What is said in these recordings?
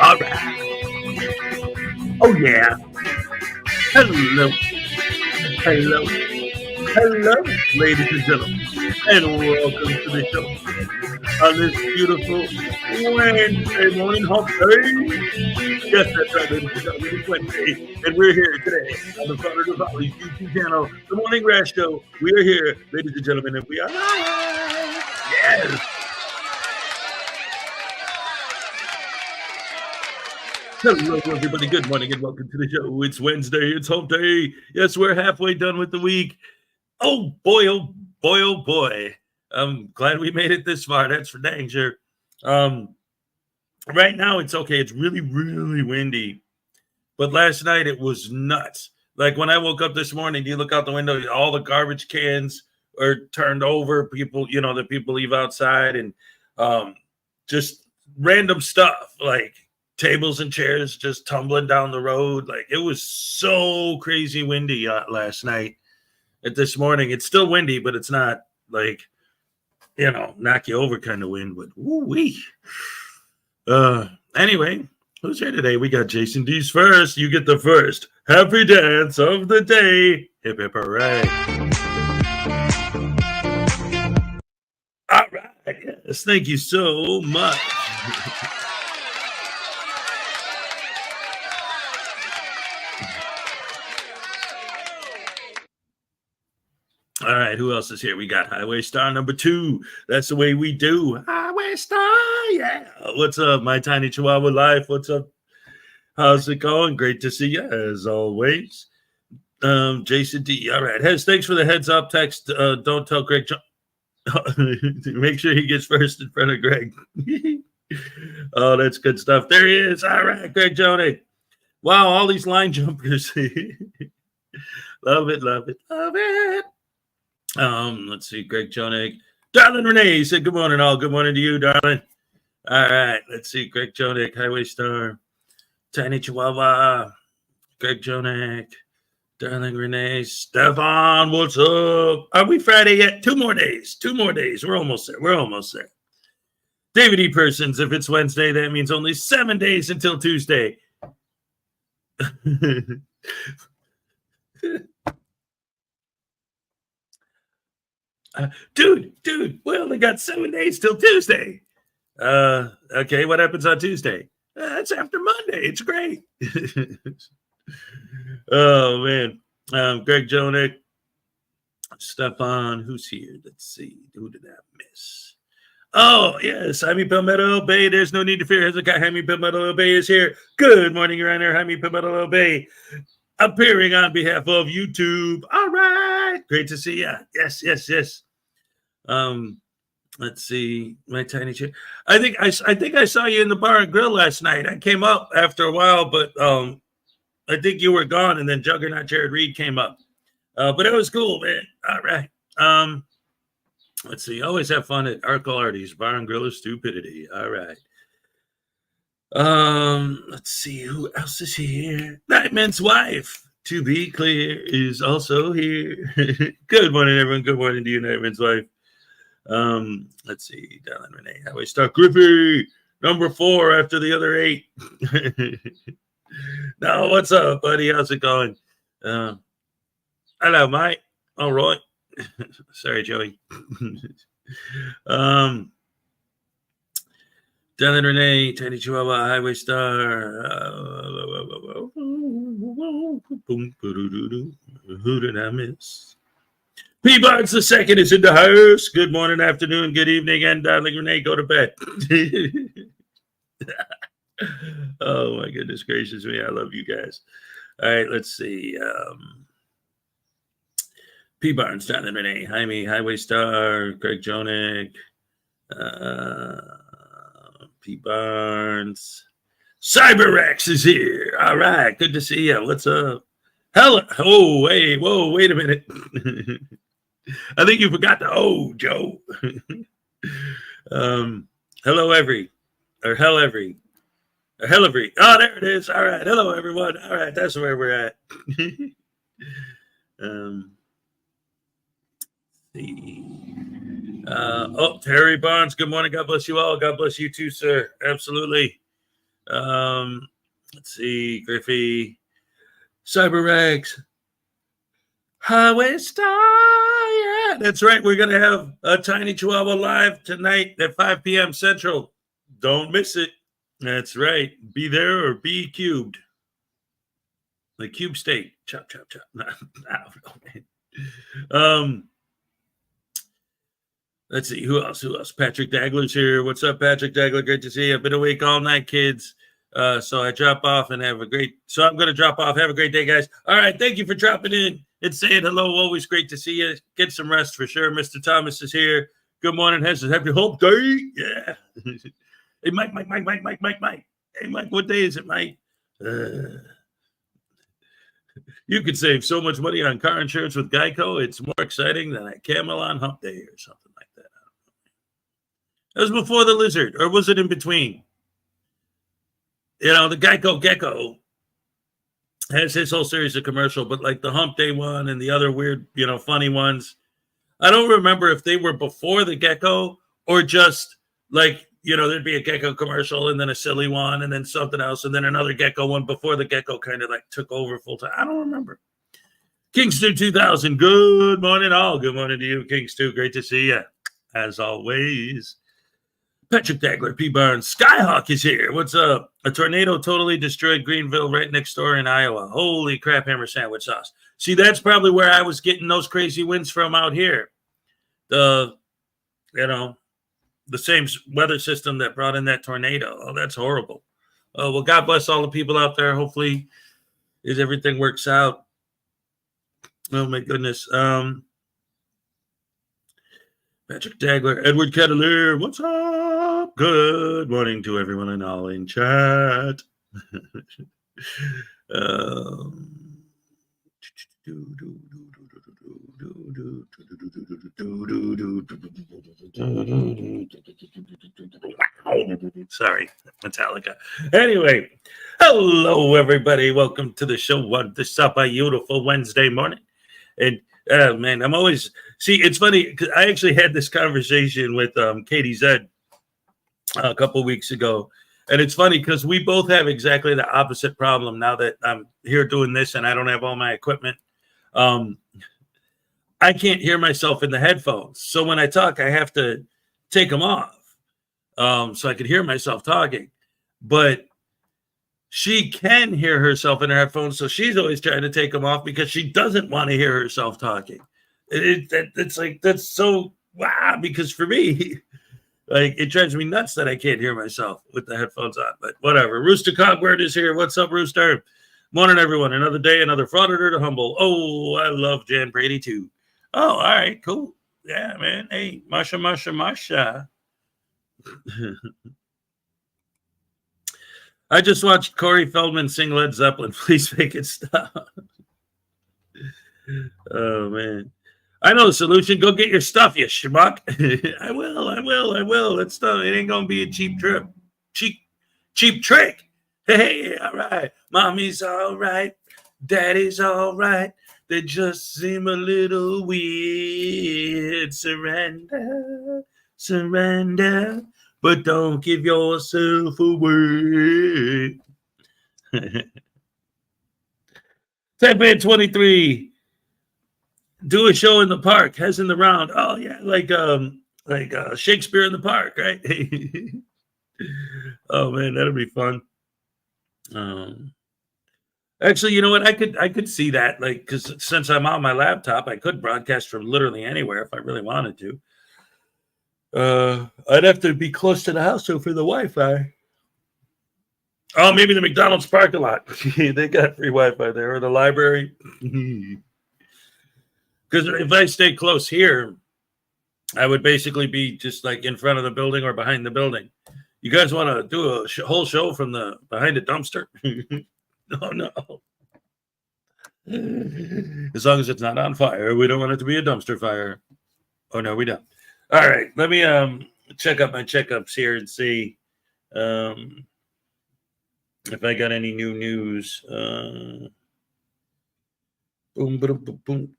All right. Oh, yeah. Hello. Hello. Hello, ladies and gentlemen. And welcome to the show on this beautiful Wednesday morning hump day. Yes, that's right, ladies and gentlemen. It's Wednesday. And we're here today on the Frauditors YouTube channel, The Morning Rash Show. We are here, ladies and gentlemen, and we are live. Yes. Hello, everybody. Good morning and welcome to the show. It's Wednesday. It's hump day. Yes, we're halfway done with the week. Oh, boy, oh, boy, oh, boy. I'm glad we made it this far. That's for dang sure. Right now, it's okay. It's really, really windy. But last night, it was nuts. Like when I woke up this morning, you look out the window, all the garbage cans are turned over. People, that people leave outside and just random stuff like tables and chairs just tumbling down the road. Like it was so crazy windy last night. And this morning, it's still windy, but it's not like, knock you over kind of wind. But woo-wee. Anyway, who's here today? We got Jason D's first. You get the first happy dance of the day. Hip hip hooray. All right. Yes, thank you so much. All right, who else is here? We got Highway Star number 2. That's the way we do. Highway Star, yeah. What's up, my tiny Chihuahua life? What's up? How's it going? Great to see you, as always. Jason D. All right, thanks for the heads up text. Don't tell Greg. Make sure he gets first in front of Greg. Oh, that's good stuff. There he is. All right, Greg Jonick. Wow, all these line jumpers. Love it, love it, love it. Let's see, Greg Jonick. Darlene Renee said, good morning, all. Good morning to you, darling. All right, let's see, Greg Jonick, Highway Star, Tiny Chihuahua. Greg Jonak, Darling Renee, Stefan, what's up? Are we Friday yet? 2 more days. 2 more days. We're almost there. David E. Persons, if it's Wednesday, that means only 7 days until Tuesday. Dude, we only got 7 days till Tuesday. Okay, what happens on Tuesday? It's after Monday. It's great. Oh, man. Greg Jonak, Stefan, who's here? Let's see. Who did I miss? Oh, yes. Jaime Palmetto Bay. There's no need to fear. Hezokuai Jaime Palmetto Bay is here. Good morning, Your Honor. Jaime Palmetto Bay appearing on behalf of YouTube. All right. Great to see you. Yes. Let's see. My tiny chair. I think I saw you in the bar and grill last night. I came up after a while, but I think you were gone, and then Juggernaut Jared Reed came up. But it was cool, man. All right. Let's see. Always have fun at Arco Artie's Bar and Grill of Stupidity. All right. Let's see. Who else is here? Nightman's wife, to be clear, is also here. Good morning, everyone. Good morning to you, Nightman's wife. Let's see. Darling Renee, Highway Star Griffey, number 4 after the other 8. Now, what's up, buddy? How's it going? Hello, mate. All right. Sorry, Joey. Darling Renee, Tiny Chihuahua, Highway Star. Who did I miss? P. Barnes the second is in the house. Good morning, afternoon, good evening, and Darling Renee, go to bed. Oh, my goodness gracious me. I love you guys. All right, let's see. P. Barnes, Darling Renee, Jaime, Highway Star, Greg Jonak, P. Barnes. CyberX is here. All right, good to see you. What's up? Hello. Oh, wait a minute. I think you forgot the Joe. Hello, every. Oh, there it is. All right. Hello, everyone. All right, that's where we're at. Terry Barnes. Good morning. God bless you all. God bless you too, sir. Absolutely. Let's see. Griffey. CyberX. Highway Star. Yeah, that's right. We're going to have a Tiny Chihuahua live tonight at 5 p.m. Central. Don't miss it. That's right. Be there or be cubed. Like cube steak. Chop. I don't know, man. Let's see. Who else? Patrick Dagler's here. What's up, Patrick Dagler? Great to see you. I've been awake all night, kids. So I drop off and I'm going to drop off. Have a great day, guys. All right. Thank you for dropping in and saying hello. Always great to see you. Get some rest for sure. Mr. Thomas is here. Good morning, Hess. Happy hump day. Yeah. Hey, Mike. Hey, Mike, what day is it, Mike? You could save so much money on car insurance with Geico. It's more exciting than a camel on hump day or something like that. That was before the lizard, or was it in between? You know, the Geico Gecko has his whole series of commercial, but like the hump day one and the other weird, funny ones. I don't remember if they were before the Gecko or just like, there'd be a Gecko commercial and then a silly one and then something else and then another Gecko one before the Gecko kind of like took over full time. I don't remember. Kingston 2000. Good morning, all. Good morning to you, Kingston. Great to see you, as always. Patrick Dagler, P. Barnes. Skyhawk is here. What's up? A tornado totally destroyed Greenville right next door in Iowa. Holy crap, hammer sandwich sauce. See, that's probably where I was getting those crazy winds from out here. The same weather system that brought in that tornado. Oh, that's horrible. Oh, well, God bless all the people out there. Hopefully everything works out. Oh, my goodness. Patrick Dagler, Edward Kettler, what's up? Good morning to everyone and all in chat. Sorry, Metallica. Anyway, Hello, everybody. Welcome to the show. What this up a beautiful Wednesday morning. And man, I'm always it's funny because I actually had this conversation with Katie Zed a couple weeks ago. And it's funny because we both have exactly the opposite problem now that I'm here doing this and I don't have all my equipment. I can't hear myself in the headphones. So when I talk, I have to take them off so I could hear myself talking. But she can hear herself in her headphones, so she's always trying to take them off because she doesn't want to hear herself talking. It's like, that's so wow, because for me, like, it drives me nuts that I can't hear myself with the headphones on, but whatever. Rooster Cogword is here. What's up, Rooster? Morning, everyone. Another day, another frauditor to humble. Oh, I love Jan Brady, too. Oh, all right, cool. Yeah, man. Hey, Masha. I just watched Corey Feldman sing Led Zeppelin. Please make it stop. Oh, man. I know the solution. Go get your stuff, you schmuck. I will. It ain't going to be a cheap trip. Cheap trick. Hey, all right. Mommy's all right. Daddy's all right. They just seem a little weird. Surrender. But don't give yourself away. Type 23. Do a show in the park, as in the round. Oh yeah, like Shakespeare in the park, right? Oh man, that'd be fun. Actually, you know what? I could see that, like, because since I'm on my laptop, I could broadcast from literally anywhere if I really wanted to. I'd have to be close to the house though for the Wi-Fi. Oh, maybe the McDonald's parking lot. They got free Wi-Fi there, or the library. Because if I stay close here, I would basically be just like in front of the building or behind the building. You guys want to do a whole show from the behind a dumpster? Oh, no. As long as it's not on fire. We don't want it to be a dumpster fire. Oh, no, we don't. All right. Let me check up my checkups here and see if I got any new news. Boom, boom, boom, boom, boom,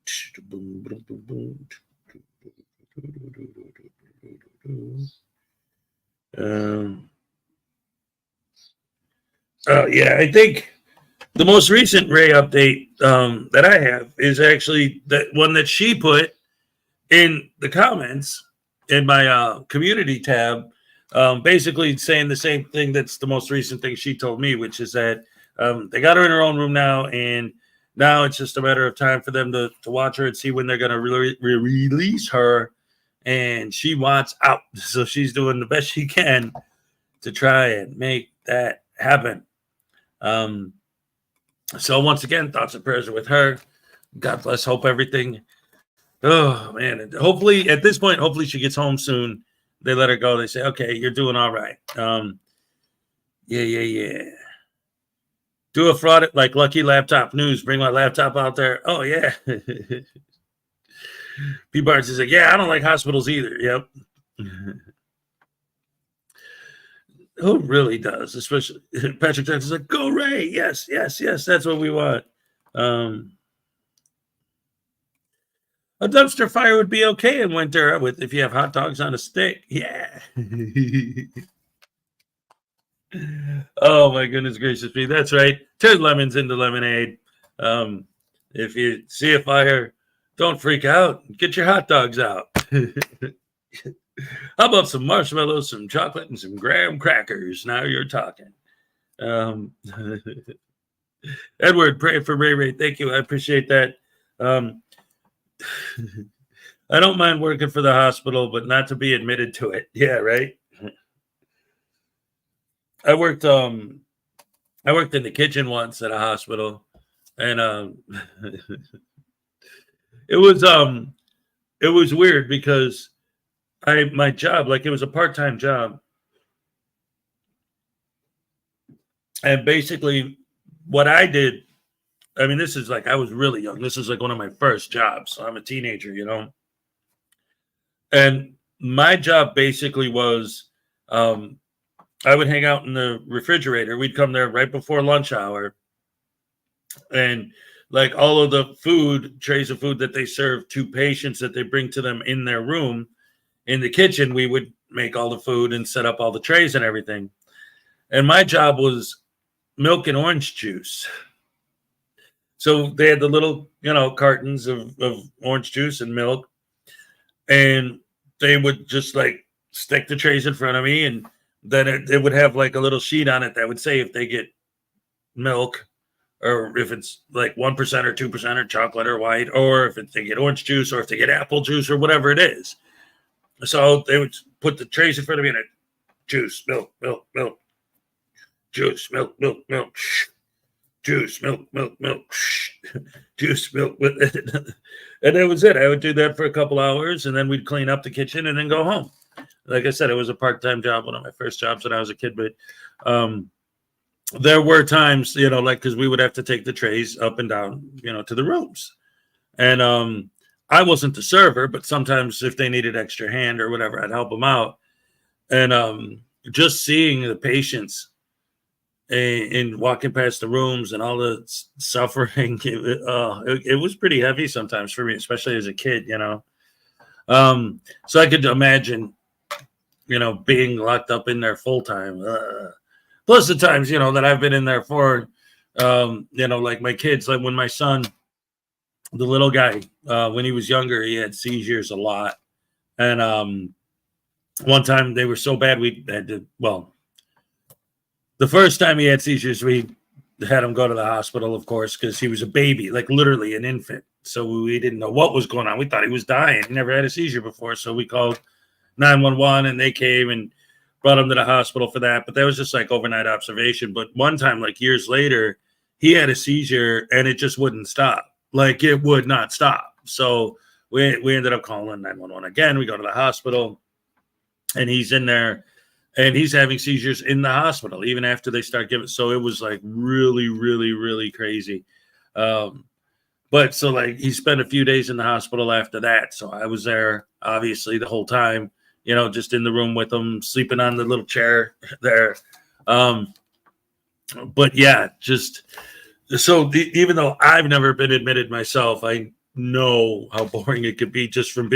boom, boom, boom. Yeah, I think the most recent Ray update that I have is actually that one that she put in the comments in my community tab, basically saying the same thing. That's the most recent thing she told me, which is that they got her in her own room now, and now it's just a matter of time for them to watch her and see when they're going to release her, and she wants out. So she's doing the best she can to try and make that happen. So once again, thoughts and prayers are with her. God bless. Hope everything. Oh man. Hopefully at this point, hopefully she gets home soon. They let her go. They say, okay, you're doing all right. Yeah. Do a fraud like Lucky Laptop News. Bring my laptop out there. Oh yeah. P. Barnes is like, yeah, I don't like hospitals either. Yep. Who really does? Especially Patrick Jackson's like, go Ray. Yes. That's what we want. A dumpster fire would be okay in winter if you have hot dogs on a stick. Yeah. Oh my goodness gracious me. That's right. Turn lemons into lemonade. If you see a fire, don't freak out. Get your hot dogs out. How about some marshmallows, some chocolate, and some graham crackers? Now you're talking. Edward, pray for Ray. Thank you. I appreciate that. I don't mind working for the hospital, but not to be admitted to it. Yeah, right. I worked in the kitchen once at a hospital, and it was weird because my job, like, it was a part-time job, and basically what I did, I mean, this is like, I was really young. This is like one of my first jobs. So I'm a teenager, you know, and my job basically was, I would hang out in the refrigerator. We'd come there right before lunch hour. And like all of the food, trays of food that they serve to patients that they bring to them in their room, in the kitchen, we would make all the food and set up all the trays and everything. And my job was milk and orange juice. So they had the little, cartons of orange juice and milk. And they would just like stick the trays in front of me. And then it would have like a little sheet on it that would say if they get milk, or if it's like 1% or 2% or chocolate or white, or if they get orange juice, or if they get apple juice, or whatever it is. So they would put the trays in front of me and juice, milk, milk, milk, juice, milk, milk, milk, juice, milk, milk, milk, juice, milk. And that was it. I would do that for a couple hours, and then we'd clean up the kitchen and then go home. Like I said, it was a part-time job, one of my first jobs when I was a kid, but there were times, because we would have to take the trays up and down, to the rooms. And I wasn't the server, but sometimes if they needed extra hand or whatever, I'd help them out. And just seeing the patients and walking past the rooms and all the suffering, it was pretty heavy sometimes for me, especially as a kid, So I could imagine, being locked up in there full time. Plus the times, that I've been in there for, like my kids, like when my son, the little guy, when he was younger, he had seizures a lot. And one time they were so bad, we had to, the first time he had seizures, we had him go to the hospital, of course, because he was a baby, like literally an infant. So we didn't know what was going on. We thought he was dying. He never had a seizure before. So we called 911 and they came and brought him to the hospital for that. But that was just like overnight observation. But one time, like years later, he had a seizure and it just wouldn't stop. Like it would not stop. So we ended up calling 911 again. We go to the hospital and he's in there and he's having seizures in the hospital, even after they start giving. So it was like really, really, really crazy. But so like he spent a few days in the hospital after that. So I was there obviously the whole time, just in the room with him, sleeping on the little chair there. But yeah, just so even though I've never been admitted myself, I know how boring it could be just from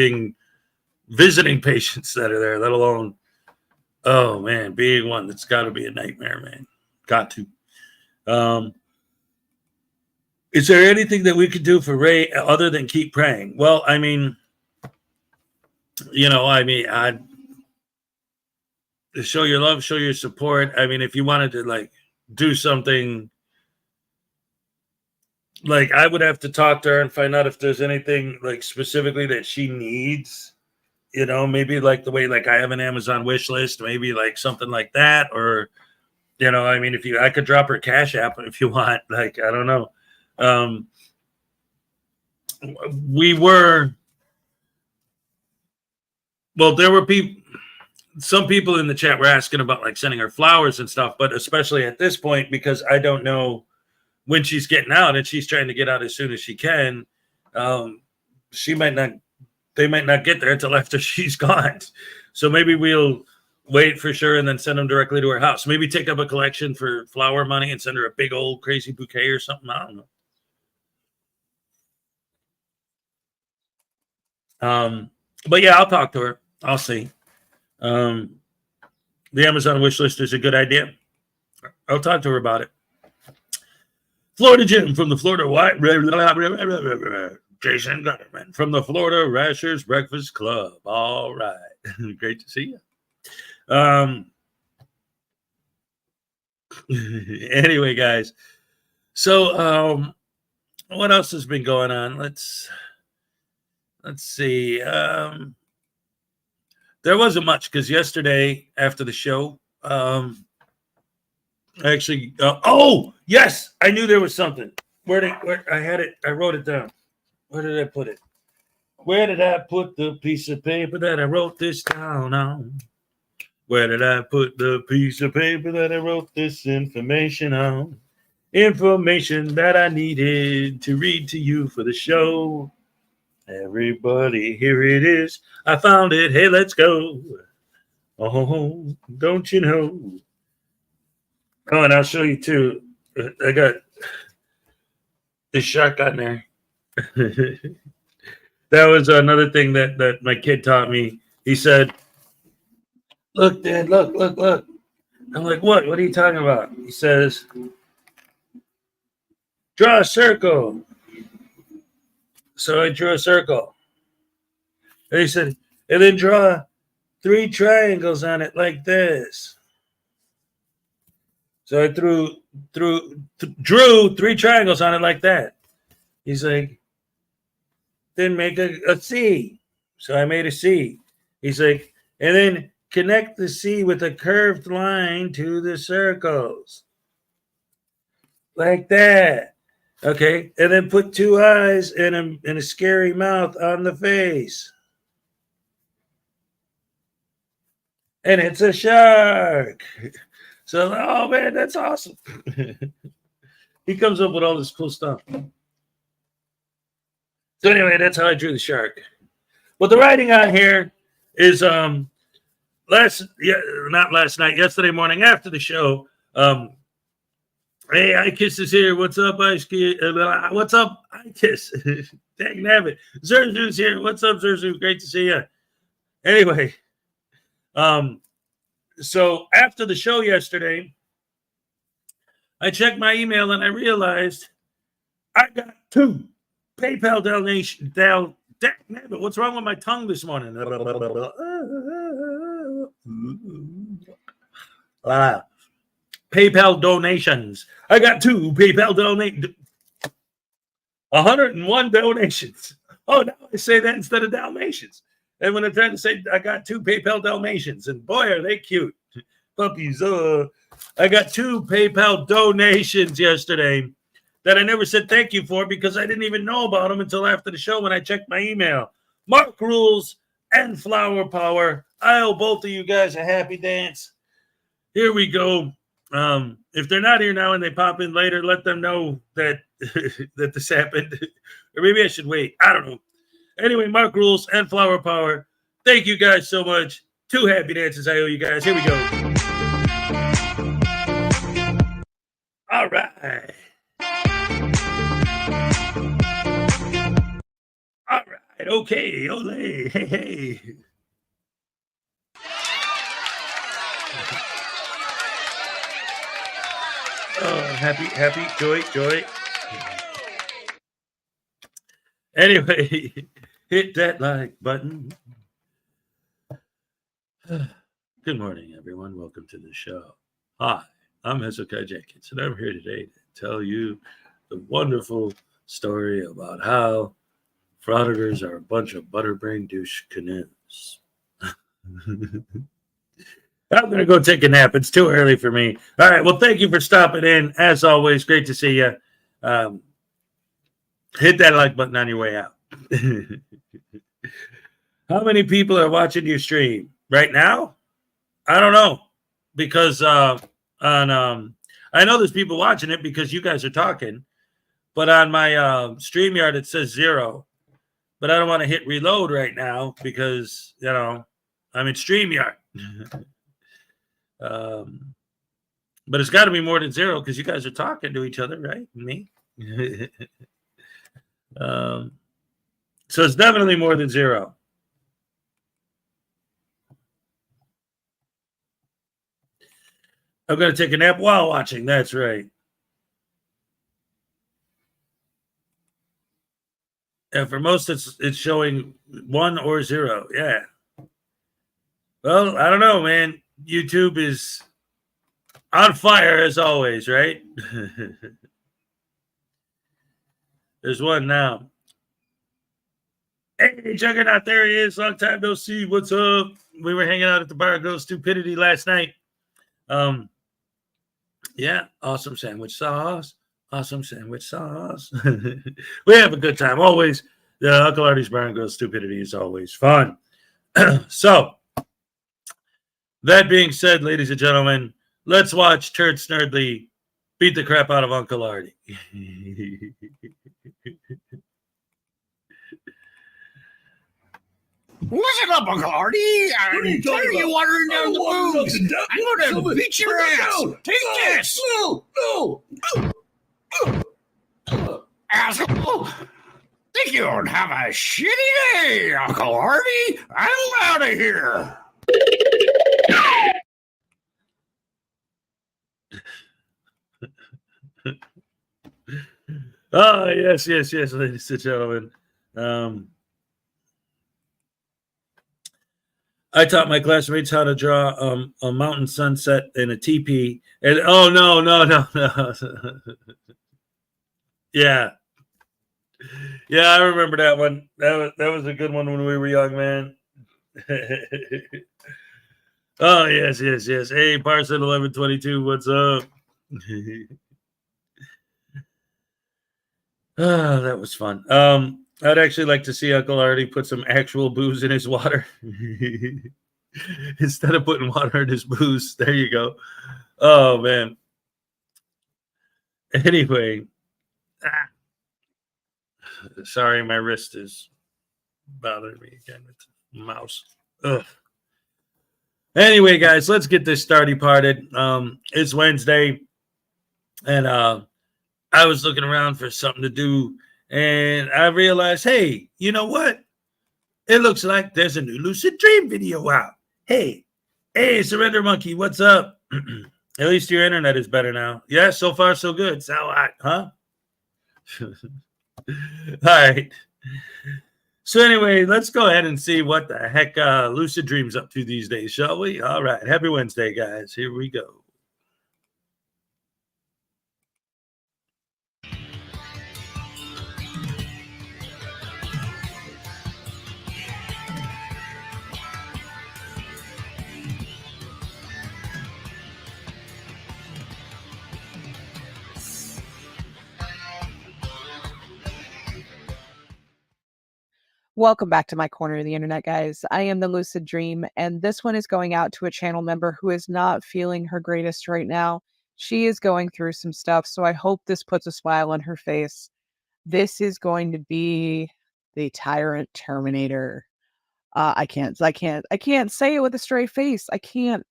visiting patients that are there, let alone, oh man, being one. That's got to be a nightmare, man. Got to. Is there anything that we could do for Ray other than keep praying? Well, I mean, I'd show your love, show your support. I mean, if you wanted to like do something, like I would have to talk to her and find out if there's anything like specifically that she needs, maybe like the way like I have an Amazon wish list, maybe like something like that. Or, I could drop her Cash App if you want, like, I don't know. There were some people in the chat were asking about like sending her flowers and stuff, but especially at this point, because I don't know when she's getting out and she's trying to get out as soon as she can. They might not get there until after she's gone. So maybe we'll wait for sure and then send them directly to her house. Maybe take up a collection for flower money and send her a big old crazy bouquet or something. I don't know. But yeah, I'll talk to her. I'll see. The Amazon wish list is a good idea. I'll talk to her about it. Florida Jim from the Florida Jason Gutterman from the Florida Rashers Breakfast Club. All right. Great to see you. Anyway, guys. So what else has been going on? Let's see. There wasn't much because yesterday after the show, actually, oh yes, I knew there was something. Where I had it? I wrote it down. Where did I put it? Where did I put the piece of paper that I wrote this down on? Where did I put the piece of paper that I wrote this information on? Information that I needed to read to you for the show. Everybody, here it is. I found it. Hey, let's go. Oh, don't you know? Oh, and I'll show you too. I got this shark on there. That was another thing that my kid taught me. He said, "Look, Dad, look." I'm like, "What? What are you talking about?" He says, "Draw a circle." So I drew a circle. And he said, "And then draw 3 triangles on it like this." So I drew 3 triangles on it like that. He's like, "Then make a C." So I made a C. He's like, "And then connect the C with a curved line to the circles. Like that." Okay. And then put 2 eyes and a scary mouth on the face. And it's a shark. So, oh man, that's awesome. He comes up with all this cool stuff. So anyway, that's how I drew the shark. But the writing on here is yesterday morning after the show. Hey, Ikiss is here. What's up, Ice Kid? What's up, Ikiss? Dang nabbit. Zerzu's here. What's up, Zerzu? Great to see you. Anyway, so after the show yesterday, I checked my email and I realized I got 2 PayPal donations. Dang nabbit. What's wrong with my tongue this morning? PayPal donations. I got 2 PayPal donations. 101 donations. Oh, now I say that instead of Dalmatians. And when I'm trying to say I got 2 PayPal Dalmatians, and boy, are they cute. Puppies. I got 2 PayPal donations yesterday that I never said thank you for because I didn't even know about them until after the show when I checked my email. Mark Rules and Flower Power. I owe both of you guys a happy dance. Here we go. If they're not here now and they pop in later, let them know that that this happened. Or maybe I should wait. I don't know. Anyway, Mark Rules and Flower Power. Thank you guys so much. 2 happy dances I owe you guys. Here we go. All right. All right. Okay. Ole. Hey. Oh, happy, joy. Anyway, hit that like button. Good morning, everyone. Welcome to the show. Hi, I'm Hezokuai Jenkins, and I'm here today to tell you the wonderful story about how frauditors are a bunch of butterbrain douche canoes. I'm going to go take a nap. It's too early for me. All right. Well, thank you for stopping in. As always, great to see you. Hit that like button on your way out. How many people are watching your stream right now? I don't know. Because I know there's people watching it because you guys are talking. But on my StreamYard, it says 0. But I don't want to hit reload right now because, I'm in StreamYard. But it's got to be more than 0 because you guys are talking to each other, right? Me. So it's definitely more than 0. I'm going to take a nap while watching. That's right. And for most, it's showing 1 or 0. Yeah. Well, I don't know, man. YouTube is on fire as always, right? There's one now. Hey, Juggernaut, there he is. Long time no see. What's up? We were hanging out at the Bar of Girl Stupidity last night. Yeah, awesome sandwich sauce. Awesome sandwich sauce. We have a good time. Always. The Uncle Artie's Bar and Girl Stupidity is always fun. So, that being said, ladies and gentlemen, let's watch Turd Snurdly beat the crap out of Uncle Artie. Listen up, Uncle Artie. I'm tired of you watering down the booze. I'm going to beat your ass. Take this. No. Asshole. Think you don't have a shitty day, Uncle Artie. I'm out of here. Oh, yes, ladies and gentlemen. I taught my classmates how to draw a mountain sunset in a teepee. And no. Yeah, I remember that one. That was a good one when we were young, man. Oh, yes. Hey, Parson 1122, what's up? Oh, that was fun. I'd actually like to see Uncle Artie put some actual booze in his water instead of putting water in his booze. There you go. Oh, man. Anyway, sorry, my wrist is bothering me again with the mouse. Ugh. Anyway, guys, let's get this parted. It's Wednesday, and I was looking around for something to do, and I realized, hey, you know what? It looks like there's a new Lucid Dream video out. Hey, Surrender Monkey, what's up? At least your internet is better now. Yeah, so far so good. So hot, huh? All right. So anyway, let's go ahead and see what the heck Lucid Dream's up to these days, shall we? All right. Happy Wednesday, guys. Here we go. Welcome back to my corner of the internet, guys. I am the Lucid Dream, and this one is going out to a channel member who is not feeling her greatest right now. She is going through some stuff, so I hope this puts a smile on her face. This is going to be the Tyrant Terminator. I can't say it with a straight face. I can't.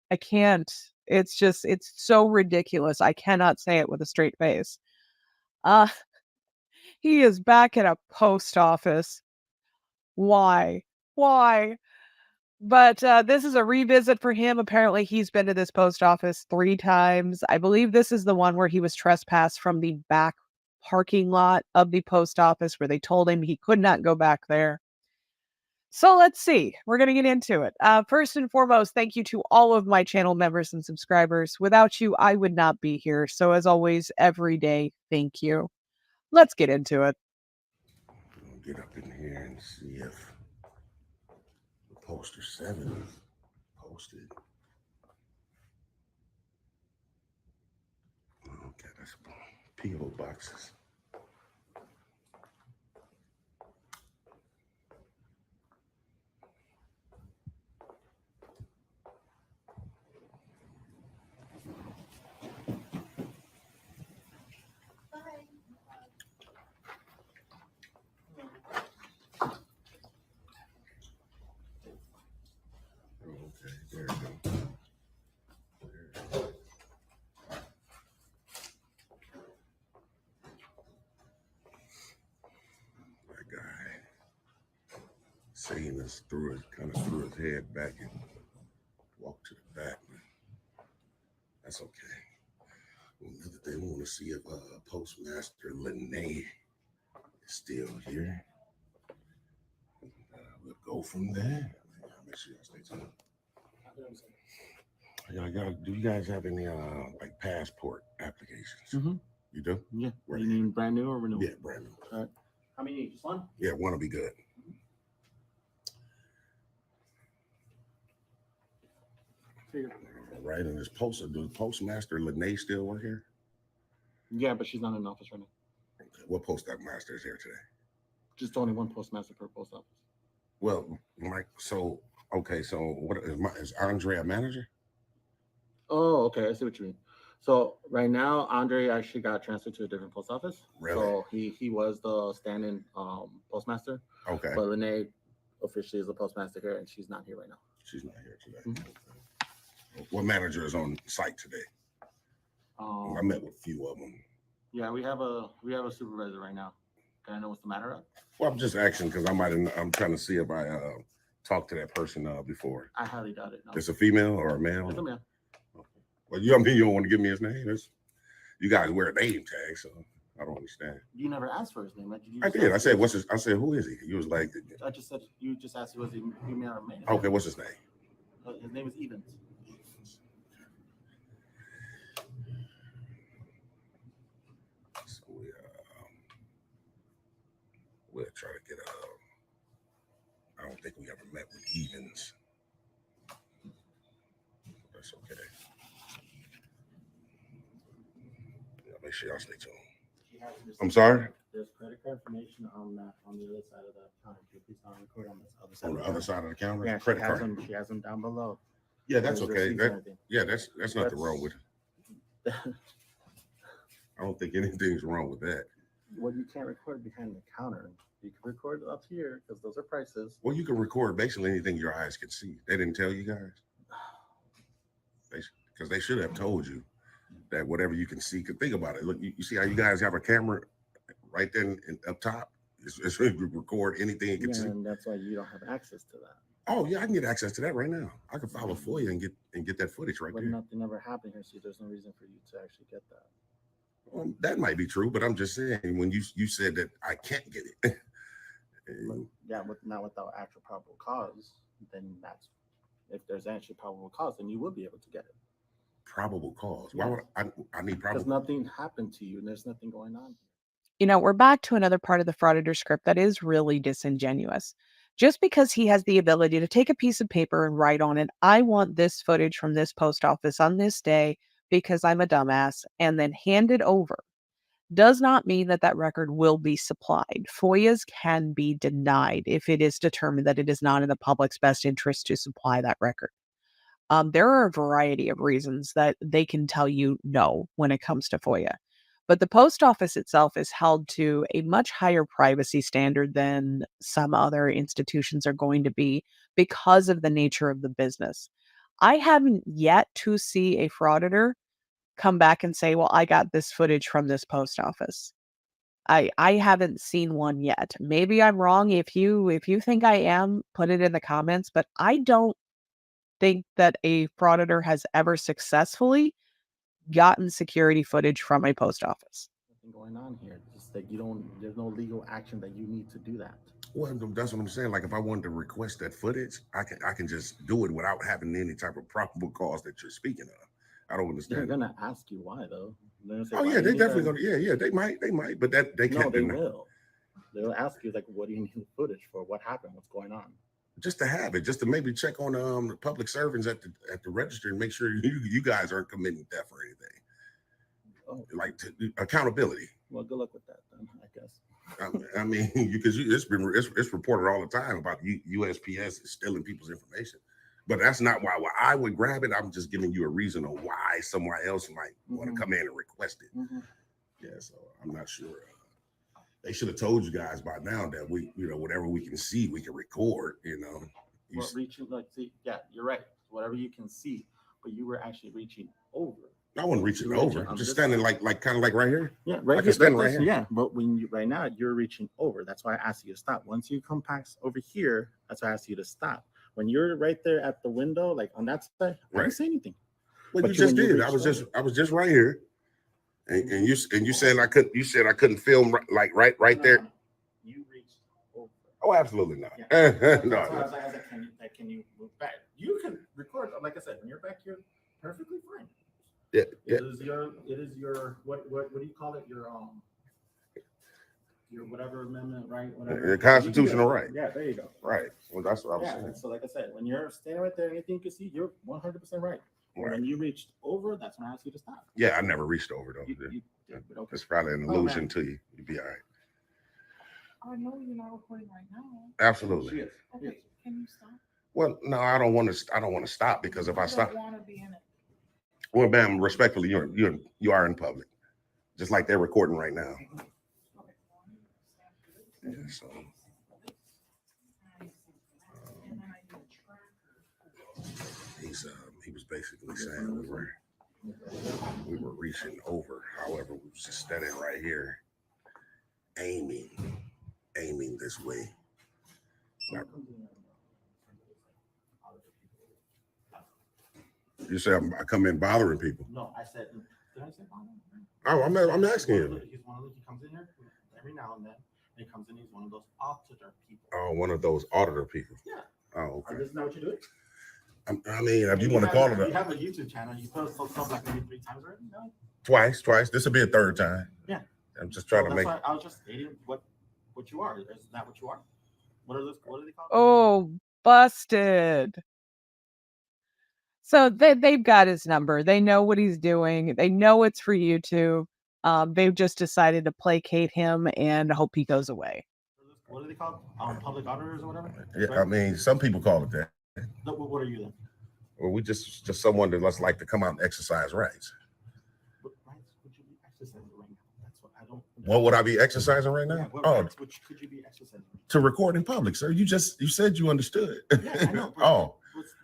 It's so ridiculous. I cannot say it with a straight face. He is back at a post office. Why? But this is a revisit for him. Apparently, he's been to this post office 3 times. I believe this is the one where he was trespassed from the back parking lot of the post office, where they told him he could not go back there. So let's see. We're going to get into it. First and foremost, thank you to all of my channel members and subscribers. Without you, I would not be here. So as always, every day, thank you. Let's get into it. Get up in here and see if poster 7 posted. Okay, that's P.O. boxes. Okay, there we go. That guy saying this kind of threw his head back and walked to the back. That's okay. Another thing, we want to see if Postmaster Lene is still here. We'll go from there. Make sure y'all stay tuned. Do you guys have any like passport applications? Mm-hmm. You do? Yeah. Right. You mean brand new or renewal? Yeah, brand new. All right. How many? Just one? Yeah, one will be good. All right, and does Postmaster Lene still work here? Yeah, but she's not in office right now. Okay. What postmaster is here today? Just only one postmaster per post office. Well, Mike. So what is Andre a manager? Oh, okay. I see what you mean. So right now, Andre actually got transferred to a different post office. Really? So he was the stand-in postmaster. Okay. But Lene officially is the postmaster here, and she's not here right now. She's not here today. What manager is on site today? I met with a few of them. Yeah, we have a supervisor right now. Can I know what's the matter of? Well, I'm just asking because I'm trying to see if I talked to that person before. I highly doubt it. No. It's a female or a male? It's a male. Well, you don't want to give me his name? You guys wear a name tag, so I don't understand. You never asked for his name, right? I did. I said, "What's his?" I said, "Who is he?" He was like, I just said you just asked was he female or male. Okay, what's his name? His name is Evans. So we'll try to get I don't think we ever met with Evans. That's okay. Yeah, make sure y'all stay tuned. I'm sorry? There's credit card information on the other side of the counter. Can you please record on this other side? On the other side of the counter? Yeah, Credit card. she has them down below. Yeah, that's There's okay. receipts and everything. Yeah, that's nothing wrong with it. I don't think anything's wrong with that. Well, you can't record behind the counter. You can record up here because those are prices. Well, you can record basically anything your eyes can see. They didn't tell you guys? Because they should have told you that whatever you can see. Think about it. Look, you see how you guys have a camera right there up top? It's going to record anything you can see. And that's why you don't have access to that. Oh yeah, I can get access to that right now. I can file a FOIA and get that footage right But there. nothing ever happened here, so there's no reason for you to actually get that. Well, that might be true, but I'm just saying when you said that I can't get it. Yeah, not without actual probable cause, then that's if there's actually probable cause, then you will be able to get it. Probable cause. Why would I need Because probable? nothing happened to you and there's nothing going on. You know, we're back to another part of the Frauditor script that is really disingenuous. Just because he has the ability to take a piece of paper and write on it, I want this footage from this post office on this day because I'm a dumbass, and then hand it over, does not mean that that record will be supplied. FOIAs can be denied if it is determined that it is not in the public's best interest to supply that record. There are a variety of reasons that they can tell you no when it comes to FOIA. But the post office itself is held to a much higher privacy standard than some other institutions are going to be because of the nature of the business. I haven't yet to see a frauditor come back and say, well, I got this footage from this post office. I haven't seen one yet. Maybe I'm wrong. If you think I am, put it in the comments, but I don't think that a frauditor has ever successfully gotten security footage from a post office. Nothing going on here. Just that there's no legal action that you need to do that. Well, that's what I'm saying. Like if I wanted to request that footage, I can just do it without having any type of probable cause that you're speaking of. I don't understand. They're gonna ask you why though. Say, oh yeah, they definitely gonna. Yeah, they might, but that they can't. No, they will. They'll ask you like, what do you need footage for? What happened? What's going on? Just to have it, just to maybe check on the public servants at the register and make sure you guys aren't committing theft or anything. Oh. Like accountability. Well, good luck with that then, I guess. I mean, because it's reported all the time about USPS stealing people's information, but that's not why I would grab it. I'm just giving you a reason of why someone else might want to come in and request it. Yeah, so I'm not sure. They should have told you guys by now that we, whatever we can see, we can record. Well, reaching, yeah, you're right. Whatever you can see, but you were actually reaching over. I wasn't reaching over. I'm just standing like kind of like right here. Yeah, right here. Stand right here. Yeah, but right now you're reaching over. That's why I asked you to stop. Once you come past over here, that's why I asked you to stop. When you're right there at the window, like on that side, I didn't say anything. Well, you just did. I was just right here, and you said I couldn't. You said I couldn't film right there. You reached over. Oh, absolutely not. Yeah. No. That's why I was like, can you move back? You can record. Like I said, when you're back here, perfectly fine. Yeah. It is your what do you call it? Your whatever amendment, right? Whatever. Your constitutional right. Yeah, there you go. Right. Well, that's what I was saying. So like I said, when you're standing right there, anything you can see, you're 100% right. When you reached over, that's when I asked you to stop. Yeah, I never reached over though. You did, but okay. It's probably an illusion to you. You'd be all right. I know you're not recording right now. Absolutely. She is. Okay, can you stop? Well, no, I don't want to stop because if I stop, want to be in it. well, ma'am, respectfully, you are in public, just like they're recording right now. Yeah, so he was basically saying we were reaching over. However, we was just standing right here, aiming this way. You say I come in bothering people? No, I said, did I say bothering? Oh, I'm asking you. He's one of those, he comes in here every now and then. He comes in, he's one of those auditor people. Oh, one of those auditor people. Yeah. Oh, okay. Isn't that what you do? I mean, if you want to call it You have a YouTube channel. You post stuff like maybe 3 times already? No? Twice. This will be a third time. Yeah. I'm just trying to make. I was just stating what you are. Is that what you are? What are they called? Oh, busted. So they've got his number. They know what he's doing. They know it's for YouTube. They've just decided to placate him and hope he goes away. What are they called? Public auditors or whatever? Yeah, right? I mean, some people call it that. What are you then? Well, we just someone that lets like to come out and exercise rights. What rights would you be exercising right now? That's what I don't. What would I be exercising right Yeah, now? what Oh, rights could you be exercising? to record in public, sir. You said you understood. Yeah, I know. Oh.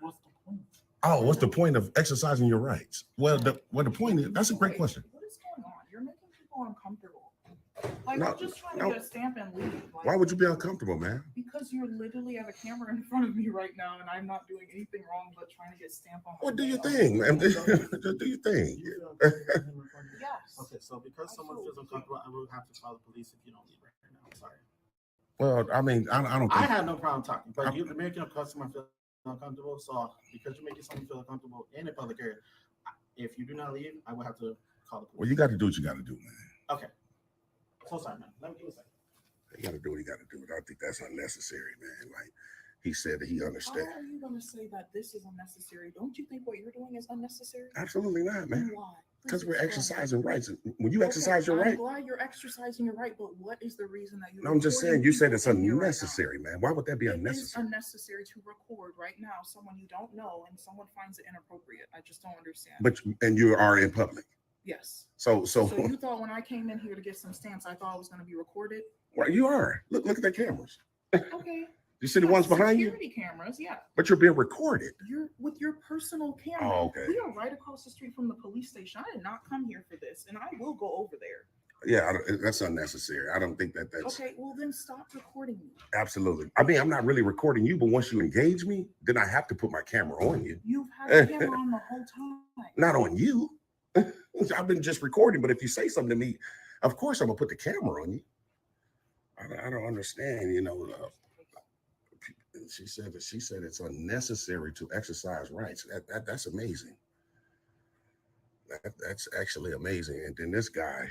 What's the point? Oh, what's the point of exercising your rights? Well, the point is, that's a great question. What is going on? You're making people uncomfortable. Like, No, I'm just trying no. to get a stamp and leave. Like, Why would you be uncomfortable, man? because you literally have a camera in front of me right now, and I'm not doing anything wrong but trying to get stamp on. Well, do your thing, man. Do your thing. Yes. Okay, so because someone feels uncomfortable, I will have to call the police if you don't leave right now. I'm sorry. Well, I mean, I don't I think. have no problem talking, but you're making a customer feel uncomfortable. So because you're making someone feel uncomfortable in a public area, if you do not leave, I will have to call the police. Well, you got to do what you got to do, man. Okay. So sorry, man. Let me give a second. You got to do what you got to do. I think that's unnecessary, man. Like he said that he How understands. are you going to say that this is unnecessary? Don't you think what you're doing is unnecessary? Absolutely not, man. Why? Because Please we're explain. exercising rights. When you exercise your I'm right, glad you're exercising your right, but what is the reason that you're no, I'm just saying. recording You said people it's in here right now? unnecessary, man. Why would that be It is unnecessary? unnecessary to record right now someone you don't know and someone finds it inappropriate. I just don't understand. But and you are in public, yes. so So you thought when I came in here to get some stamps, I thought I was going to be recorded? well, you are. Look at the cameras. Okay. You see the ones behind you, Security cameras, yeah. but you're being recorded. You're with your personal camera. Oh, okay. We are right across the street from the police station. I did not come here for this, and I will go over there. Yeah, that's unnecessary. I don't think that's Okay, well then stop recording me. absolutely. I mean, I'm not really recording you, but once you engage me, then I have to put my camera on you, You've had the camera on the whole time. not on you. I've been just recording, but if you say something to me, of course I'm gonna put the camera on you. I don't understand, you know. She said it's unnecessary to exercise rights. That's amazing. That's actually amazing. And then this guy,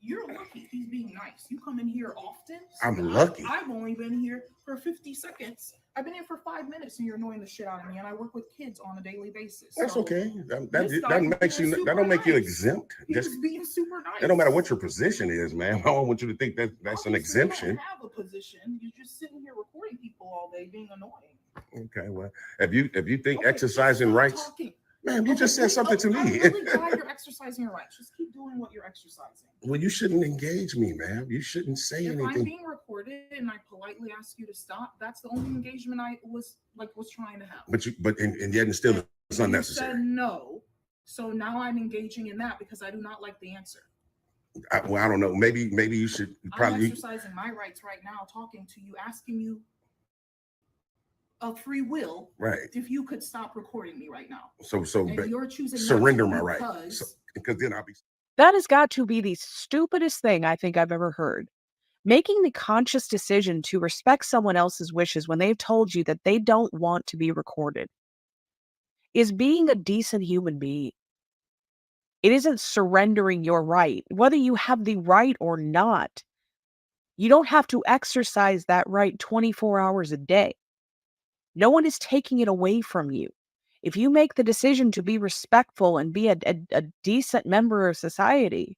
You're lucky he's being nice. You come in here often. I'm lucky. I've only been here for 50 seconds. I've been here for 5 minutes and you're annoying the shit out of me. And I work with kids on a daily basis. that's So okay. this That guy makes was you. super That don't make you nice. exempt. He Just was being super nice. it don't matter what your position is, man. I don't want you to think that that's an Obviously, you don't exemption. have a position. You're just sitting here recording people all day being annoying. Okay, well, if you think Okay, exercising stop rights, talking. man, you Okay, just said something to I'm me. really glad you're exercising your rights. Just keep doing what you're exercising. Well, you shouldn't engage me, man. You shouldn't say If I'm anything. being recorded and I politely ask you to stop, that's the only engagement I was trying to have. But yet and still it's You unnecessary. said no, so now I'm engaging in that because I do not like the answer. I don't know. Maybe you should I'm probably. exercising my rights right now, talking to you, asking you of free will Right. if you could stop recording me right now. So And you're choosing not surrender to my right. because Because then I'll be. That has got to be the stupidest thing I think I've ever heard. Making the conscious decision to respect someone else's wishes when they've told you that they don't want to be recorded is being a decent human being. It isn't surrendering your right, whether you have the right or not. You don't have to exercise that right 24 hours a day. No one is taking it away from you. If you make the decision to be respectful and be a decent member of society,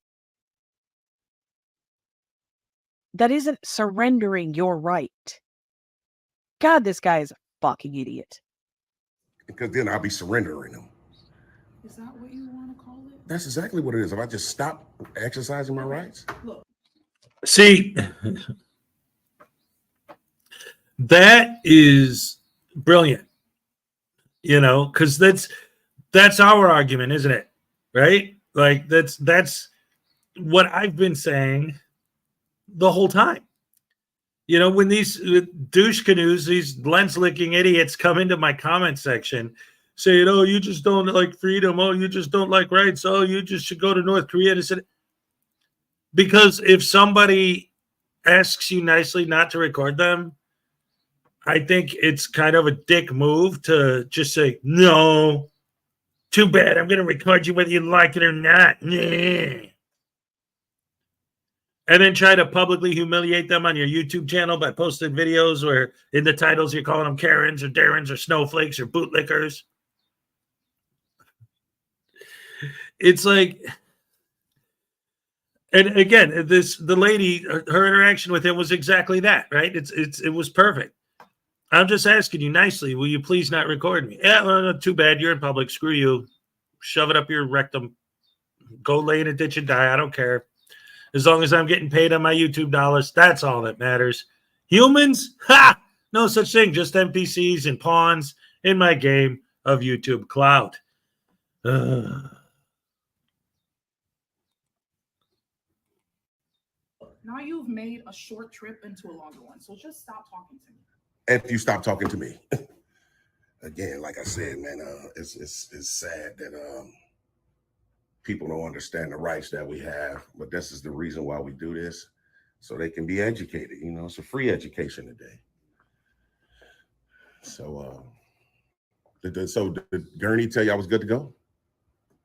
that isn't surrendering your right. God, this guy is a fucking idiot. Because then I'll be surrendering them. is that what you want to call it? That's exactly what it is. If I just stop exercising my rights. Look, See, that is brilliant. You know, because that's our argument, isn't it? Right? Like that's what I've been saying the whole time. You know, when these douche canoes, these lens licking idiots come into my comment section saying, oh, you just don't like freedom. Oh, you just don't like rights. Oh, you just should go to North Korea. And I said, because if somebody asks you nicely not to record them, I think it's kind of a dick move to just say, no, too bad. I'm going to record you whether you like it or not. Nah. And then try to publicly humiliate them on your YouTube channel by posting videos where in the titles you're calling them Karens or Darrens or snowflakes or bootlickers. It's like, and again, the lady, her interaction with him was exactly that, right? It was perfect. I'm just asking you nicely, will you please not record me? Yeah, well, too bad. You're in public. Screw you. Shove it up your rectum. Go lay in a ditch and die. I don't care. As long as I'm getting paid on my YouTube dollars, that's all that matters. Humans? Ha! No such thing. Just NPCs and pawns in my game of YouTube clout. Now you've made a short trip into a longer one, so just stop talking to me. If you stop talking to me. Again, like I said, man, it's sad that people don't understand the rights that we have, but this is the reason why we do this, so they can be educated. You know, it's a free education today. So, did Gurney tell you I was good to go?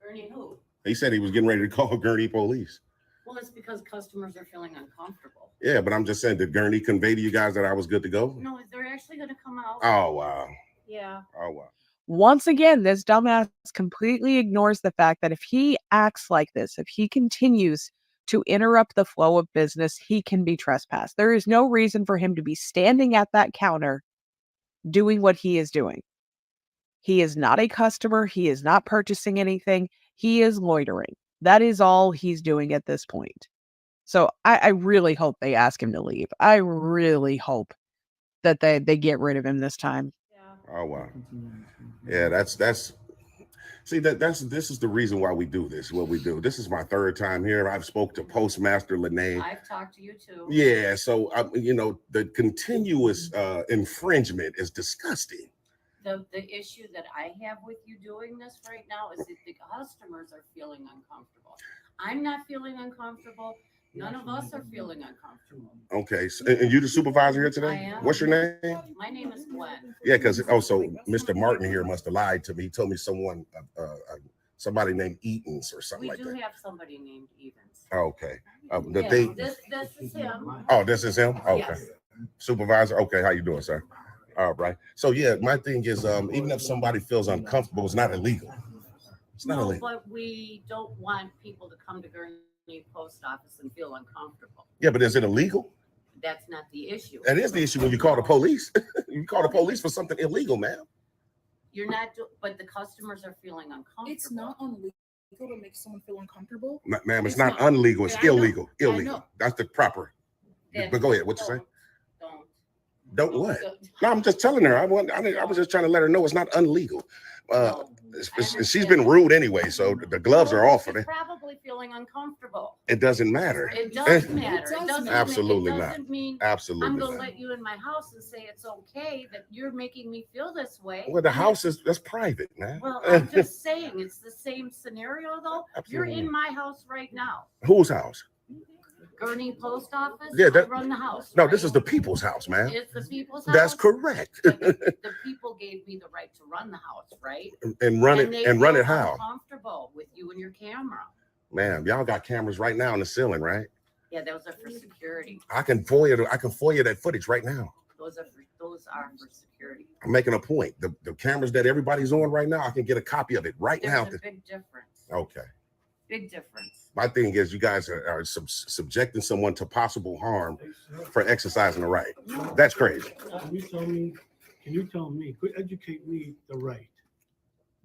Gurney who? He said he was getting ready to call Gurney police. Well, it's because customers are feeling uncomfortable. Yeah, but I'm just saying, did Gurney convey to you guys that I was good to go? No, they're actually going to come out. Oh, wow. Yeah. Oh, wow. Once again, this dumbass completely ignores the fact that if he acts like this, if he continues to interrupt the flow of business, he can be trespassed. There is no reason for him to be standing at that counter doing what he is doing. He is not a customer. He is not purchasing anything. He is loitering. That is all he's doing at this point. So I really hope they ask him to leave. I really hope that they get rid of him this time. Yeah. Oh, wow. Yeah, this is the reason why we do this, what we do. This is my third time here. I've spoke to Postmaster Lene. I've talked to you too. Yeah, so you know, the continuous infringement is disgusting. The issue that I have with you doing this right now is that the customers are feeling uncomfortable. I'm not feeling uncomfortable. None of us are feeling uncomfortable. Okay, so, and you the supervisor here today? I am. What's your name? My name is Glenn. Yeah, because also Mr. Martin here must have lied to me. He told me somebody named Eatons or something We like do that. have somebody named Evans. Okay. This is him. Oh, this is him? Okay. Yes. Supervisor. Okay, how you doing, sir? All right. So yeah, my thing is even if somebody feels uncomfortable, it's not illegal. It's not illegal. But we don't want people to come to Gurney Post Office and feel uncomfortable. Yeah, but is it illegal? That's not the issue. That is the issue when you call the police. You call the police for something illegal, ma'am. You're not, but the customers are feeling uncomfortable. It's not illegal to make someone feel uncomfortable. Ma'am, it's It's not not. illegal. It's Yeah, I know. illegal. I Illegal. know. That's the proper. Then But go ahead. What you say? Don't. Don't what? No, I'm just telling her. I was just trying to let her know it's not illegal. She's been rude anyway, so the gloves are off for She's it. probably feeling uncomfortable. It doesn't matter. It does matter. It It does doesn't, Absolutely it not. doesn't mean Absolutely I'm going to not. let you in my house and say it's okay that you're making me feel this way. Well, the house that's private, man. Well, I'm just saying it's the same scenario though. You're Absolutely. in my house right now. Whose house? Gurney Post Office. Yeah, I run the house. No, right? this is the people's house, man. It's the people's house. That's correct. But the people gave me the right to run the house, right? and run they it feel how? Comfortable with you and your camera. Ma'am, y'all got cameras right now on the ceiling, right? Yeah, those are for security. I can FOIA that footage right now. Those are for security. I'm making a point. The cameras that everybody's on right now, I can get a copy of it right now. There's a big difference. Okay. Big difference. My thing is, you guys are subjecting someone to possible harm for exercising the right. That's crazy. Can you tell me, educate me the right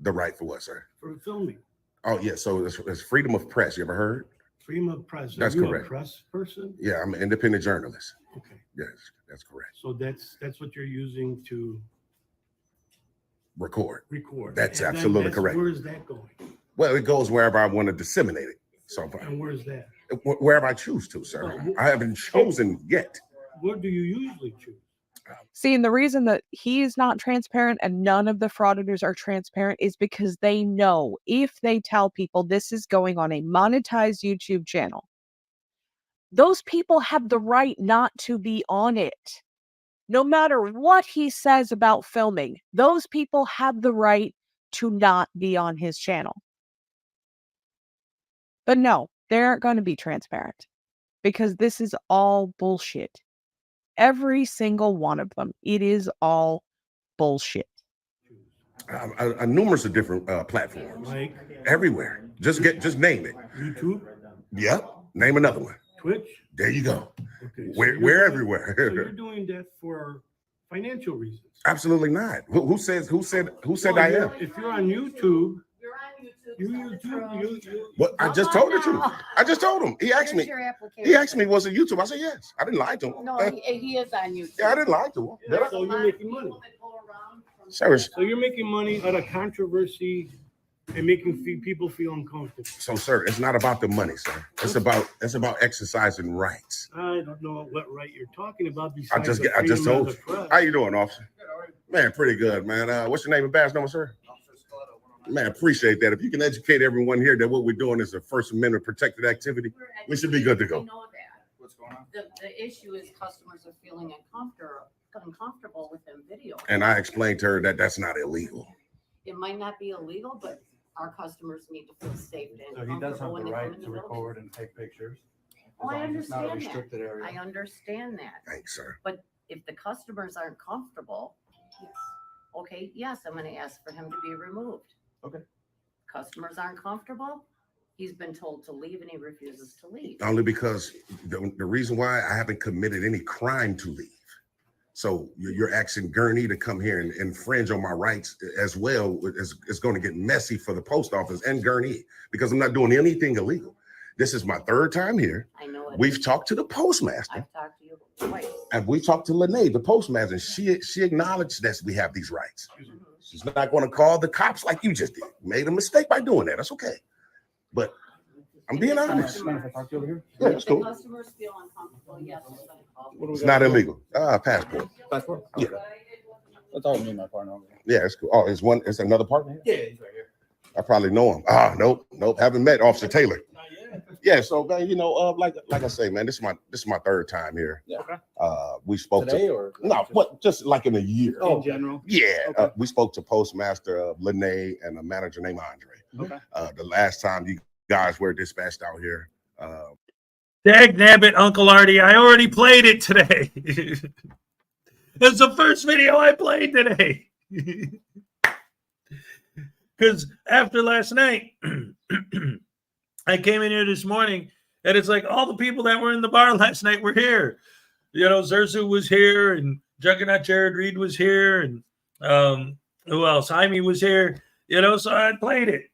The right for what, sir? for filming, Oh, yeah. So it's freedom of press. You ever heard? freedom of press? That's Are you correct. a press person? Yeah, I'm an independent journalist. Okay, Yes, that's correct. so that's what you're using to record. record. That's And then absolutely correct. Where's that going? Well, it goes wherever I want to disseminate it. So And where's that? wherever I choose to, sir. I haven't chosen yet. What do you usually choose? See, and the reason that he is not transparent and none of the frauditors are transparent is because they know if they tell people this is going on a monetized YouTube channel, those people have the right not to be on it. No matter what he says about filming, those people have the right to not be on his channel. But no, they aren't going to be transparent because this is all bullshit. Every single one of them. It is all bullshit. Numerous of different platforms. Like Everywhere. Just name it. YouTube, Yep. Name another one. Twitch? There you go. Okay. We're you're doing- everywhere. So you're doing that for financial reasons. Absolutely not. Who said Well, I am? If you're on YouTube, You're on YouTube. you What I just told the truth. I just told him. He asked Here's me. your application. He asked me, was it YouTube? I said yes. I didn't lie to him. No, he is on YouTube. Yeah, I didn't lie to him. Did I? There's a So you're lot of making money. people that go around from- Sir, so you're making money out of controversy and making people feel uncomfortable. so sir, it's not about the money, sir. It's about exercising rights. I don't know what right you're talking about. I Besides just told you. How you doing, officer? Man, pretty good, man. What's your name and badge number, sir? Man, appreciate that. If you can educate everyone here that what we're doing is a First Amendment protected activity, we should be good to go. We know that. What's going on? The issue is customers are feeling uncomfortable with them video. And I explained to her that that's not illegal. It might not be illegal, but our customers need to feel safe and So he does comfortable have when the they come right in to the building. record and take pictures. Oh, I as long as it's not a understand that. restricted area. I understand that. Thanks, sir. But if the customers aren't comfortable, okay, yes, I'm gonna ask for him to be removed. Okay. Customers aren't comfortable, he's been told to leave and he refuses to leave. Only because the reason why I haven't committed any crime to leave. So you're asking Gurney to come here and infringe on my rights as well. It's going to get messy for the post office and Gurney because I'm not doing anything illegal. This is my third time here. I know it. We've talked to the postmaster I've talked to you twice. and we talked to Lene, the postmaster, and she acknowledged that we have these rights. She's not going to call the cops like you just did. Made a mistake by doing that. That's okay. But I'm being honest. Mind if I talk to you over here? Yeah, If that's the cool. customers feel uncomfortable, yes, it's gonna call. What do we It's got? not illegal. Passport. Passport? Yeah. That's all me and my partner over here. Yeah, it's cool. Oh, it's another partner here? Yeah, he's right here. I probably know him. Nope. Haven't met Officer Taylor. Yeah, so man, like I say, man, this is my third time here. Yeah. Okay. We spoke Today to or? just like in a year. Oh, In general. Yeah, Okay. we spoke to Postmaster Lene and a manager named Andre. Okay. The last time you guys were dispatched out here, Dag nabbit, Uncle Artie. I already played it today. It's the first video I played today. Because after last night, I came in here this morning, and it's like all the people that were in the bar last night were here. Zerzu was here, and Juggernaut Jared Reed was here, and who else? Jaime was here. So I played it.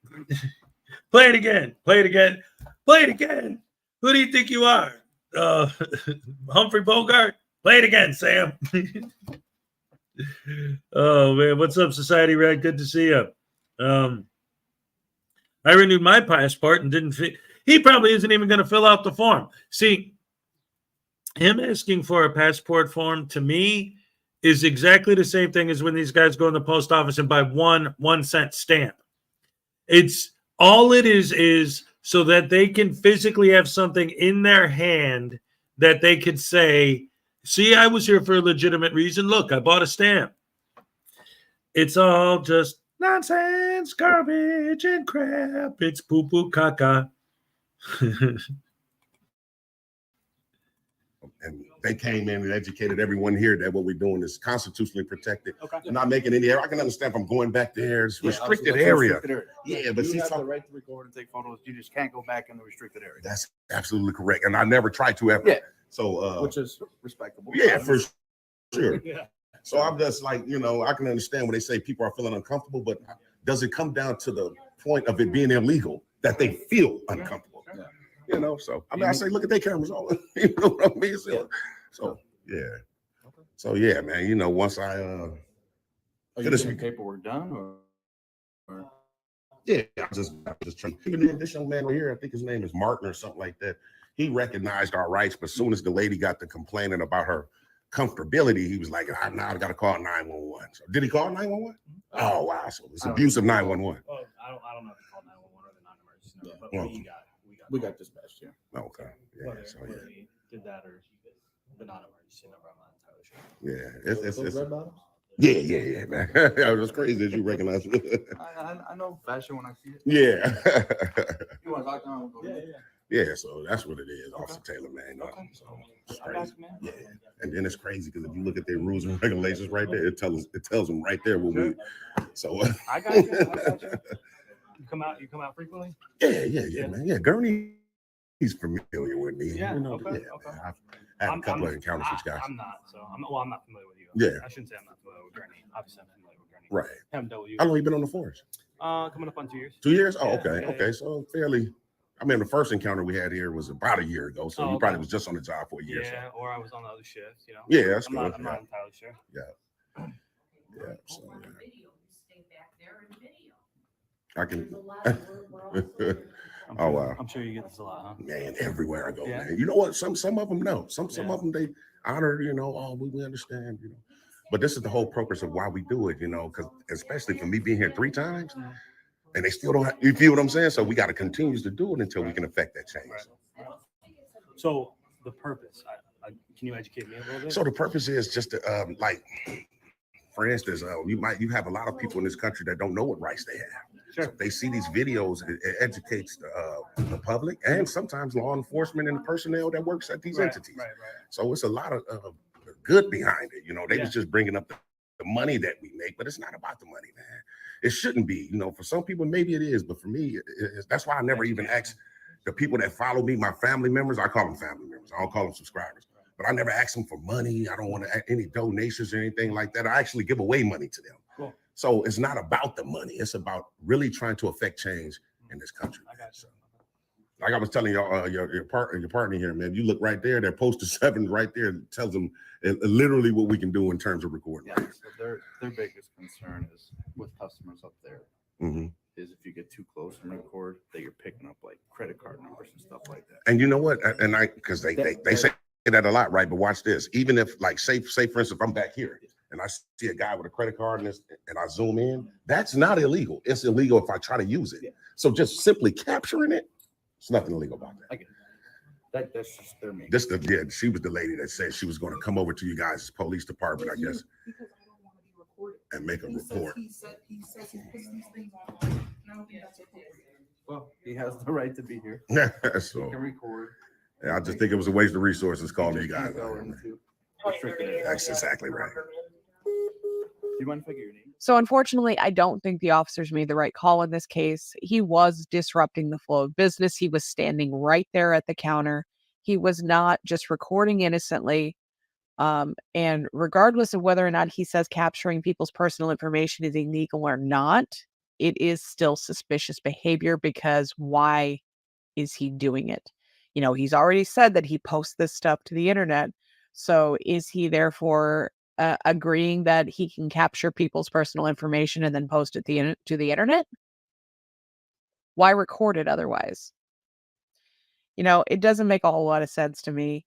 Play it again. Play it again. Play it again. Who do you think you are? Humphrey Bogart? Play it again, Sam. Oh, man. What's up, Society Red? Good to see you. I renewed my passport and didn't fit. He probably isn't even going to fill out the form. See, him asking for a passport form to me is exactly the same thing as when these guys go in the post office and buy one 1-cent stamp. It's all it is so that they can physically have something in their hand that they could say, see, I was here for a legitimate reason. Look, I bought a stamp. It's all just nonsense, garbage, and crap. It's poo-poo caca. and they came in and educated everyone here that what we're doing is constitutionally protected. Okay. I'm not making any error. I can understand if I'm going back there. It's Yeah, restricted obviously, that's area. restricted area. Yeah, but you see, have some- the right to record and take photos. You just can't go back in the restricted area. That's absolutely correct. And I never tried to ever. Yeah. So, Which is respectable. yeah, for sure. Yeah. So I'm just like, I can understand when they say people are feeling uncomfortable, but does it come down to the point of it being illegal that they feel uncomfortable? Yeah. So I say, look at their cameras on. You know what I mean? So yeah. So yeah, man. Once I Are Could you have- getting paperwork done or? Yeah, I just trying. Even this young man right here, I think his name is Martin or something like that. He recognized our rights, but as soon as the lady got to complaining about her comfortability, he was like, I got to call 911. So did he call 911? Oh wow, so it's abuse of 911. Oh, I don't know if you call 911 or the non-emergency number, but Yeah. We got dispatched here. Okay, yeah, whether, so whether he did that or the non-emergency number, I'm not entirely sure. yeah, Those red bottoms? yeah, man. It was crazy that you recognize it. I know fashion when I see it. Yeah. You want to talk to him? We'll go. Yeah, so that's what it is, Officer Taylor, man. Okay. So it's I got crazy. you, man. Yeah, and then it's crazy because if you look at their rules and regulations right there, it tells them right there what we. So I got you. You come out frequently? yeah, man. Yeah, Gurney, he's familiar with me. Yeah, You know, okay. I've had a couple of encounters with guys. I'm not, so I'm not familiar with you. Yeah. I shouldn't say I'm not familiar with Gurney. Obviously, I'm familiar with Gurney. Right. Haven't dealt with you. How long you been on the force? Coming up on 2 years. 2 years? Oh, Yeah, okay, yeah, okay. yeah. So fairly. I mean, the first encounter we had here was about a year ago, so Oh, you okay. probably was just on the job for a year. Yeah, or I was on the other shift, you know. Yeah, that's I'm good. not entirely sure. Yeah. So, On the video, you stay back there and video. I There's can. a lot of work we're also doing. I'm Oh, sure, wow. I'm sure you get this a lot, huh? Man, everywhere I go, Yeah. man. You know what? Some of them know. Some Yeah. of them they honor. You know, oh, we understand. You know, but this is the whole purpose of why we do it. You know, because especially for me being here 3 times, Mhm. and they still don't. You feel what I'm saying? So we got to continue to do it until we can affect that change. Right. So the purpose, can you educate me a little bit? So the purpose is just to, like, for instance, you have a lot of people in this country that don't know what rights they have. Sure. So if they see these videos, it educates the public and sometimes law enforcement and the personnel that works at these entities. Right. So it's a lot of good behind it. You know, they Yeah. was just bringing up the money that we make, but it's not about the money, man. It shouldn't be. You know, for some people maybe it is, but for me, that's why I never even ask the people that follow me, my family members. I call them family members. I don't call them subscribers. But I never ask them for money. I don't want any donations or anything like that. I actually give away money to them. Cool. So it's not about the money. It's about really trying to affect change in this country. I got you. So, like I was telling y'all, your partner here, man. You look right there. That poster 7 right there tells them literally what we can do in terms of recording. Yeah, so their biggest concern is with customers up there Mhm. is if you get too close and record that you're picking up like credit card numbers and stuff like that. And you know what? And because they say that a lot, right? But watch this. Even if, like, say for instance, if I'm back here and I see a guy with a credit card and I zoom in, that's not illegal. It's illegal if I try to use it. Yeah. So just simply capturing it, it's nothing illegal about that. I get it. That's just their main. She was the lady that said she was going to come over to you guys' police department, I guess, Because I don't want to be recorded. and make a He says report. he puts these things online, and I don't think that's appropriate. Well, he has the right to be here. He So can record. yeah, I just think it was a waste of resources calling you guys. Go into restricted area. That's exactly right. Do you mind if I get your name? So unfortunately, I don't think the officers made the right call in this case. He was disrupting the flow of business. He was standing right there at the counter. He was not just recording innocently. And regardless of whether or not he says capturing people's personal information is illegal or not, it is still suspicious behavior, because why is he doing it? You know, he's already said that he posts this stuff to the internet. So is he therefore agreeing that he can capture people's personal information and then post it to the internet? Why record it otherwise? You know, it doesn't make a whole lot of sense to me.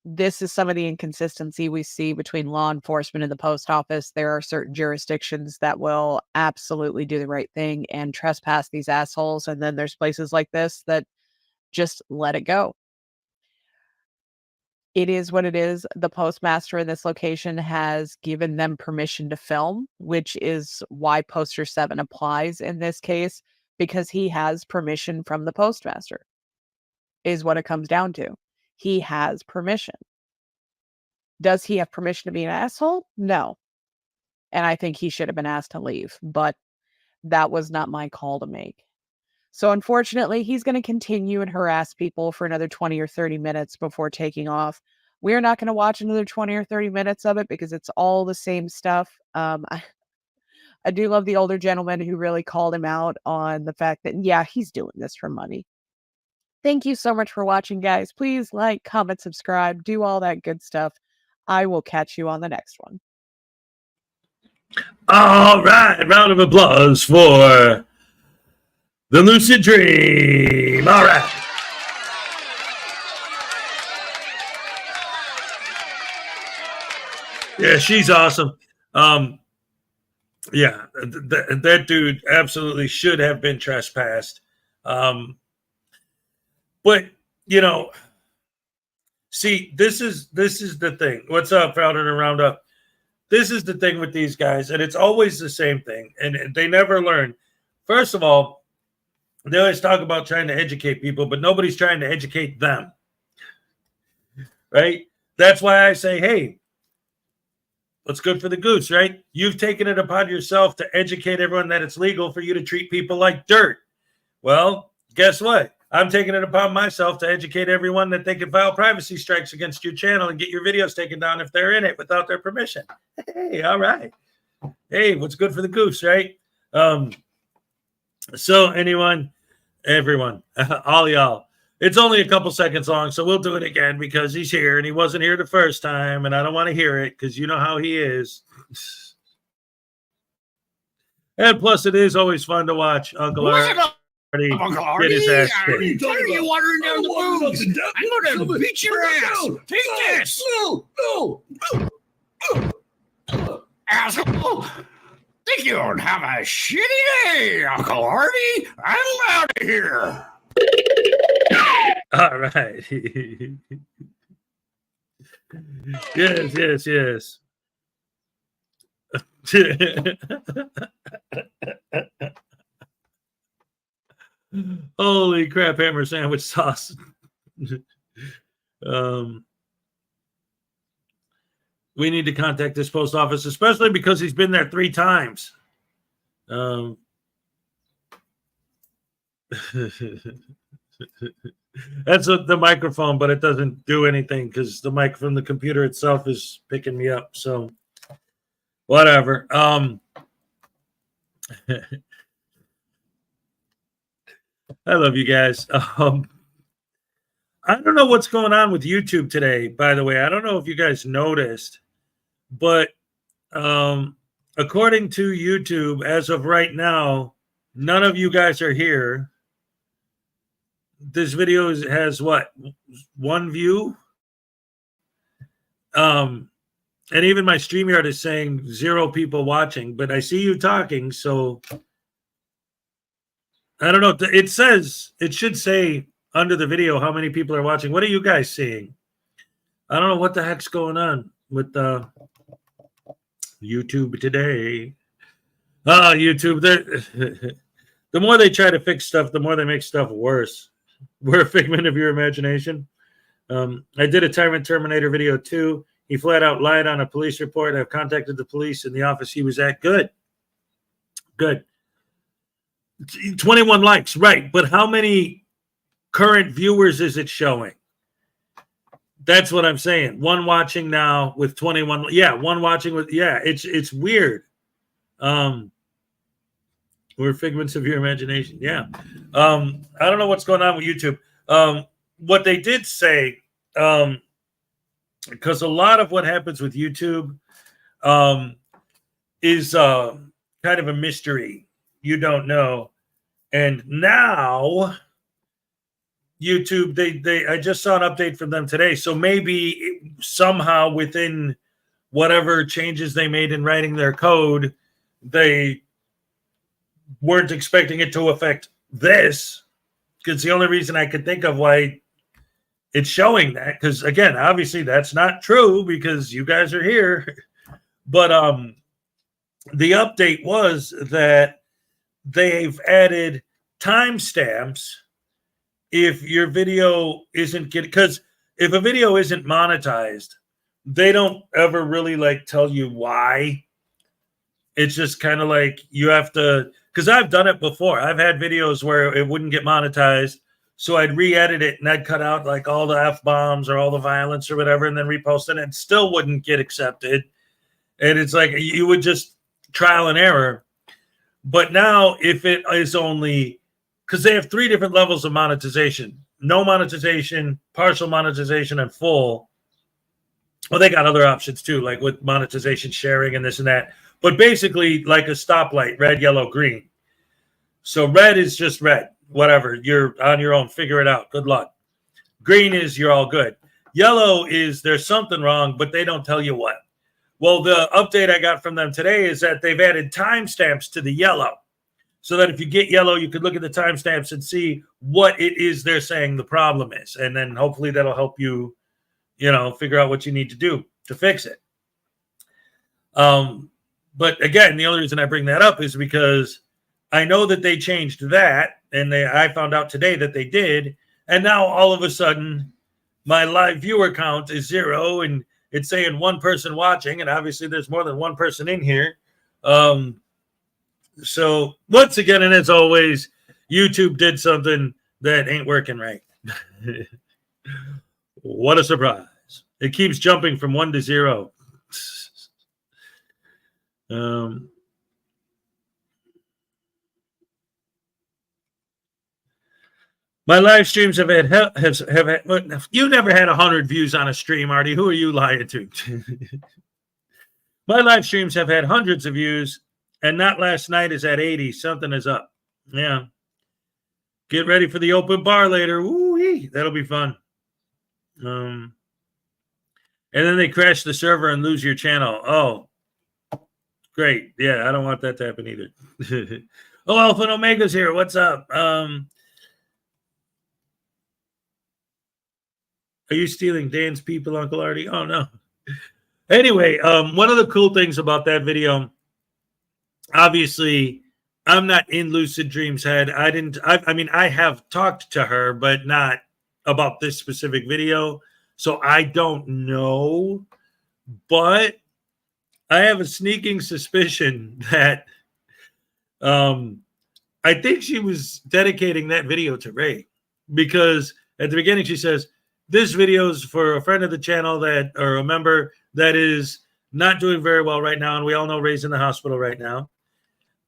This is some of the inconsistency we see between law enforcement and the post office. There are certain jurisdictions that will absolutely do the right thing and trespass these assholes. And then there's places like this that just let it go. It is what it is. The postmaster in this location has given them permission to film, which is why poster 7 applies in this case, because he has permission from the postmaster, is what it comes down to. He has permission. Does he have permission to be an asshole? No. And I think he should have been asked to leave, but that was not my call to make. So unfortunately, he's going to continue and harass people for another 20 or 30 minutes before taking off. We're not going to watch another 20 or 30 minutes of it because it's all the same stuff. I do love the older gentleman who really called him out on the fact that, yeah, he's doing this for money. Thank you so much for watching, guys. Please like, comment, subscribe, do all that good stuff. I will catch you on the next one. All right, round of applause for the Lucid Dream. All right. Yeah, she's awesome. Yeah, that dude absolutely should have been trespassed. But you know, see, this is the thing. What's up, Frauditor Roundup? This is the thing with these guys, and it's always the same thing, and they never learn. First of all, they always talk about trying to educate people, but nobody's trying to educate them. Right? That's why I say, hey, what's good for the goose, right? You've taken it upon yourself to educate everyone that it's legal for you to treat people like dirt. Well, guess what? I'm taking it upon myself to educate everyone that they can file privacy strikes against your channel and get your videos taken down if they're in it without their permission. Hey, all right. Hey, what's good for the goose, right? So everyone, all y'all, it's only a couple seconds long, so we'll do it again because he's here and he wasn't here the first time, and I don't want to hear it because you know how he is. And plus, it is always fun to watch Uncle Artie get his ass kicked. You watering down the booze. I'm going to beat your ass. Take this. Asshole. Think you don't have a shitty day, Uncle Artie? I'm out of here. All right. Yes. Holy crap, hammer sandwich sauce. We need to contact this post office, especially because he's been there 3 times. That's the microphone, but it doesn't do anything because the mic from the computer itself is picking me up. So whatever. I love you guys. I don't know what's going on with YouTube today, by the way. I don't know if you guys noticed, but according to YouTube, as of right now, none of you guys are here. This video has what? 1 view? And even my StreamYard is saying 0 people watching, but I see you talking, so I don't know. It should say under the video how many people are watching. What are you guys seeing? I don't know what the heck's going on with YouTube today. YouTube, the more they try to fix stuff, the more they make stuff worse. We're a figment of your imagination. I did a Tyrant Terminator video too. He flat out lied on a police report. I've contacted the police in the office he was at. Good. 21 likes, right. But how many current viewers is it showing? That's what I'm saying. 1 watching now with 21. Yeah, 1 watching with, yeah, it's weird. We're figments of your imagination. Yeah. I don't know what's going on with YouTube. What they did say, because a lot of what happens with YouTube is kind of a mystery. You don't know. And now YouTube, I just saw an update from them today. So maybe somehow within whatever changes they made in writing their code, they weren't expecting it to affect this. Because the only reason I could think of why it's showing that, because again, obviously that's not true because you guys are here. But the update was that they've added timestamps if your video isn't getting, because if a video isn't monetized, they don't ever really like tell you why. It's just kind of like you have to, because I've done it before. I've had videos where it wouldn't get monetized, so I'd re-edit it and I'd cut out like all the F-bombs or all the violence or whatever and then repost it and it still wouldn't get accepted. And it's like you would just trial and error. But now if it is only, because they have 3 different levels of monetization: no monetization, partial monetization, and full. Well, they got other options too, like with monetization sharing and this and that. but basically like a stoplight, red, yellow, green. So red is just red, whatever. You're on your own. Figure it out. Good luck. Green is you're all good. Yellow is there's something wrong, but they don't tell you what. Well, the update I got from them today is that they've added timestamps to the yellow, so that if you get yellow, you could look at the timestamps and see what it is they're saying the problem is. And then hopefully that'll help you, figure out what you need to do to fix it. But again, the only reason I bring that up is because I know that they changed that, and I found out today that they did. And now all of a sudden, my live viewer count is 0, and it's saying one person watching, and obviously there's more than one person in here. So once again, and as always, YouTube did something that ain't working right. What a surprise. It keeps jumping from 1 to 0. My live streams have had you never had 100 views on a stream, Artie. Who are you lying to? My live streams have had hundreds of views, and not last night is at 80. Something is up. Yeah. Get ready for the open bar later. Woo-wee. That'll be fun. And then they crash the server and lose your channel. Oh, great. Yeah, I don't want that to happen either. Oh, Alpha and Omega's here. What's up? Are you stealing Dan's people, Uncle Artie? Oh, no. Anyway, one of the cool things about that video, obviously, I'm not in Lucid Dream's head. I have talked to her, but not about this specific video. So I don't know. But I have a sneaking suspicion that I think she was dedicating that video to Ray, because at the beginning she says, this video is for a friend of the channel or a member that is not doing very well right now. And we all know Ray's in the hospital right now.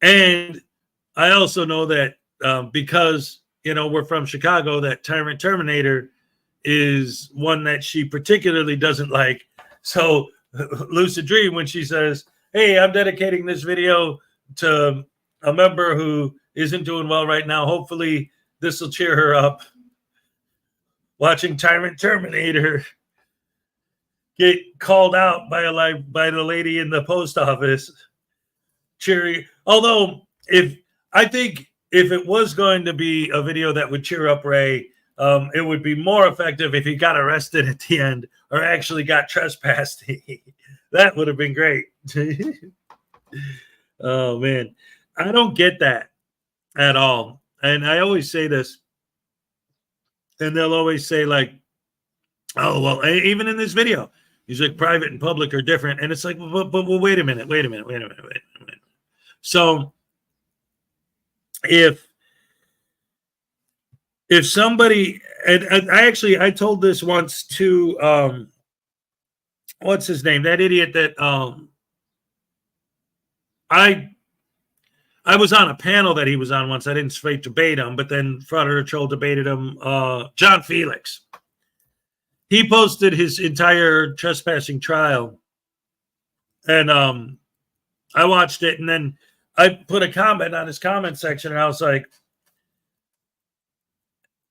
And I also know that because, we're from Chicago, that Tyrant Terminator is one that she particularly doesn't like. So Lucid Dream, when she says, hey, I'm dedicating this video to a member who isn't doing well right now, hopefully this will cheer her up. Watching Tyrant Terminator get called out by the lady in the post office. Cheery. Although I think if it was going to be a video that would cheer up Ray, it would be more effective if he got arrested at the end or actually got trespassed. That would have been great. Oh, man. I don't get that at all. And I always say this, and they'll always say, like, oh, well, even in this video, he's like, private and public are different. And it's like, but wait a minute. So if somebody, and I told this once to, what's his name? That idiot that I was on a panel that he was on once. I didn't straight debate him, but then Frauditor Troll debated him. John Felix. He posted his entire trespassing trial, and I watched it, and then I put a comment on his comment section, and I was like,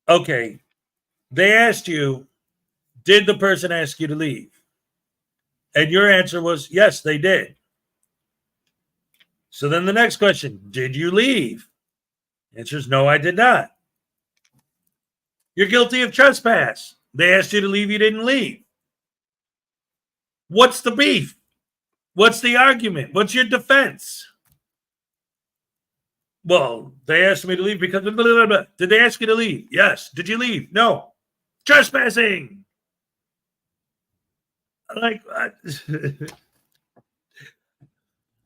okay, they asked you, did the person ask you to leave? And your answer was, yes, they did. So then the next question, did you leave? Answer is, no, I did not. You're guilty of trespass. They asked you to leave, you didn't leave. What's the beef? What's the argument? What's your defense? Well, they asked me to leave because blah, blah, blah, blah. Did they ask you to leave? Yes. Did you leave? No. Trespassing. Like,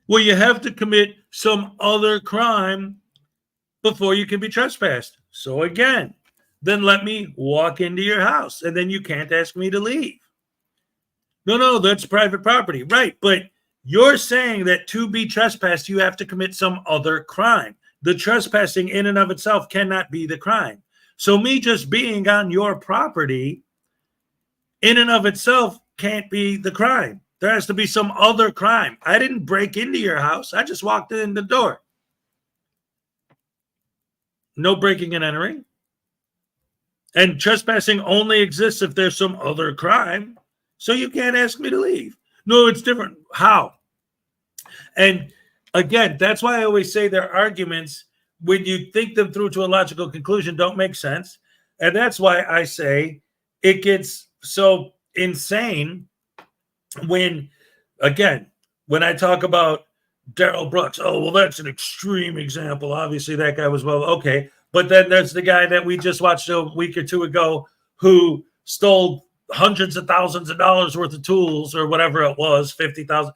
well, you have to commit some other crime before you can be trespassed. So again, then let me walk into your house, and then you can't ask me to leave. No, that's private property. Right, but you're saying that to be trespassed, you have to commit some other crime. The trespassing in and of itself cannot be the crime. So me just being on your property in and of itself can't be the crime. There has to be some other crime. I didn't break into your house. I just walked in the door. No breaking and entering. And trespassing only exists if there's some other crime. So you can't ask me to leave. No, it's different. How? And again, that's why I always say their arguments, when you think them through to a logical conclusion, don't make sense. And that's why I say it gets so insane when, again, when I talk about Daryl Brooks, oh, well, that's an extreme example. Obviously, that guy was, well, okay. But then there's the guy that we just watched a week or two ago who stole hundreds of thousands of dollars worth of tools or whatever it was, 50,000,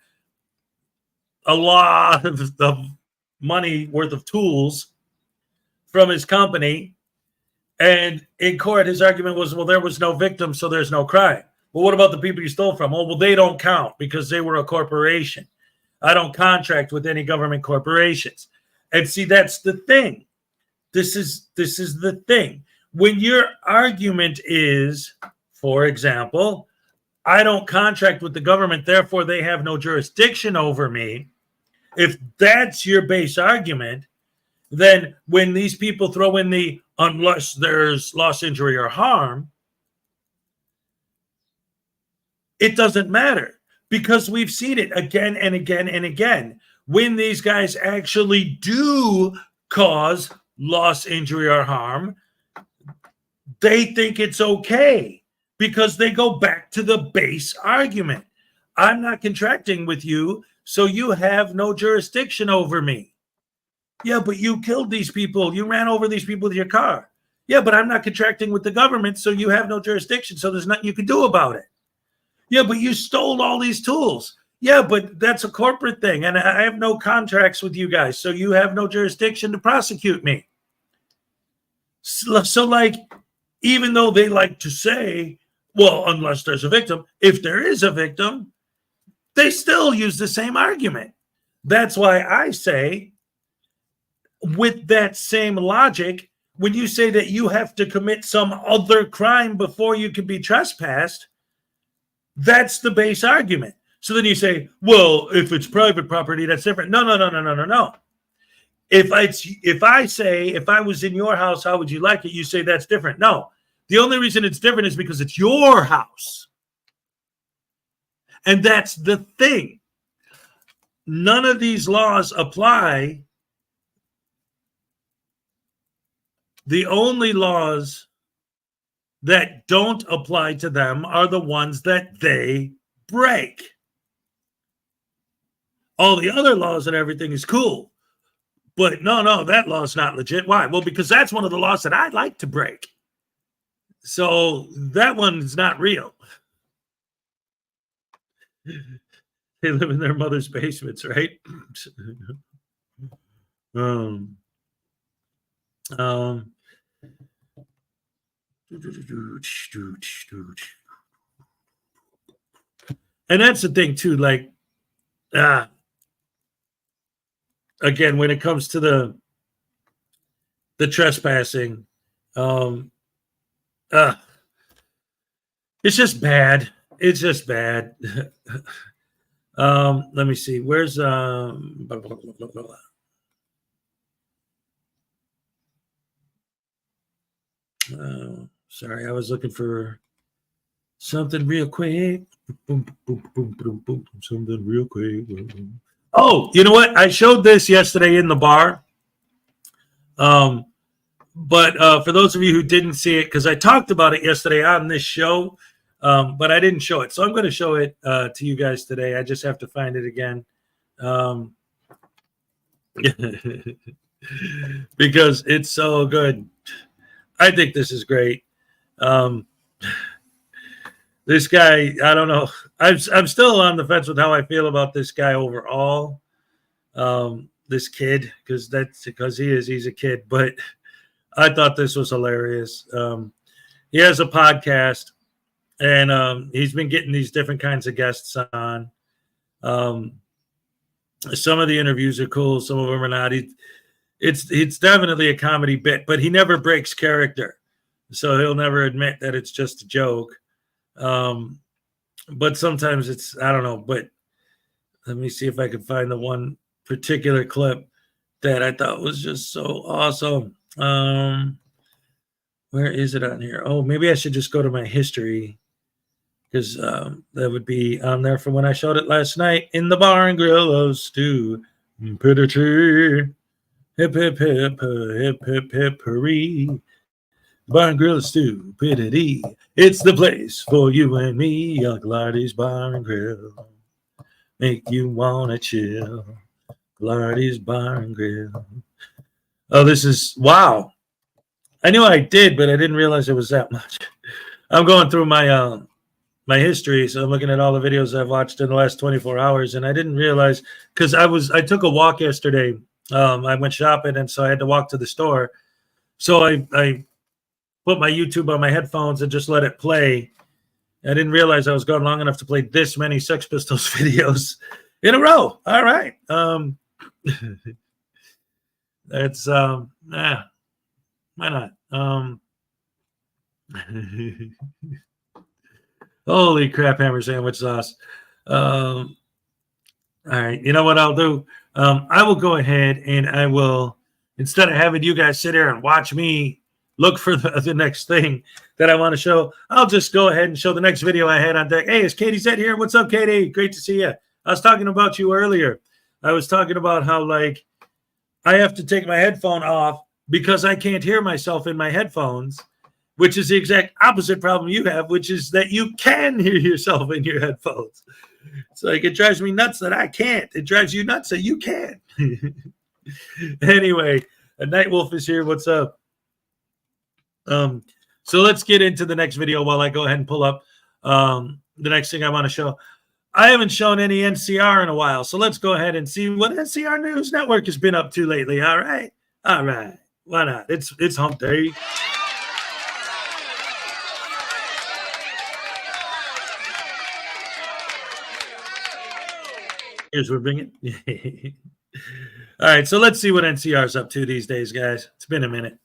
a lot of money worth of tools from his company. And in court, his argument was, well, there was no victim, so there's no crime. Well, what about the people you stole from? Oh, well, they don't count because they were a corporation. I don't contract with any government corporations. And see, that's the thing. This is the thing. When your argument is, for example, I don't contract with the government, therefore they have no jurisdiction over me. If that's your base argument, then when these people throw in the unless there's loss, injury, or harm, it doesn't matter because we've seen it again and again and again. When these guys actually do cause loss, injury, or harm, they think it's okay because they go back to the base argument. I'm not contracting with you, so you have no jurisdiction over me. Yeah, but you killed these people. You ran over these people with your car. Yeah, but I'm not contracting with the government, so you have no jurisdiction, so there's nothing you can do about it. Yeah, but you stole all these tools. Yeah, but that's a corporate thing, and I have no contracts with you guys, so you have no jurisdiction to prosecute me. So like, even though they like to say, well, unless there's a victim, if there is a victim, they still use the same argument. That's why I say, with that same logic, when you say that you have to commit some other crime before you can be trespassed, that's the base argument. So then you say, well, if it's private property, that's different. No. If I say, if I was in your house, how would you like it? You say that's different. No, the only reason it's different is because it's your house. And that's the thing. None of these laws apply. The only laws that don't apply to them are the ones that they break. All the other laws and everything is cool. But no, that law is not legit. Why? Well, because that's one of the laws that I'd like to break. So that one's not real. They live in their mother's basements, right? And that's the thing too, like, again, when it comes to the trespassing, it's just bad. It's just bad. Let me see. Where's sorry, I was looking for something real quick. Something real quick. Oh, you know what? I showed this yesterday in the bar. But for those of you who didn't see it, because I talked about it yesterday on this show, but I didn't show it. So I'm going to show it to you guys today. I just have to find it again. Because it's so good. I think this is great. This guy, I don't know. I'm still on the fence with how I feel about this guy overall. This kid, because he's a kid, but I thought this was hilarious. He has a podcast, and he's been getting these different kinds of guests on. Some of the interviews are cool, some of them are not. It's definitely a comedy bit, but he never breaks character, so he'll never admit that it's just a joke. but sometimes it's, I don't know, but let me see if I can find the one particular clip that I thought was just so awesome. Where is it on here? Oh, maybe I should just go to my history, because that would be on there from when I showed it last night in the bar and grill of Stu. Hip, hip, hip, hip, hip, hip, hurry. Bar and Grill Stupidity. It's the place for you and me. Young Lardy's Bar and Grill. Make you wanna chill. Lardy's Bar and Grill. Oh, this is, wow. I knew I did, but I didn't realize it was that much. I'm going through my my history, so I'm looking at all the videos I've watched in the last 24 hours, and I didn't realize, because I took a walk yesterday. I went shopping, and so I had to walk to the store. So I put my YouTube on my headphones and just let it play. I didn't realize I was going long enough to play this many Sex Pistols videos in a row. All right. That's why not? Holy crap, hammer sandwich sauce. All right, you know what I'll do? I will go ahead and I will, instead of having you guys sit here and watch me look for the next thing that I want to show, I'll just go ahead and show the next video I had on deck. Hey, is Katie Zed here? What's up, Katie? Great to see you. I was talking about you earlier. I was talking about how, like, I have to take my headphone off because I can't hear myself in my headphones, which is the exact opposite problem you have, which is that you can hear yourself in your headphones. It's like, it drives me nuts that I can't. It drives you nuts that you can. Anyway, Nightwolf is here. What's up? So let's get into the next video while I go ahead and pull up the next thing I want to show. I haven't shown any NCR in a while, so let's go ahead and see what NCR News Network has been up to lately. All right. Why not? It's hump day. Here's what we're bringing. All right, so let's see what NCR's up to these days, guys. It's been a minute.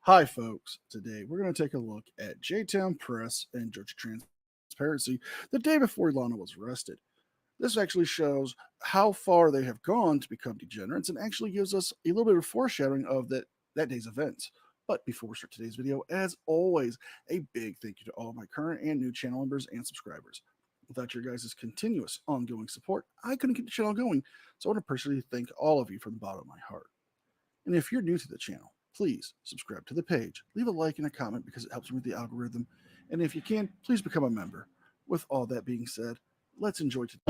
Hi, folks. Today we're going to take a look at J-Town Press and Georgia Transparency the day before Ilana was arrested. This actually shows how far they have gone to become degenerates and actually gives us a little bit of foreshadowing of that day's events. But before we start today's video, as always, a big thank you to all my current and new channel members and subscribers. Without your guys' continuous ongoing support, I couldn't keep the channel going, so I want to personally thank all of you from the bottom of my heart. And if you're new to the channel, please subscribe to the page, leave a like and a comment because it helps me with the algorithm. And if you can, please become a member. With all that being said, let's enjoy today.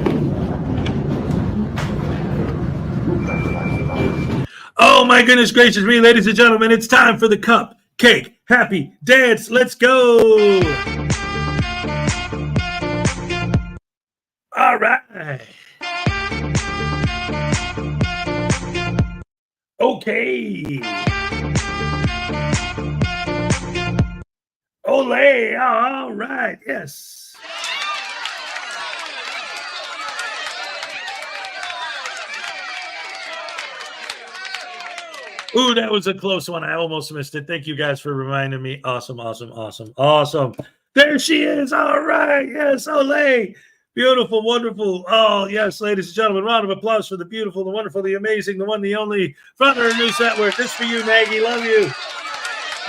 Oh my goodness gracious me, ladies and gentlemen, it's time for the Cupcake Happy Dance. Let's go. All right. Okay. Ole, all right, yes. Ooh, that was a close one. I almost missed it. Thank you guys for reminding me. Awesome, awesome, awesome, awesome. There she is. All right, yes, Ole. Beautiful, wonderful. Oh, yes, ladies and gentlemen, round of applause for the beautiful, the wonderful, the amazing, the one, the only Frauditors News Network. This for you, Maggie. Love you.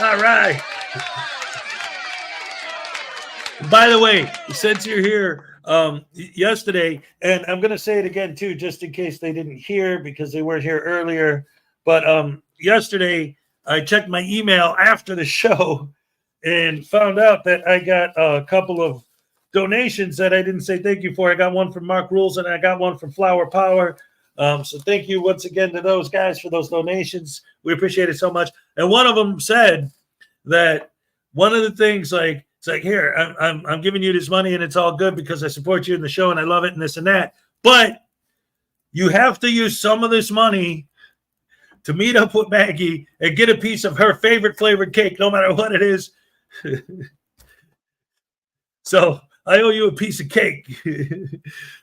All right. By the way, since you're here, yesterday, and I'm going to say it again, too, just in case they didn't hear because they weren't here earlier, but yesterday I checked my email after the show and found out that I got a couple of donations that I didn't say thank you for. I got one from Mark Rules and I got one from Flower Power. So thank you once again to those guys for those donations. We appreciate it so much. And one of them said that one of the things, like, It's like, here, I'm giving you this money and it's all good because I support you in the show and I love it and this and that. But you have to use some of this money to meet up with Maggie and get a piece of her favorite flavored cake, no matter what it is. So I owe you a piece of cake.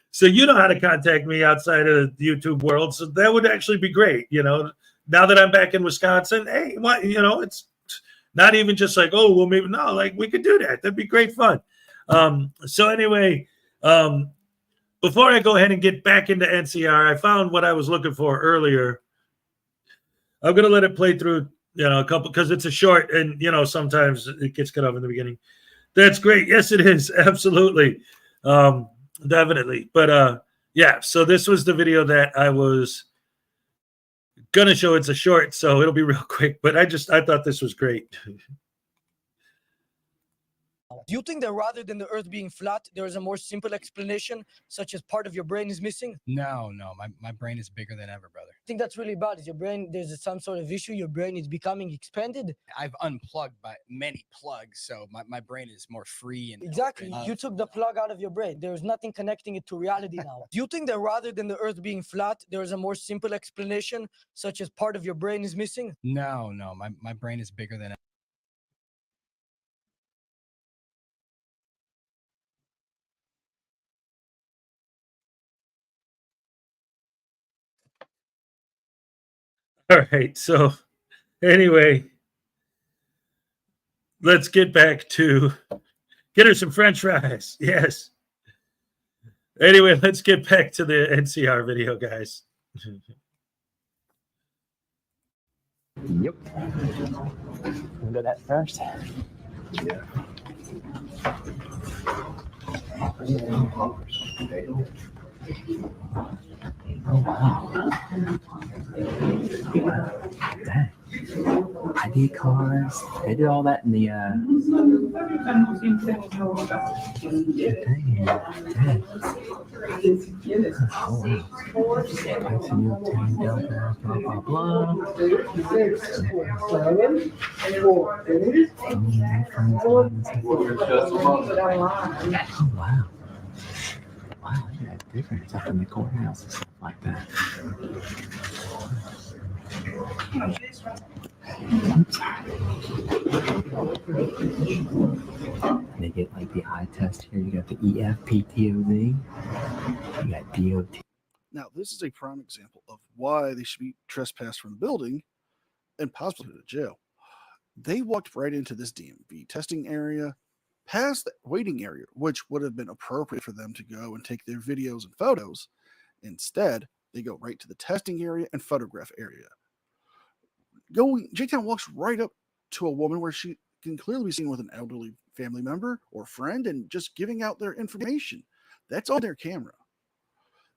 So you know how to contact me outside of the YouTube world. So that would actually be great. You know, now that I'm back in Wisconsin, hey, what, you know, it's not even just like, oh, well, maybe no, like we could do that. That'd be great fun. So anyway, before I go ahead and get back into NCR, I found what I was looking for earlier. I'm going to let it play through, you know, a couple, because it's a short and, you know, sometimes it gets cut off in the beginning. That's great. Yes, it is. Absolutely. Definitely. But yeah, so this was the video that I was going to show. It's a short, so it'll be real quick, but I thought this was great. Do you think that rather than the earth being flat, there is a more simple explanation, such as part of your brain is missing? No, my brain is bigger than ever, brother. I think that's really bad. Is your brain, there's some sort of issue, your brain is becoming expanded? I've unplugged by many plugs, so my brain is more free. And exactly. open. You took the plug out of your brain. There's nothing connecting it to reality now. Do you think that rather than the earth being flat, there is a more simple explanation, such as part of your brain is missing? No, my brain is bigger than ever. All right. So anyway, let's get back to get her some French fries. Yes. Anyway, let's get back to the NCR video, guys. Yep. We'll do that first. Yeah. Oh, wow. Dang. ID cards. They did all that in the Oh, wow. Wow, look at that difference up in the courthouse and stuff like that. They get like the eye test here. You got the EFPTOZ. You got DOT. Now, this is a prime example of why they should be trespassed from the building and possibly to jail. They walked right into this DMV testing area, past the waiting area, which would have been appropriate for them to go and take their videos and photos. Instead, they go right to the testing area and photograph area. J-Town walks right up to a woman where she can clearly be seen with an elderly family member or friend and just giving out their information. That's on their camera.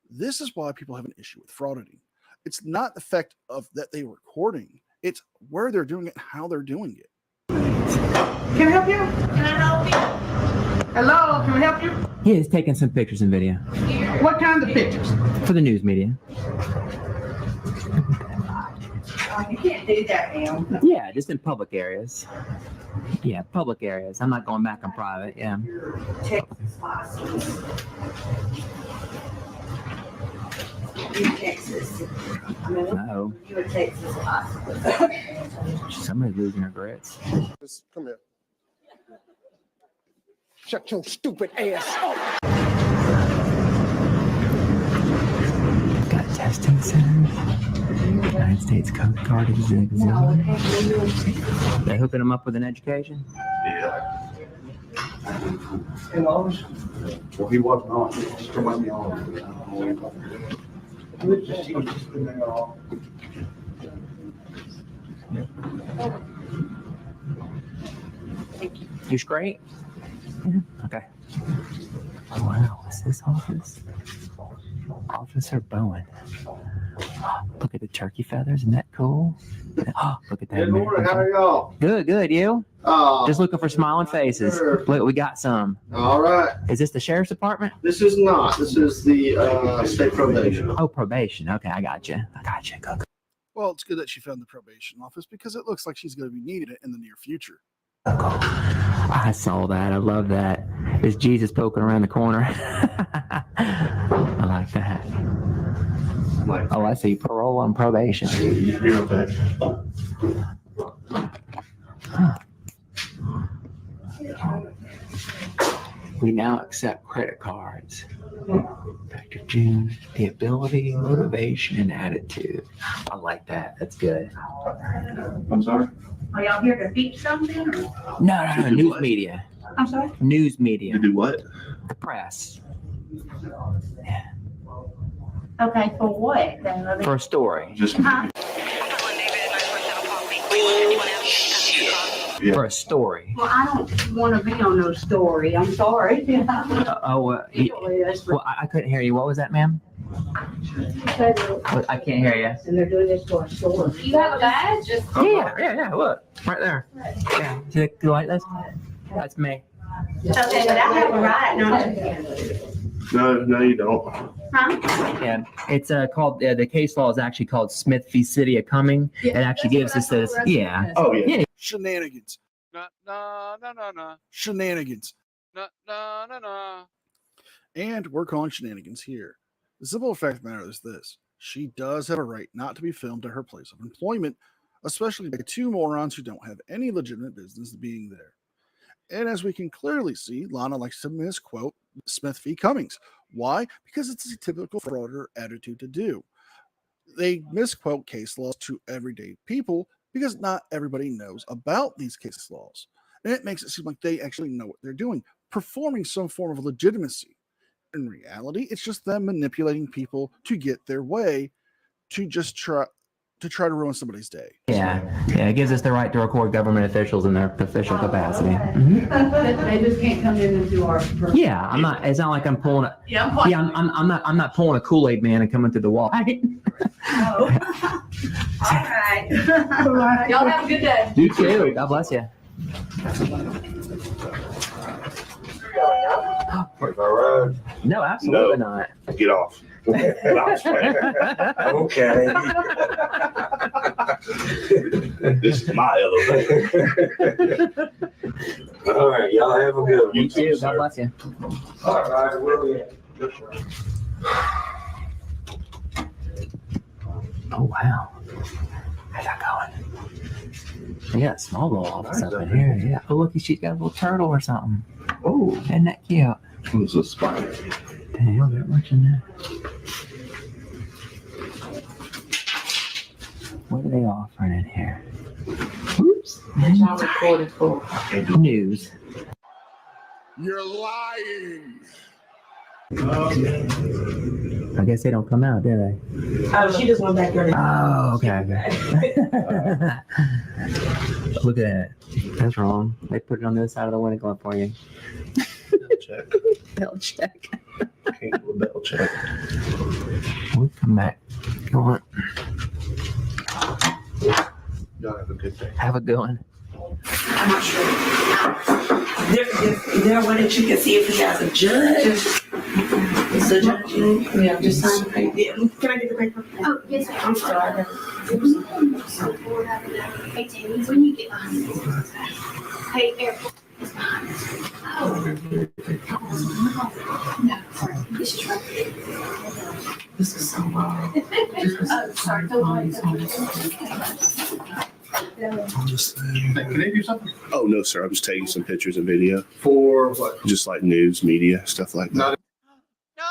This is why people have an issue with frauditing. It's not the fact of that they're recording. It's where they're doing it and how they're doing it. Can I help you? Can I help you? Hello, can we help you? He is taking some pictures and video. What kind of pictures? For the news media. You can't do that, ma'am. Yeah, just in public areas. Yeah, public areas. I'm not going back on private. Yeah. Texas license. You Texas. Uh-oh. You a Texas license. Somebody's losing her grits. Just come here. Shut your stupid ass up. Got testing centers. United States Coast Guard Auxiliary. They hooking them up with an education? Yeah. Well, he wasn't on. He just turned me on. You straight? Yeah. Okay. Oh, wow. What's this office? Officer Bowen. Look at the turkey feathers. Isn't that cool? Oh, look at that. Good morning. How are y'all? Good, good. You? Just looking for smiling faces. Sure. Look, we got some. All right. Is this the sheriff's department? This is not. This is the state probation. Oh, probation. Okay, I got you. I got you. Go. Well, it's good that she found the probation office because it looks like she's going to be needed in the near future. I saw that. I love that. There's Jesus poking around the corner. I like that. Oh, I see. Parole on probation. Huh. We now accept credit cards. Effective June. The ability, motivation, and attitude. I like that. That's good. I'm sorry? Are y'all here to teach something? Or? No. News media. I'm sorry? News media. To do what? The press. Okay, for what? Then For a story. Just Huh? For a story. Well, I don't want to be on no story. I'm sorry. Well, I couldn't hear you. What was that, ma'am? I can't hear you. And they're doing this for a story. You have a badge? Yeah. Look, right there. Yeah. See the light list? That's me. Okay, but I have a right, no, you don't. Huh? Yeah, it's called the case law is actually called Smith v. City of Cumming. It actually gives us this. Yeah. Oh yeah. Shenanigans. No. Shenanigans. No. And we're calling shenanigans here. The simple fact of the matter is this. She does have a right not to be filmed at her place of employment, especially by two morons who don't have any legitimate business being there. And as we can clearly see, Lana likes to misquote Smith v. Cummings. Why? Because it's a typical frauditor attitude to do. They misquote case laws to everyday people because not everybody knows about these case laws. And it makes it seem like they actually know what they're doing, performing some form of legitimacy. In reality, it's just them manipulating people to get their way, to just try to ruin somebody's day. Yeah, it gives us the right to record government officials in their official capacity. They just can't come in and do our. Yeah, I'm not. It's not like I'm pulling a. Yeah, I'm not pulling a Kool-Aid man and coming through the wall. All right. Y'all have a good day. You too. God bless you. No, absolutely not. Get off. Okay. This is my elevator. All right, y'all have a good one. You too. God bless you. All right, where are we at? Oh wow. How's that going? We got a small little office up in here. Yeah. Oh look, she's got a little turtle or something. Oh, isn't that cute? It's a spider. Dang, you don't get much in there. What are they offering in here? Oops. Y'all recorded for. News. You're lying. I guess they don't come out, do they? Oh, she just went back there. Oh, okay. Look at that. That's wrong. They put it on the other side of the window glove for you. Bell check. Bell check. Can't do a bell check. We'll come back. Go on. Y'all have a good day. Have a good one. I'm not sure. Is there a way that you can see if he has a judge? Is the judge? Yeah, just sign the paper. Yeah. Can I get the paper? Oh, yes, ma'am. I'm sorry. Hey, Tammy, when you get behind this. Hey, Eric. It's behind this. Oh. No, sorry. This is right. This is so long. Oh, sorry. Can I do something? Oh, no, sir. I'm just taking some pictures and video. For what? Just like news, media, stuff like that. No,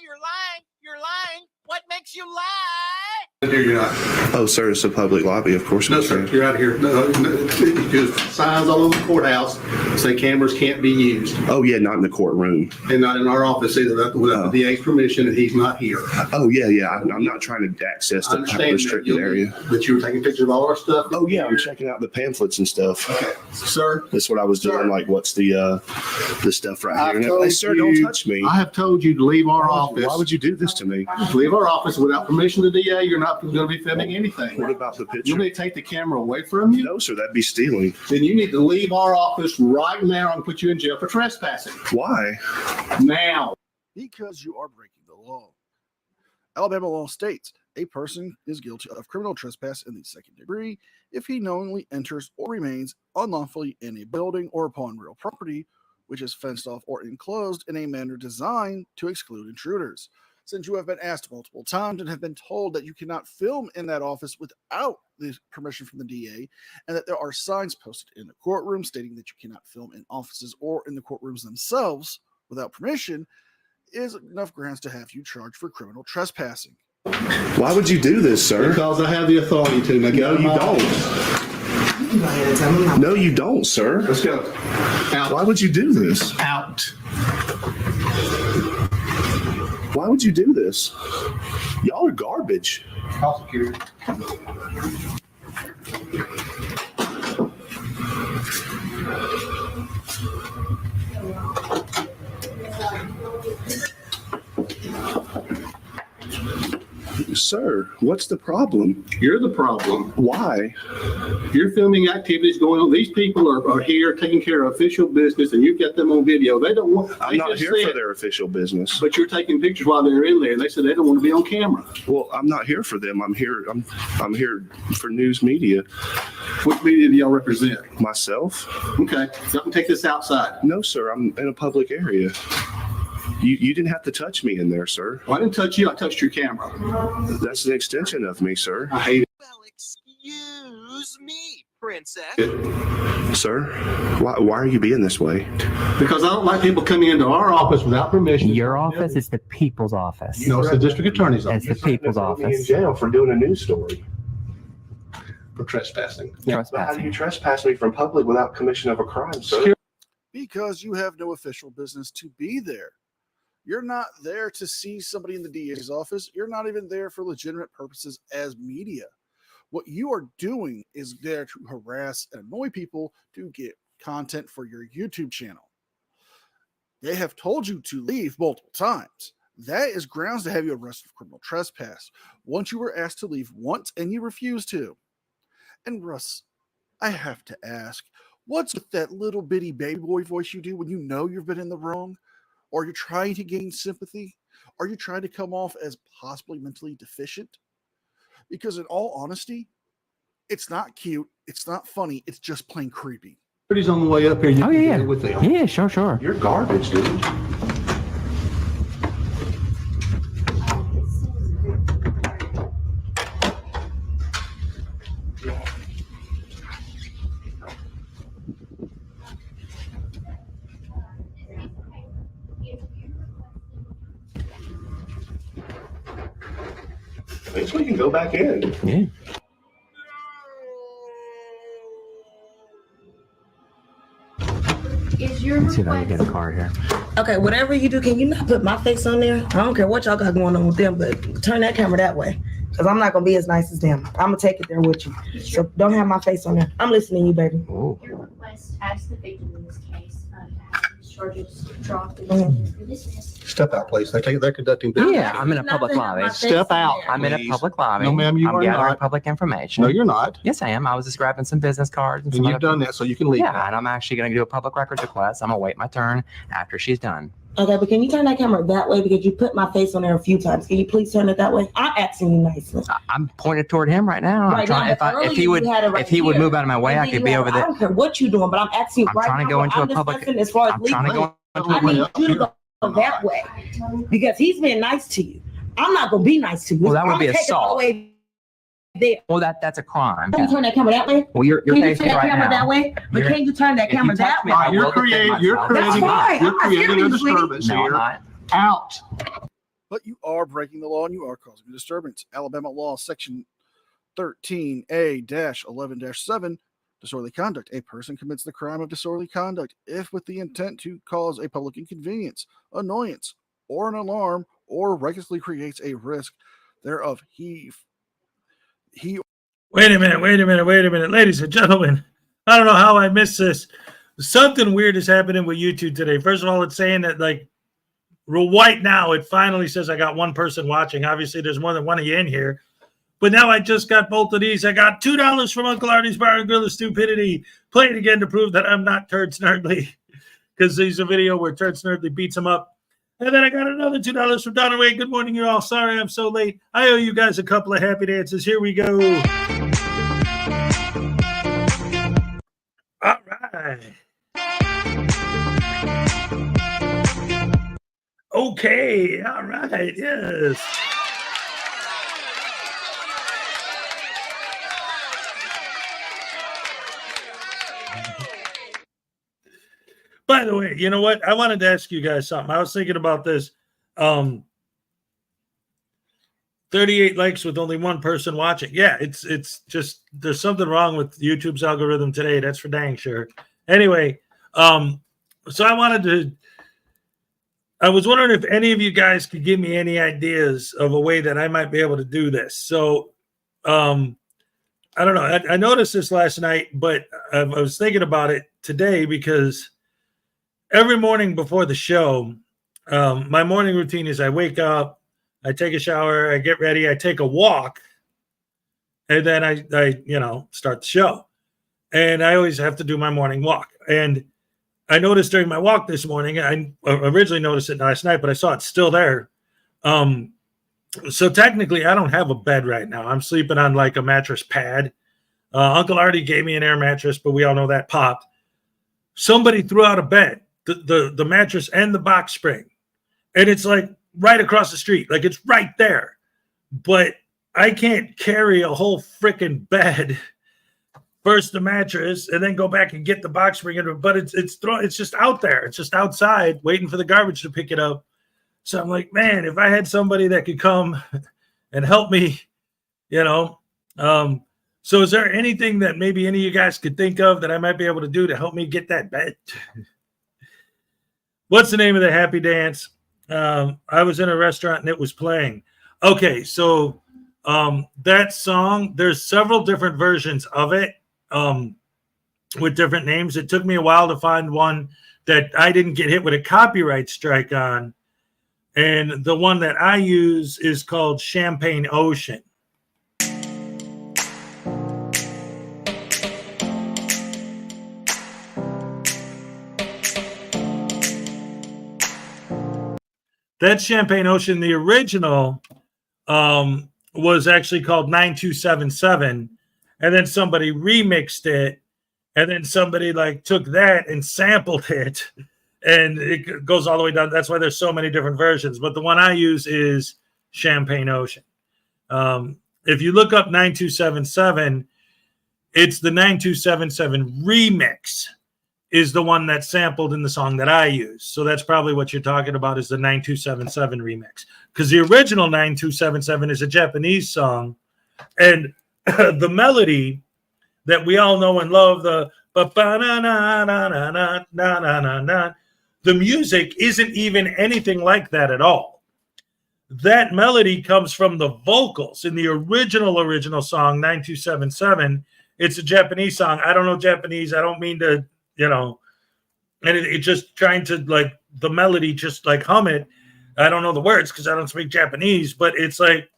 you're lying. You're lying. What makes you lie? You're not. Oh, sir, it's a public lobby, of course. No, sir. You're out of here. No, because signs all over the courthouse say cameras can't be used. Oh, yeah, not in the courtroom. And not in our office either, without the DA's permission, and he's not here. Oh, yeah. I'm not trying to access I the understand restricted area. But you were taking pictures of all our stuff. Oh, yeah, I'm checking out the pamphlets and stuff. Okay, sir. That's what I was doing. Like, what's the stuff right I've here? told Hey, sir, don't you- touch me. I have told you to leave our office. Why would you do this to me? Leave our office without permission of the DA. You're not going to be filming anything. What about the You picture? may take the camera away from you. No, sir, that'd be stealing. Then you need to leave our office right now and put you in jail for trespassing. Why? Now. Because you are breaking the law. Alabama law states A person is guilty of criminal trespass in the second degree if he knowingly enters or remains unlawfully in a building or upon real property which is fenced off or enclosed in a manner designed to exclude intruders. Since you have been asked multiple times and have been told that you cannot film in that office without the permission from the DA, and that there are signs posted in the courtroom stating that you cannot film in offices or in the courtrooms themselves without permission, is enough grounds to have you charged for criminal trespassing. Why would you do this, sir? Because I have the authority to. Now No, you don't. No, you don't, sir. Let's go. Out. Why would you do this? Out. Why would you do this? Y'all are garbage. Call security. Sir, what's the problem? You're the problem. Why? You're filming activities going on. These people are here taking care of official business, and you get them on video. They don't want. I'm not here for their official business. But you're taking pictures while they're in there, and they said they don't want to be on camera. Well, I'm not here for them. I'm here for news media. What media do y'all represent? Myself. Okay, y'all can take this outside. No, sir. I'm in a public area. You didn't have to touch me in there, sir. Well, I didn't touch you. I touched your camera. That's an extension of me, sir. I hate it. Well, excuse me, princess. Sir, why are you being this way? Because I don't like people coming into our office without permission. Your office is the people's office. No, it's the district attorney's office. It's the people's Put me in office. jail for doing a news story. For trespassing. But how do you trespass me from public without commission of a crime, sir? Because you have no official business to be there. You're not there to see somebody in the DA's office. You're not even there for legitimate purposes as media. What you are doing is there to harass and annoy people to get content for your YouTube channel. They have told you to leave multiple times. That is grounds to have you arrested for criminal trespass. Once you were asked to leave once and you refused to. And Russ, I have to ask, what's with that little bitty baby boy voice you do when you know you've been in the wrong? Are you trying to gain sympathy? Are you trying to come off as possibly mentally deficient? Because in all honesty, it's not cute. It's not funny. It's just plain creepy. Pretty's on the way up here. You can yeah. get with them. Yeah, sure. You're garbage, dude. At least we can go back in. Yeah. Let's see if I can get a card here. Okay, whatever you do, can you not put my face on there? I don't care what y'all got going on with them, but turn that camera that way. Because I'm not going to be as nice as them. I'm going to take it there with you. So don't have my face on there. I'm listening to you, baby. Oh. Your request as the victim in this case, to have these charges dropped and dismissed. Step out, please. They're conducting business. Yeah, I'm in a public lobby. Step out. I'm in a please. public lobby. No, ma'am, you I'm are gathering not. public information. No, you're not. Yes, I am. I was just grabbing some business cards. And some you've other- done that, so you can leave. Yeah, and I'm actually going to do a public records request. I'm going to wait my turn after she's done. Okay, but can you turn that camera that way? Because you put my face on there a few times. Can you please turn it that way? I'm asking you nicely. I'm pointed toward him right now. I'm Right trying, now, if, but if he earlier would, you had it right if he would here. move out of my way, And I then could you be had- over I there. don't care what you're doing, but I'm asking you I'm right trying to now go what into I'm a public. discussing as far as I'm trying to legal. go. I need you to go that way because he's been nice to you. I'm not gonna be nice to you. Well, that would I'm be taking it all assault. the way there. Well, that's a crime. Can you turn that camera that way? Well, you're Can you facing turn that right camera now. that way? But You're- can you turn that if you camera touch that me, way? I will defend myself. That's fine. You're I'm not creating a scared of you, sweetie. disturbance No, I'm here. not. Out. But you are breaking the law and you are causing a disturbance. Alabama law section 13A-11-7, disorderly conduct. A person commits the crime of disorderly conduct if with the intent to cause a public inconvenience, annoyance, or an alarm, or recklessly creates a risk thereof. He Wait a minute. Ladies and gentlemen, I don't know how I missed this. Something weird is happening with YouTube today. First of all, it's saying that, like, right now, it finally says I got one person watching. Obviously, there's more than one of you in here. But now I just got both of these. I got $2 from Uncle Artie's Bar and Grill of Stupidity. Play it again to prove that I'm not Turd Snurdly. Because there's a video where Turd Snurdly beats him up. And then I got another $2 from Donaway. Good morning, you all. Sorry I'm so late. I owe you guys a couple of happy dances. Here we go. All right. Okay. All right. Yes. By the way, you know what? I wanted to ask you guys something. I was thinking about this. 38 likes with only one person watching. Yeah, it's just there's something wrong with YouTube's algorithm today. That's for dang sure. Anyway, so I was wondering if any of you guys could give me any ideas of a way that I might be able to do this. So I don't know. I noticed this last night, but I was thinking about it today because every morning before the show, my morning routine is I wake up, I take a shower, I get ready, I take a walk, and then I start the show. And I always have to do my morning walk. And I noticed during my walk this morning, I originally noticed it last night, but I saw it's still there. So technically, I don't have a bed right now. I'm sleeping on like a mattress pad. Uncle Artie gave me an air mattress, but we all know that popped. Somebody threw out a bed, the mattress and the box spring. And it's like right across the street. Like it's right there. But I can't carry a whole freaking bed. First the mattress and then go back and get the box spring. But it's just out there. It's just outside waiting for the garbage to pick it up. So I'm like, man, if I had somebody that could come and help me, so is there anything that maybe any of you guys could think of that I might be able to do to help me get that bed? What's the name of the happy dance? I was in a restaurant and it was playing. Okay, so that song, there's several different versions of it with different names. It took me a while to find one that I didn't get hit with a copyright strike on. And the one that I use is called Champagne Ocean. That's Champagne Ocean. The original was actually called 9277. And then somebody remixed it. And then somebody like took that and sampled it. And it goes all the way down. That's why there's so many different versions. But the one I use is Champagne Ocean. If you look up 9277, it's the 9277 remix is the one that's sampled in the song that I use. So that's probably what you're talking about is the 9277 remix. Because the original 9277 is a Japanese song. And the melody that we all know and love, the the music isn't even anything like that at all. That melody comes from the vocals in the original song 9277. It's a Japanese song. I don't know Japanese. I don't mean to, and it just trying to like the melody, just like hum it. I don't know the words because I don't speak Japanese, but it's like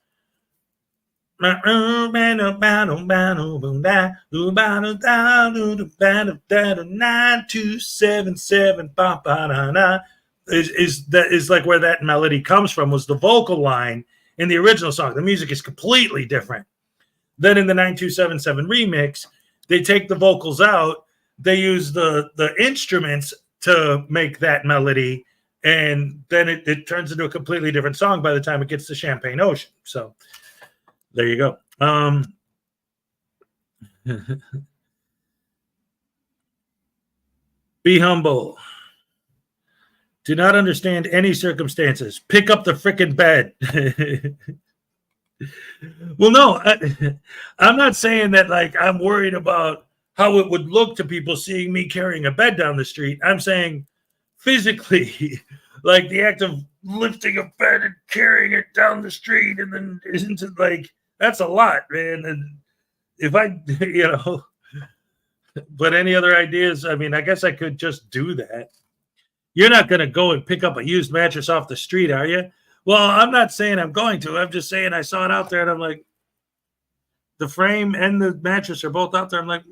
9277 is like where that melody comes from, was the vocal line in the original song. The music is completely different. Then in the 9277 remix, they take the vocals out, they use the instruments to make that melody, and then it turns into a completely different song by the time it gets to Champagne Ocean. So there you go. Be humble. Do not understand any circumstances. Pick up the frickin' bed. Well, no, I'm not saying that like I'm worried about how it would look to people seeing me carrying a bed down the street. I'm saying physically, like the act of lifting a bed and carrying it down the street, and then isn't it like that's a lot, man. And if I, but any other ideas? I mean, I guess I could just do that. You're not going to go and pick up a used mattress off the street, are you? Well, I'm not saying I'm going to. I'm just saying I saw it out there, and I'm like, the frame and the mattress are both out there. I'm like,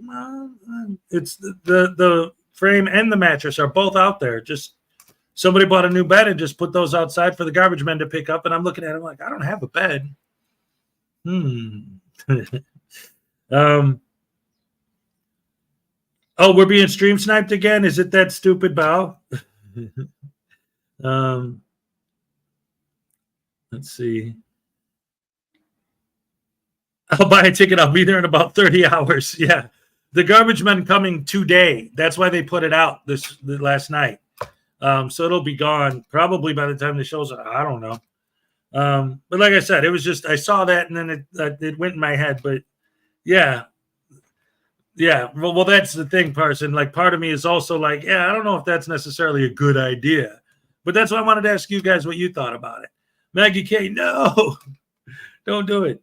it's the frame and the mattress are both out there. Just somebody bought a new bed and just put those outside for the garbage men to pick up. And I'm looking at it like, I don't have a bed. Oh, we're being stream sniped again. Is it that stupid bow? Let's see. I'll buy a ticket. I'll be there in about 30 hours. Yeah. The garbage men coming today. That's why they put it out last night. So it'll be gone probably by the time the show's out. I don't know. But like I said, it was just, I saw that and then it went in my head. But yeah. Yeah. Well, that's the thing, Parson. Like, part of me is also like, yeah, I don't know if that's necessarily a good idea. But that's why I wanted to ask you guys what you thought about it. Maggie K, no, don't do it.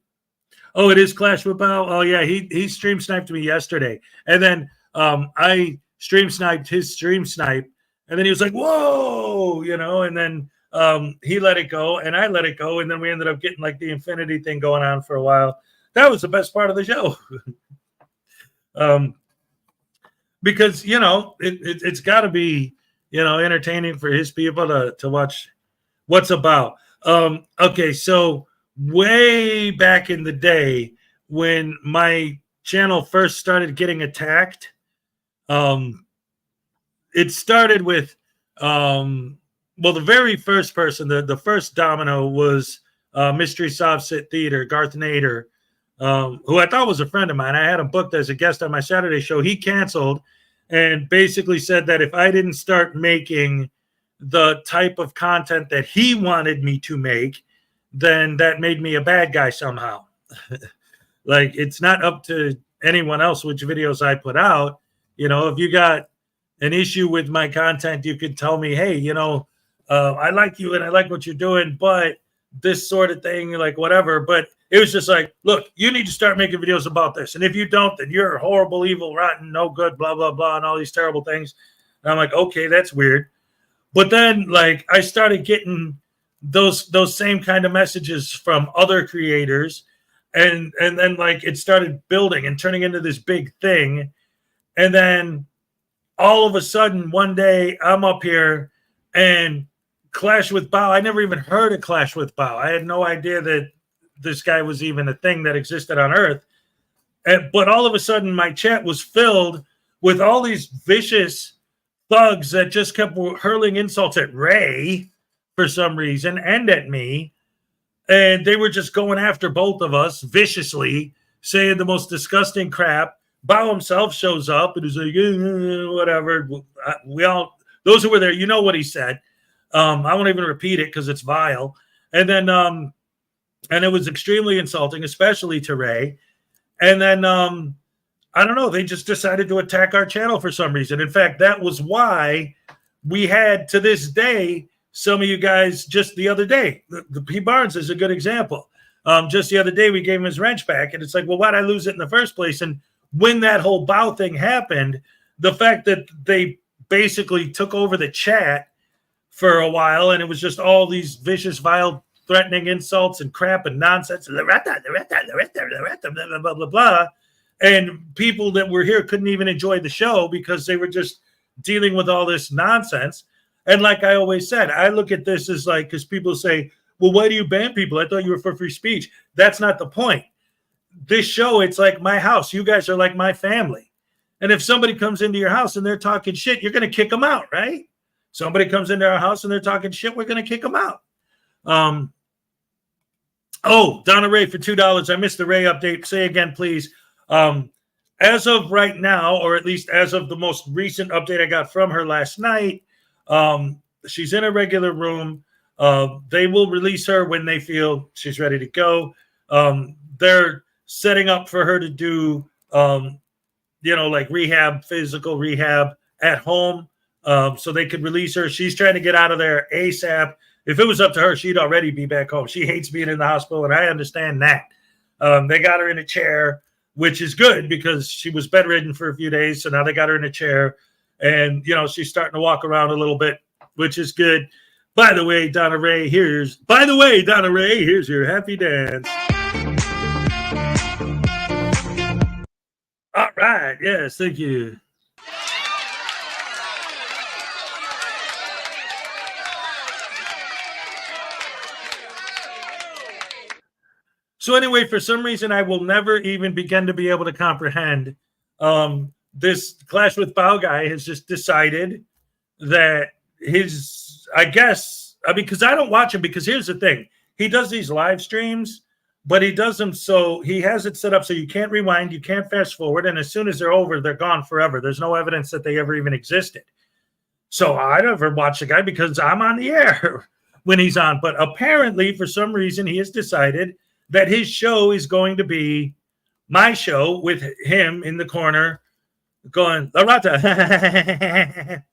Oh, it is Clash with Bow. Oh yeah, he stream sniped me yesterday, and then I stream sniped his stream snipe, and then he was like, "Whoa," and then he let it go, and I let it go, and then we ended up getting like the infinity thing going on for a while. That was the best part of the show, because it's got to be entertaining for his people to watch what's about. Okay, so way back in the day when my channel first started getting attacked, it started with the very first person, the first domino was Mystery Soft Sit Theater, Garth Nader, who I thought was a friend of mine. I had him booked as a guest on my Saturday show. He canceled and basically said that if I didn't start making the type of content that he wanted me to make, then that made me a bad guy somehow. Like, it's not up to anyone else which videos I put out. If you got an issue with my content, you could tell me, hey, I like you and I like what you're doing, but this sort of thing, like whatever. But it was just like, look, you need to start making videos about this. And if you don't, then you're horrible, evil, rotten, no good, blah, blah, blah, and all these terrible things. And I'm like, okay, that's weird. But then, like, I started getting those same kind of messages from other creators, and then like it started building and turning into this big thing. And then all of a sudden, one day I'm up here and Clash with Bow. I never even heard of Clash with Bow. I had no idea that this guy was even a thing that existed on Earth. But all of a sudden, my chat was filled with all these vicious thugs that just kept hurling insults at Ray for some reason and at me. And they were just going after both of us viciously, saying the most disgusting crap. Bow himself shows up and is like, whatever. We all, those who were there, you know what he said. I won't even repeat it because it's vile. And then, and it was extremely insulting, especially to Ray. And then, I don't know, they just decided to attack our channel for some reason. In fact, that was why we had, to this day, some of you guys just the other day, the P. Barnes is a good example. Just the other day, we gave him his wrench back. And it's like, well, why'd I lose it in the first place? And when that whole Bow thing happened, the fact that they basically took over the chat for a while, and it was just all these vicious, vile, threatening insults and crap and nonsense, blah, blah, blah. And people that were here couldn't even enjoy the show because they were just dealing with all this nonsense. And like I always said, I look at this as like, because people say, well, why do you ban people? I thought you were for free speech. That's not the point. This show, it's like my house. You guys are like my family. And if somebody comes into your house and they're talking shit, you're going to kick them out, right? Somebody comes into our house and they're talking shit, we're going to kick them out. Oh, Donna Ray for $2. I missed the Ray update. Say again, please. As of right now, or at least as of the most recent update I got from her last night, she's in a regular room. They will release her when they feel she's ready to go. They're setting up for her to do, like rehab, physical rehab at home, so they could release her. She's trying to get out of there ASAP. If it was up to her, she'd already be back home. She hates being in the hospital, and I understand that. They got her in a chair, which is good because she was bedridden for a few days. So now they got her in a chair, and, she's starting to walk around a little bit, which is good. By the way, Donna Ray, here's your happy dance. All right. Yes. Thank you. So anyway, for some reason, I will never even begin to be able to comprehend. This Clash with Bow guy has just decided that I guess, because I don't watch him, because here's the thing. He does these live streams, but he does them so he has it set up so you can't rewind, you can't fast forward, and as soon as they're over, they're gone forever. There's no evidence that they ever even existed. So I never watch the guy because I'm on the air when he's on. But apparently, for some reason, he has decided that his show is going to be my show with him in the corner going, Loretta,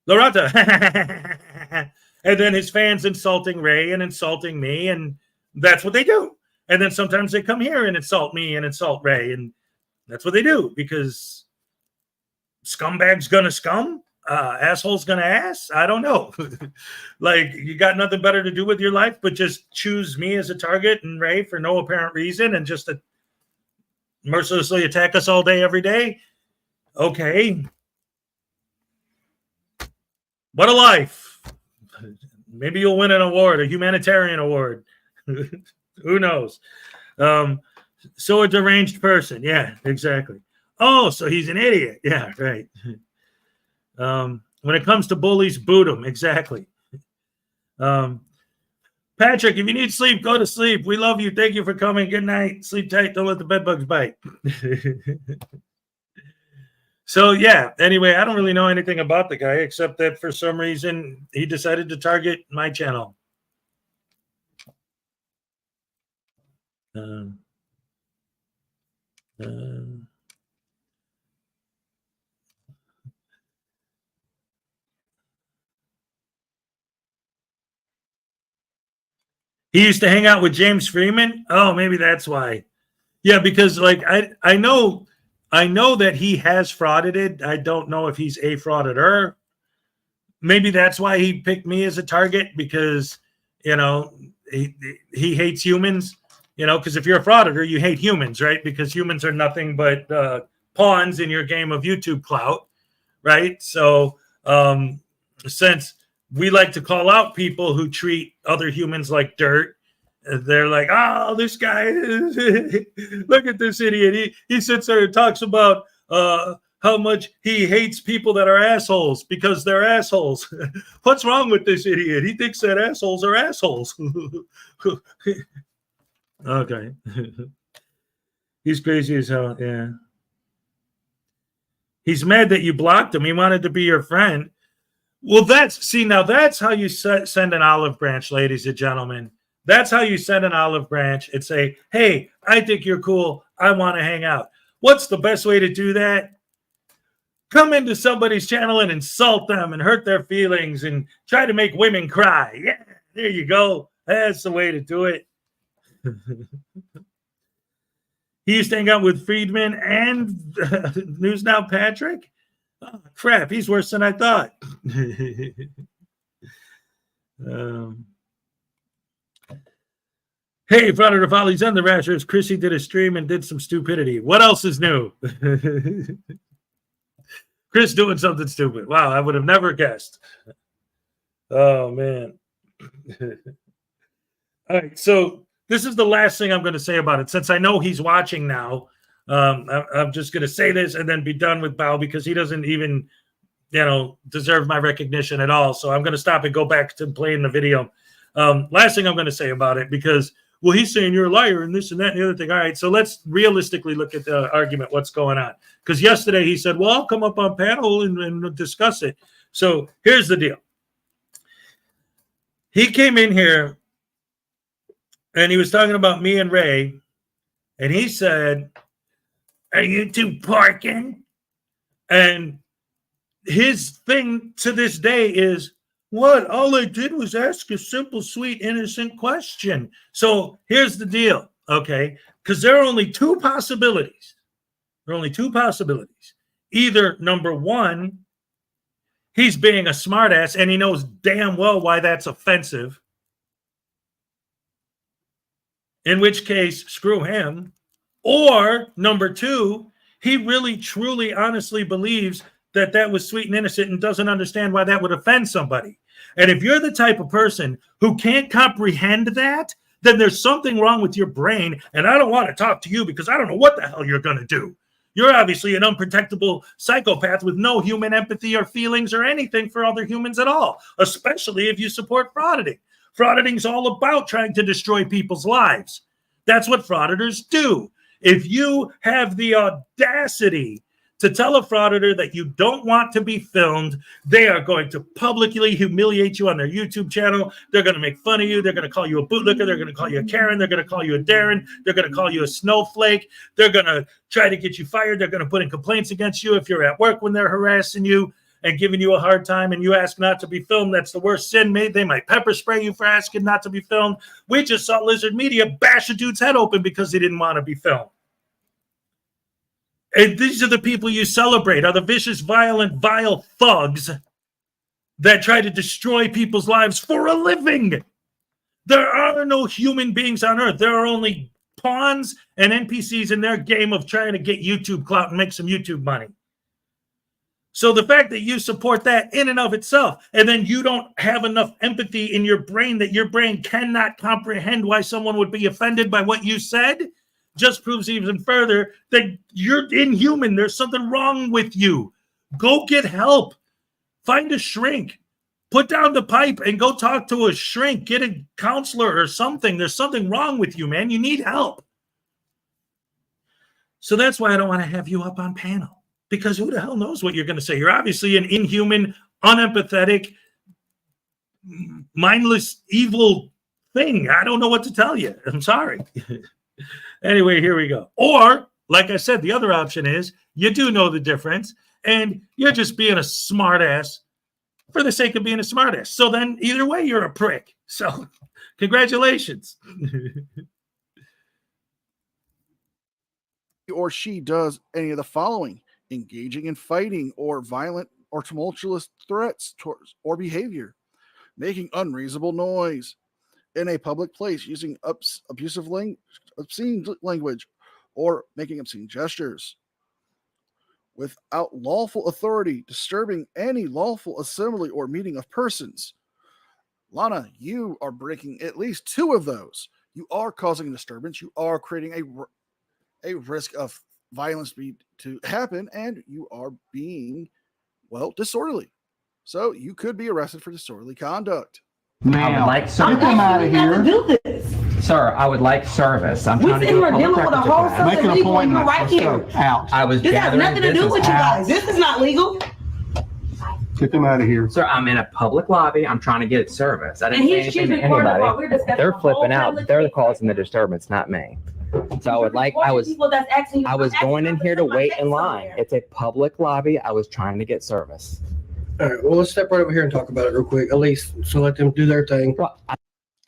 Loretta. And then his fans insulting Ray and insulting me, and that's what they do. And then sometimes they come here and insult me and insult Ray, and that's what they do, because scumbag's gonna scum, asshole's gonna ass. I don't know. Like, you got nothing better to do with your life but just choose me as a target and Ray for no apparent reason and just to mercilessly attack us all day, every day. Okay. What a life. Maybe you'll win an award, a humanitarian award. Who knows? So a deranged person. Yeah, exactly. Oh, so he's an idiot. Yeah, right. When it comes to bullies, boot them. Exactly. Patrick, if you need sleep, go to sleep. We love you. Thank you for coming. Good night. Sleep tight. Don't let the bed bugs bite. So, yeah, anyway, I don't really know anything about the guy except that for some reason he decided to target my channel. He used to hang out with James Freeman. Oh, maybe that's why. Yeah, because like I know that he has fraudited. I don't know if he's a frauditor. Maybe that's why he picked me as a target, because he hates humans. Because if you're a frauditor, you hate humans, right? Because humans are nothing but pawns in your game of YouTube clout, right? So since we like to call out people who treat other humans like dirt, they're like, oh, this guy, look at this idiot. He sits there and talks about how much he hates people that are assholes because they're assholes. What's wrong with this idiot? He thinks that assholes are assholes. Okay. He's crazy as hell. Yeah. He's mad that you blocked him. He wanted to be your friend. Well, now that's how you send an olive branch, ladies and gentlemen. That's how you send an olive branch and say, hey, I think you're cool. I want to hang out. What's the best way to do that? Come into somebody's channel and insult them and hurt their feelings and try to make women cry. Yeah, there you go. That's the way to do it. He used to hang out with Friedman and News Now Patrick. Oh, crap, he's worse than I thought. Hey, Frauditor Follies and the Rashers. Chrissy did a stream and did some stupidity. What else is new? Chris doing something stupid. Wow, I would have never guessed. Oh, man. All right, so this is the last thing I'm going to say about it. Since I know he's watching now, I'm just going to say this and then be done with Bao, because he doesn't even, deserve my recognition at all. So I'm going to stop and go back to playing the video. Last thing I'm going to say about it, because, well, he's saying you're a liar and this and that and the other thing. All right, so let's realistically look at the argument, what's going on. Because yesterday he said, well, I'll come up on panel and discuss it. So here's the deal. He came in here and he was talking about me and Ray, and he said, are you two parking? And his thing to this day is, what? All I did was ask a simple, sweet, innocent question. So here's the deal, okay? Because there are only two possibilities. There are only two possibilities. Either, number one, he's being a smartass and he knows damn well why that's offensive, in which case, screw him. Or number two, he really, truly, honestly believes that that was sweet and innocent and doesn't understand why that would offend somebody. And if you're the type of person who can't comprehend that, then there's something wrong with your brain. And I don't want to talk to you because I don't know what the hell you're going to do. You're obviously an unprotectable psychopath with no human empathy or feelings or anything for other humans at all, especially if you support frauditing. Frauditing's all about trying to destroy people's lives. That's what frauditors do. If you have the audacity to tell a frauditor that you don't want to be filmed, they are going to publicly humiliate you on their YouTube channel. They're going to make fun of you. They're going to call you a bootlicker. They're going to call you a Karen. They're going to call you a Darren. They're going to call you a snowflake. They're going to try to get you fired. They're going to put in complaints against you if you're at work when they're harassing you and giving you a hard time and you ask not to be filmed. That's the worst sin made. They might pepper spray you for asking not to be filmed. We just saw Lizard Media bash a dude's head open because he didn't want to be filmed. And these are the people you celebrate, are the vicious, violent, vile thugs that try to destroy people's lives for a living. There are no human beings on earth. There are only pawns and NPCs in their game of trying to get YouTube clout and make some YouTube money. So the fact that you support that in and of itself, and then you don't have enough empathy in your brain that your brain cannot comprehend why someone would be offended by what you said, just proves even further that you're inhuman. There's something wrong with you. Go get help. Find a shrink. Put down the pipe and go talk to a shrink. Get a counselor or something. There's something wrong with you, man. You need help. So that's why I don't want to have you up on panel, because who the hell knows what you're going to say? You're obviously an inhuman, unempathetic, mindless, evil thing. I don't know what to tell you. I'm sorry. Anyway, here we go. Or, like I said, the other option is you do know the difference and you're just being a smartass for the sake of being a smartass. So then either way, you're a prick. So congratulations. Or she does any of the following: engaging in fighting or violent or tumultuous threats towards or behavior, making unreasonable noise in a public place, using obscene language, or making obscene gestures without lawful authority, disturbing any lawful assembly or meeting of persons. Lana, you are breaking at least two of those. You are causing a disturbance. You are creating a risk of violence to happen, and you are being, well, disorderly. So you could be arrested for disorderly conduct. I would like service. I'm out of here. Do this. Sir, I would like service. I'm We trying to sitting do a here dealing public with a records whole request. something legal and you're right here. Out. I was This has gathering nothing to do with you guys. business This is not legal. Get them out of here. Sir, I'm in a public lobby. I'm trying to get service. I didn't And say he's anything to choosing part of what we're anybody. discussing. They're the whole flipping out. public They're safety. causing the disturbance, not me. So I would like, I was People that's asking you I was asking going in you to here to put my wait face in on line. there. It's a public lobby. I was trying to get service. All right, well, let's step right over here and talk about it real quick, at least, so let them do their thing.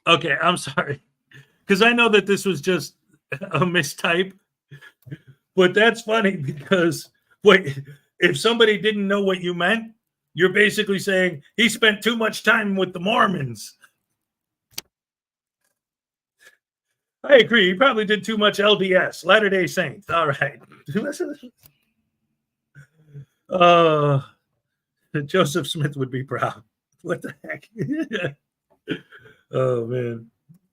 Okay, I'm sorry. Because I know that this was just a mistype. But that's funny because, wait, if somebody didn't know what you meant, you're basically saying he spent too much time with the Mormons. I agree. He probably did too much LDS, Latter-day Saints. All right. Joseph Smith would be proud. What the heck? Oh, man.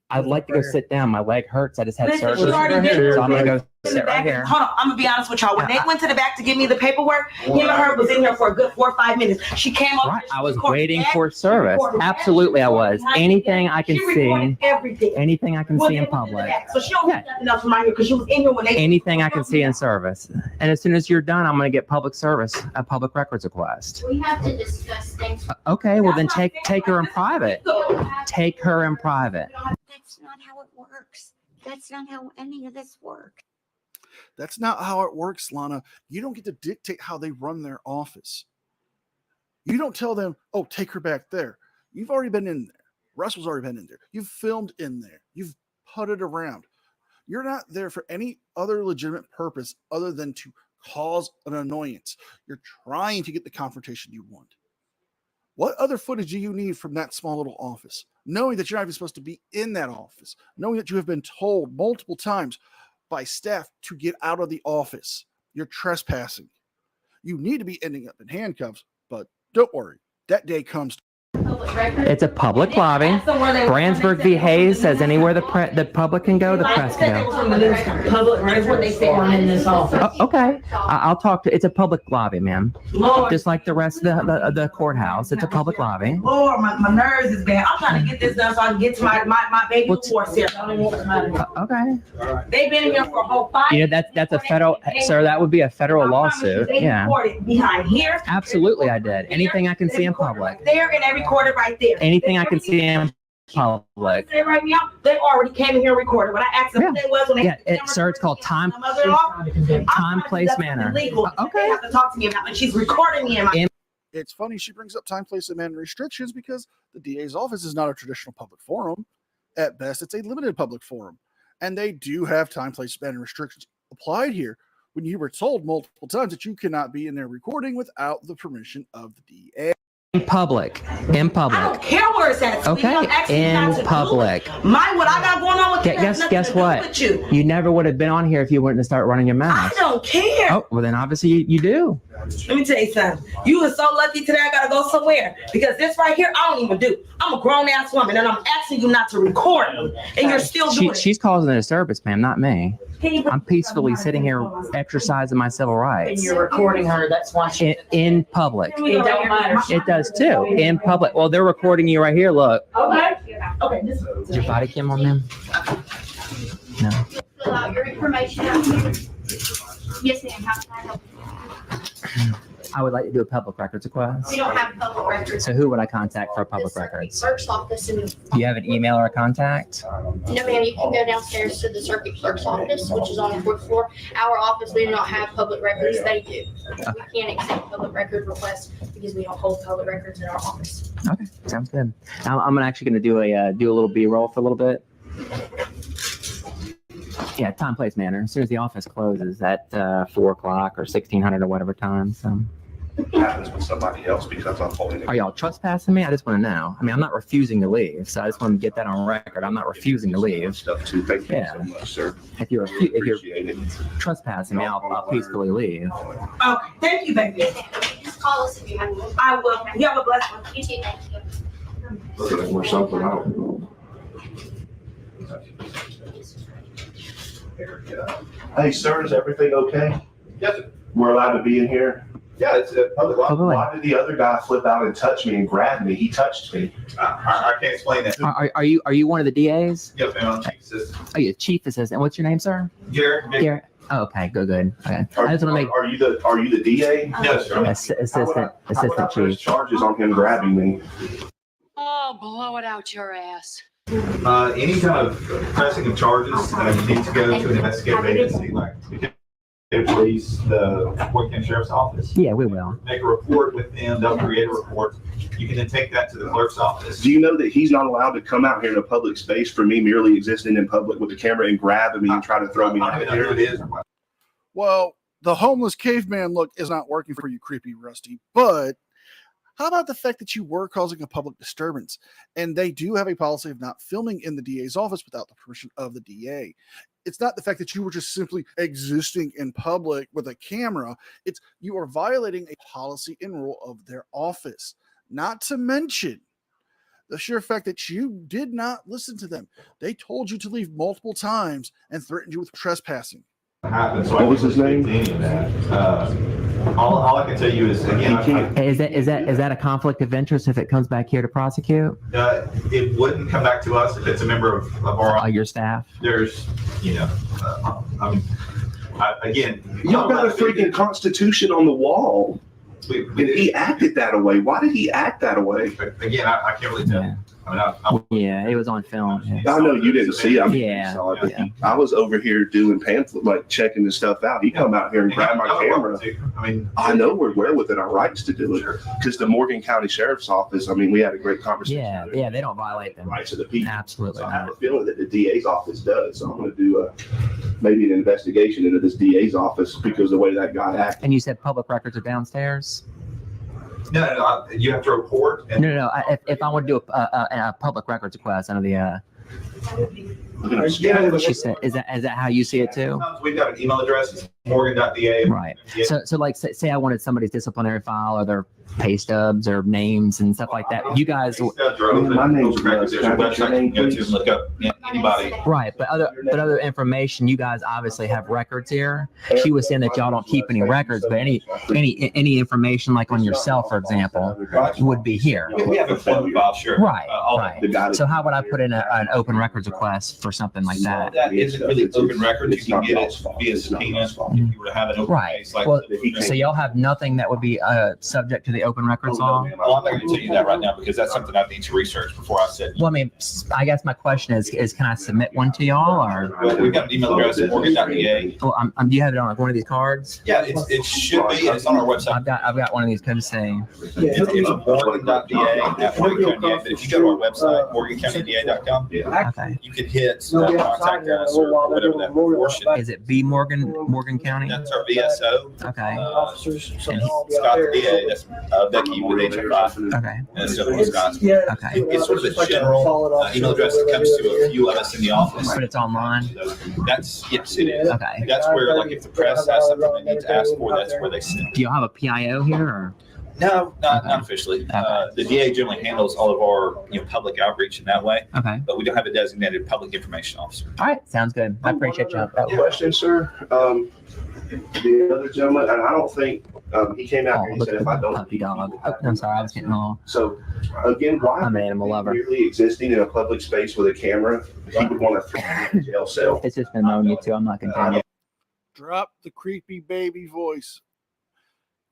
I'd like to go sit down. My leg hurts. I just had Listen, surgery. you already did. So I'm going to go In sit the back, right here. hold on, I'm gonna be honest with y'all. When they went to the back to give me the paperwork, him and her was in here for a good 4 or 5 minutes. She came up. Right. I was waiting for service. Absolutely, I was. Anything I can see, everything. anything I can see in public, So she don't need nothing else from out here because she was in here when they. anything I can see in service. And as soon as you're done, I'm going to get public service, a public records request. We have to discuss things. Okay, well then take her in private. Take her in private. That's not how it works. That's not how any of this works. That's not how it works, Lana. You don't get to dictate how they run their office. You don't tell them, oh, take her back there. You've already been in there. Russell's already been in there. You've filmed in there. You've putted around. You're not there for any other legitimate purpose other than to cause an annoyance. You're trying to get the confrontation you want. What other footage do you need from that small little office? Knowing that you're not even supposed to be in that office. Knowing that you have been told multiple times by staff to get out of the office. You're trespassing. You need to be ending up in handcuffs, but don't worry. That day comes. public record. It's a public lobby. Brandsburg v. Hayes says anywhere the public can go, the press can go. Public record, they say I'm in this office. Oh, okay, I'll talk to. It's a public lobby, ma'am. Lord. Just like the rest of the courthouse. It's a public lobby. Lord, my nerves is bad. I'm trying to get this done so I can get to my baby divorce here. Okay. They've been in here for a whole 5 years. That's a federal, sir. That would be a federal lawsuit. They Yeah. recorded behind here. Absolutely, I did. Anything I can see in public. There, and they recorded right there. Anything I can see in public. Say right now, they already came in here and recorded. When I asked them who they was, when they Sir, it's called time, place, manner. Legal. They have to talk to me about it. She's recording me in my. It's funny she brings up time, place, and manner restrictions because the DA's office is not a traditional public forum. At best, it's a limited public forum. And they do have time, place, manner restrictions applied here when you were told multiple times that you cannot be in there recording without the permission of the DA. In public. In public. I don't care where it's at. Okay. In public. What I got going on with it has nothing Guess to do what? with you. You never would have been on here if you wouldn't start running your mouth. I don't care. Oh, well then obviously you do. Let me tell you something. You were so lucky today. I gotta go somewhere because this right here, I don't even do. I'm a grown ass woman, and I'm asking you not to record me, and you're still doing it. She's causing a disturbance, ma'am, not me. I'm peacefully sitting here exercising my civil rights. And you're recording her. That's why she in public. It don't matter. It does too. In public. Well, they're recording you right here. Look. Okay. Okay. Is your body cam on them? No. Fill out your information out here. Yes, ma'am. How can I help you? I would like to do a public records request. We don't have public records. So who would I contact for public records? Clerk's office and. Do you have an email or a contact? No, ma'am, you can go downstairs to the circuit clerk's office, which is on the 4th floor. Our office, we do not have public records. They do. We can't accept public record requests because we don't hold public records in our office. Okay, sounds good. I'm actually going to do a little B-roll for a little bit. Yeah, time, place, manner. As soon as the office closes at 4 o'clock or 1600 or whatever time. So. Happens with somebody else because I'm holding it. Are y'all trespassing me? I just want to know. I mean, I'm not refusing to leave, so I just want to get that on record. I'm not refusing to leave. Stuff too. Thank you so much, sir. If you're trespassing me, I'll peacefully leave. Okay. Thank you, baby. Just call us if you have one. I will. You have a blessed one. You too, thank you. Look like we're something out. Hey, sir, is everything okay? Yes, sir. We're allowed to be in here? Yeah, it's a public law. Why did the other guy flip out and touch me and grab me? He touched me. I can't explain that. Are you one of the DAs? Yes, ma'am. I'm chief assistant. Oh, you're chief assistant. What's your name, sir? Garrett. Garrett. Oh, okay, good. Okay. I just want to make. Are you the DA? Yes, sir. Assistant chief. Charges on him grabbing me. Oh, blow it out your ass. Any kind of pressing of charges, you need to go to an investigative agency like the police, the Boyd County Sheriff's Office. Yeah, we will. Make a report with them. They'll create a report. You can then take that to the clerk's office. Do you know that he's not allowed to come out here in a public space for me merely existing in public with the camera and grabbing me and try to throw me out Here here? it is. Well, the homeless caveman look is not working for you, creepy Rusty. But how about the fact that you were causing a public disturbance? And they do have a policy of not filming in the DA's office without the permission of the DA. It's not the fact that you were just simply existing in public with a camera. It's you are violating a policy and rule of their office. Not to mention the sheer fact that you did not listen to them. They told you to leave multiple times and threatened you with trespassing. Happened, so What was his name? All I can tell you is, again, Is that a conflict of interest if it comes back here to prosecute? it wouldn't come back to us if it's a member of our Your staff. There's, again, Y'all got a freaking constitution on the wall. And he acted that way. Why did he act that way? Again, I can't really tell. Yeah, it was on film. I know you didn't see it. Yeah. I was over here doing pamphlet, like checking this stuff out. He come out here and grab my camera. I know we're well within our rights to do it because the Morgan County Sheriff's Office. I mean, we had a great conversation. Yeah, they don't violate the rights of the people. Absolutely. So I have a feeling that the DA's office does. So I'm going to do maybe an investigation into this DA's office because of the way that guy acted. And you said public records are downstairs. No, you have to report. No. If I want to do a public records request under the. She said, "Is that how you see it too?" We've got an email address. It's morgan.da. Right. So like say I wanted somebody's disciplinary file or their pay stubs or names and stuff like that. You guys, My name's Records, there's a website you can go to and look up anybody. right? But other information, you guys obviously have records here. She was saying that y'all don't keep any records, but any information like on yourself, for example, would be here. We have employment files, sure. Right. Right. So how would I put in an open records request for something like that? That isn't really open records. You can get it via subpoena if you were to have an open case. Like, well, so y'all have nothing that would be subject to the open records law? Well, I'm not going to tell you that right now because that's something I need to research before I said. Well, I mean, I guess my question is can I submit one to y'all or? Well, we've got an email address at morgan.da. Well, do you have it on like one of these cards? Yeah, it should be. It's on our website. I've got one of these codes saying. It's morgan.da at Morgan County DA. But if you go to our website, morgancountyda.com, Okay. you can hit contact us or whatever that portion. Is it B Morgan County? That's our VSO. Okay. And Scott the DA, that's Becky with HFI. Okay. And it's still in Wisconsin. Okay. It's sort of a general email address that comes to a few of us in the office. But it's online? Yes, it is. Okay. That's where, like, if the press has something they need to ask for, that's where they send. Do y'all have a PIO here or? No, not officially. The DA generally handles all of our public outreach in that way. Okay. But we don't have a designated public information officer. All right. Sounds good. I appreciate you. Question, sir. The other gentleman, and I don't think he came out here and said if I don't. Puppy dog. Oh, I'm sorry. I was getting all. So again, why? I'm an animal lover. Merely existing in a public space with a camera, he would want to throw him in a jail cell. It's just been known you too. I'm not continuing. Drop the creepy baby voice.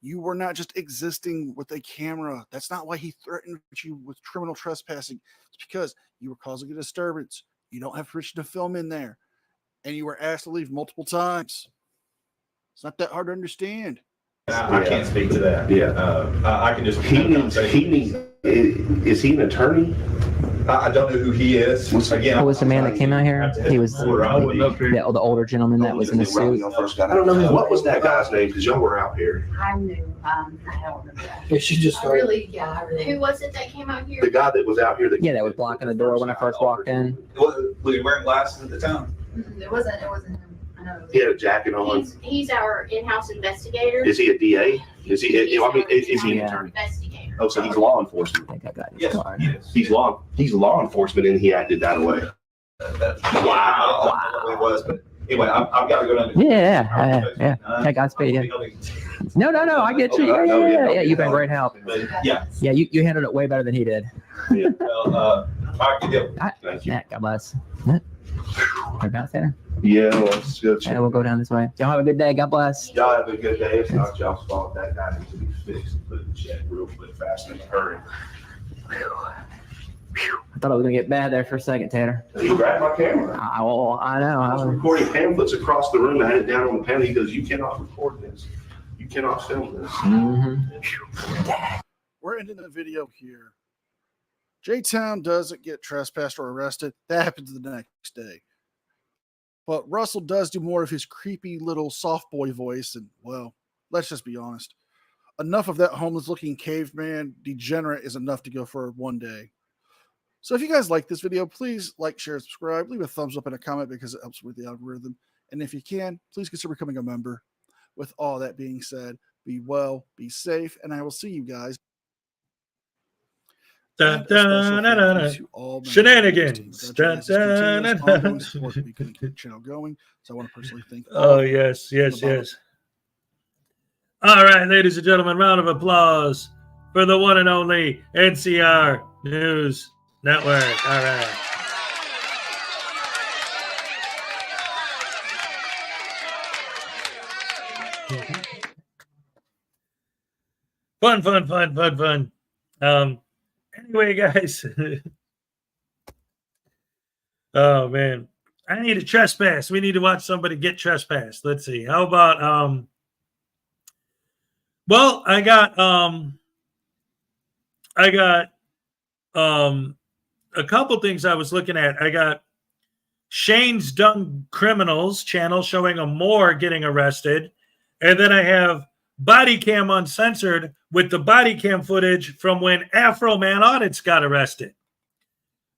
You were not just existing with a camera. That's not why he threatened you with criminal trespassing. It's because you were causing a disturbance. You don't have permission to film in there. And you were asked to leave multiple times. It's not that hard to understand. I can't speak to that. Yeah. I can just. Is he an attorney? I don't know who he is. Again, Who was the man that came out here? He was the older gentleman that was in the suit. I don't know what was that guy's name because y'all were out here. I knew, I don't remember that. Yeah, she just started. Who was it that came out here? The guy that was out here. Yeah, that was blocking the door when I first walked in. Was he wearing glasses at the time? It wasn't him. I know. He had a jacket on. He's our in-house investigator. Is he a DA? Is he? Is he an attorney? Investigator. Oh, so he's law enforcement. I think I got his Yes, card. yes. He's law enforcement, and he acted that way. Wow. I don't know what it was, but anyway, I've got to go down. Yeah. Hey, Godspeed. Yeah. No. I get you. Yeah. You've been great help. Yeah. Yeah, you handled it way better than he did. Yeah. Well, all right, good deal. Thank you. Yeah, God bless. Whereabouts there? Yeah, let's go check. Yeah, we'll go down this way. Y'all have a good day. God bless. Y'all have a good day. It's not y'all's fault. That guy needs to be fixed and put in check real quick, fast, in a hurry. I thought I was gonna get bad there for a second, Tanner. He grabbed my camera. I know. I was recording pamphlets across the room. I had it down on the panel. He goes, "You cannot record this. You cannot film this." Mm-hmm. We're ending the video here. J-Town doesn't get trespassed or arrested. That happens the next day. But Russell does do more of his creepy little soft boy voice. And, well, let's just be honest. Enough of that homeless-looking caveman degenerate is enough to go for one day. So if you guys like this video, please like, share, subscribe. Leave a thumbs up and a comment because it helps with the algorithm. And if you can, please consider becoming a member. With all that being said, be well, be safe, and I will see you guys. Shenanigans. Channel going. So I want to personally thank. Oh, yes. All right, ladies and gentlemen, round of applause for the one and only NCR News Network. All right. Fun. Anyway, guys. Oh, man. I need a trespass. We need to watch somebody get trespassed. Let's see. How about well, I got a couple things I was looking at. I got Shane's Dumb Criminals channel showing a Moore getting arrested. And then I have Body Cam Uncensored with the body cam footage from when Afro Man Audits got arrested.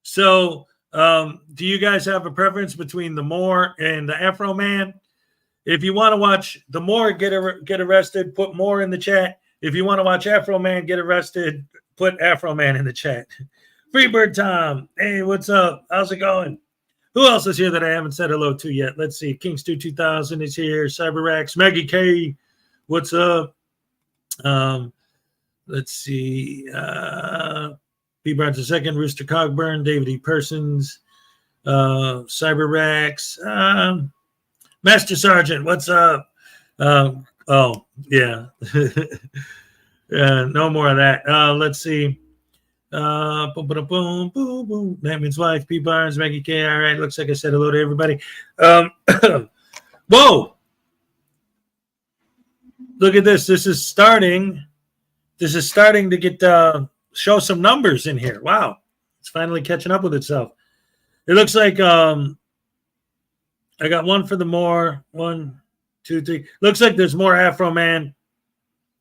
So do you guys have a preference between the Moore and the Afro Man? If you want to watch the Moore get arrested, put Moore in the chat. If you want to watch Afro Man get arrested, put Afro Man in the chat. Freebird Tom, hey, what's up? How's it going? Who else is here that I haven't said hello to yet? Let's see. Kingstu 2000 is here. CyberX, Maggie K, what's up? Let's see. B. Barnes II, Rooster Cogburn, David E. Persons, CyberX, Master Sergeant, what's up? Oh, yeah. No more of that. Let's see. Boom, boom, boom, boom, boom. Batman's wife, P. Barnes, Maggie K. All right, looks like I said hello to everybody. Whoa! Look at this. This is starting to get show some numbers in here. Wow, it's finally catching up with itself. It looks like I got one for the more. 1, 2, 3. Looks like there's more Afro Man.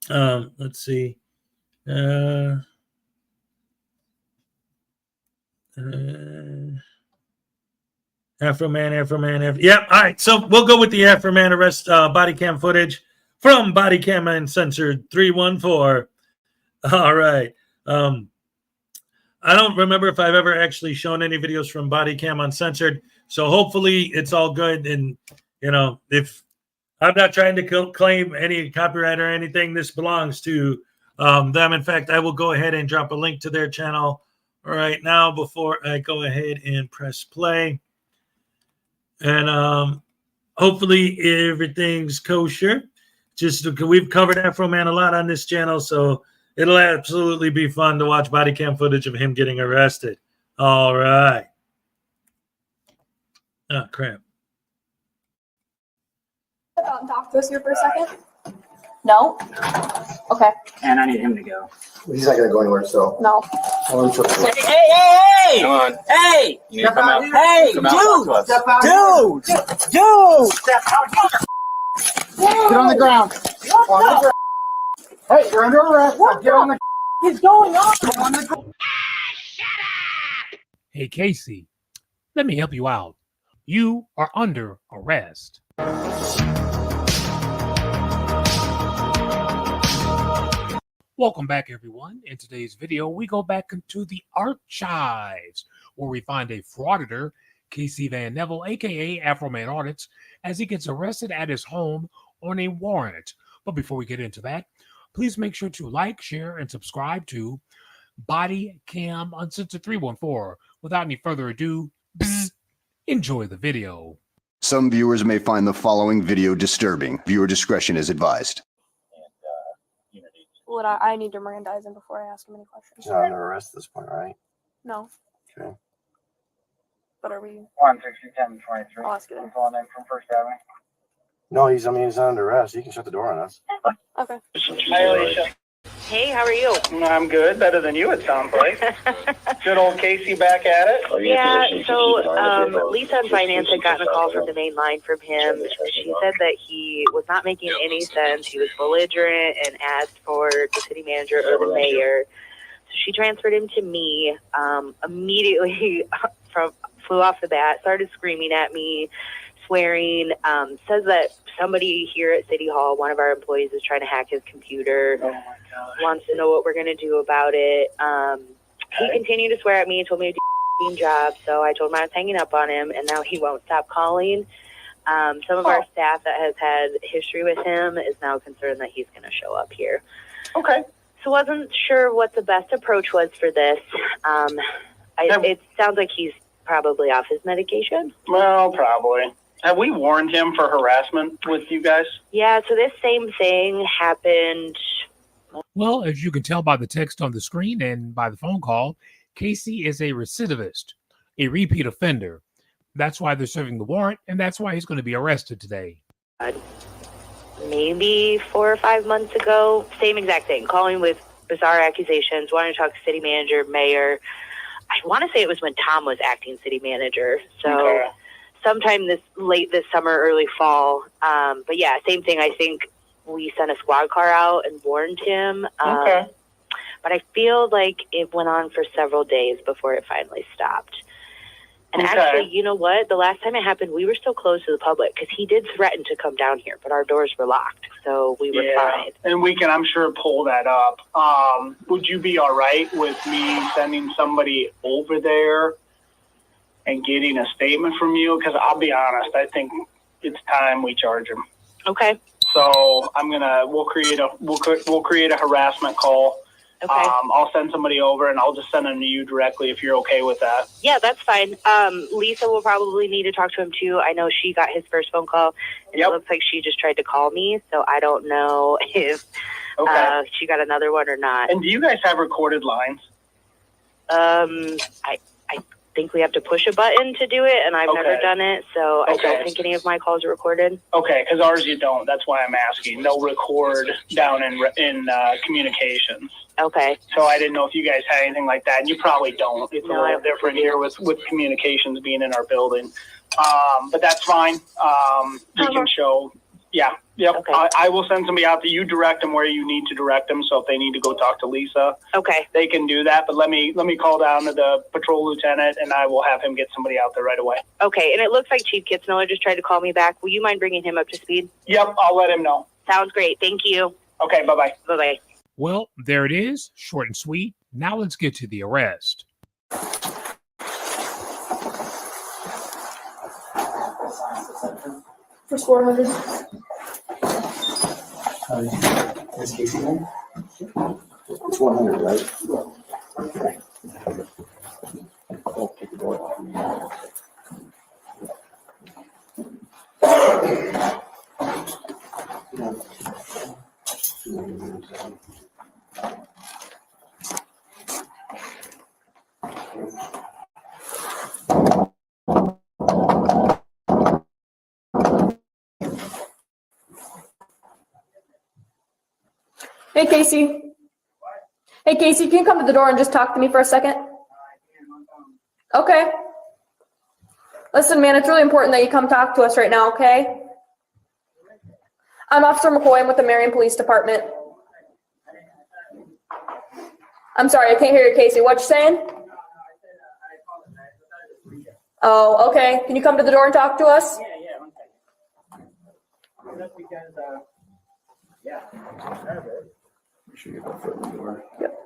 Let's see. Afro Man. Yep. All right. So we'll go with the Afro Man arrest body cam footage from Body Cam Uncensored 314. All right. I don't remember if I've ever actually shown any videos from Body Cam Uncensored. So hopefully it's all good. And, you know, if I'm not trying to claim any copyright or anything, this belongs to them. In fact, I will go ahead and drop a link to their channel right now before I go ahead and press play. And hopefully everything's kosher. Just we've covered Afro Man a lot on this channel, so it'll absolutely be fun to watch body cam footage of him getting arrested. All right. Oh, crap. Doc goes here for a second? No? Okay. And I need him to go. He's not gonna go anywhere, so. No. Hey! Come on. Hey! You need to come out. Hey, dude! Dude! Get on the ground. Hey, you're under arrest. Get on the. What's going on? Hey, Casey, let me help you out. You are under arrest. Welcome back, everyone. In today's video, we go back into the archives where we find a frauditor, Casey Van Neville, aka Afro Man Audits, as he gets arrested at his home on a warrant. But before we get into that, please make sure to like, share, and subscribe to Body Cam Uncensored 314. Without any further ado, enjoy the video. Some viewers may find the following video disturbing. Viewer discretion is advised. Would I need to Mirandize him before I ask him any questions? He's not under arrest at this point, right? No. Okay. But are we? 160-10-23. I'll ask you then. Calling in from First Avenue. No, he's not under arrest. You can shut the door on us. Okay. Hi, Alicia. Hey, how are you? I'm good. Better than you, it sounds like. Good old Casey back at it. Yeah, so Lisa in finance had gotten a call from the main line from him. She said that he was not making any sense. He was belligerent and asked for the city manager or the mayor. So she transferred him to me. Immediately flew off the bat, started screaming at me, swearing, says that somebody here at City Hall, one of our employees, is trying to hack his computer, wants to know what we're going to do about it. He continued to swear at me, told me to do a job, so I told him I was hanging up on him, and now he won't stop calling. Some of our staff that has had history with him is now concerned that he's going to show up here. Okay. So wasn't sure what the best approach was for this. It sounds like he's probably off his medication. Well, probably. Have we warned him for harassment with you guys? Yeah, so this same thing happened. Well, as you can tell by the text on the screen and by the phone call, Casey is a recidivist, a repeat offender. That's why they're serving the warrant, and that's why he's going to be arrested today. Maybe 4 or 5 months ago, same exact thing, calling with bizarre accusations, wanting to talk to city manager, mayor. I want to say it was when Tom was acting city manager. So sometime late this summer, early fall. But yeah, same thing. I think we sent a squad car out and warned him. But I feel like it went on for several days before it finally stopped. And Okay. actually, you know what? The last time it happened, we were still closed to the public because he did threaten to come down here, but our doors were locked, so we were fine. And we can, I'm sure, pull that up. Would you be all right with me sending somebody over there and getting a statement from you? Because I'll be honest, I think it's time we charge him. Okay. So we'll create a harassment call. Okay. I'll send somebody over and I'll just send them to you directly if you're okay with that. Yeah, that's fine. Lisa will probably need to talk to him too. I know she got his first phone call, and it looks like she just tried to call me, so I don't know if she got another one or not. And do you guys have recorded lines? I think we have to push a button to do it, and I've never done it, so I don't think any of my calls are recorded. Okay, because ours you don't. That's why I'm asking. They'll record down in communications. Okay. So I didn't know if you guys had anything like that, and you probably don't. It's a little different here with communications being in our building. But that's fine. We can show. Yeah. Yep. Okay. I will send somebody out to you. Direct them where you need to direct them. So if they need to go talk to Lisa, they can do that. But let me call down to the patrol lieutenant, and I will have him get somebody out there right away. Okay. And it looks like Chief Kitzmiller just tried to call me back. Will you mind bringing him up to speed? Yep. I'll let him know. Sounds great. Thank you. Okay. Bye-bye. Bye-bye. Well, there it is. Short and sweet. Now let's get to the arrest. For 400. Is Casey there? It's 100, right? Okay. I'll take the door off. Hey, Casey. Hey, Casey, can you come to the door and just talk to me for a second? Okay. Listen, man, it's really important that you come talk to us right now, okay? I'm Officer McCoy. I'm with the Marion Police Department. I'm sorry, I can't hear you, Casey. What you saying? Oh, okay. Can you come to the door and talk to us? Just because, make sure you have a foot in the door. Yep.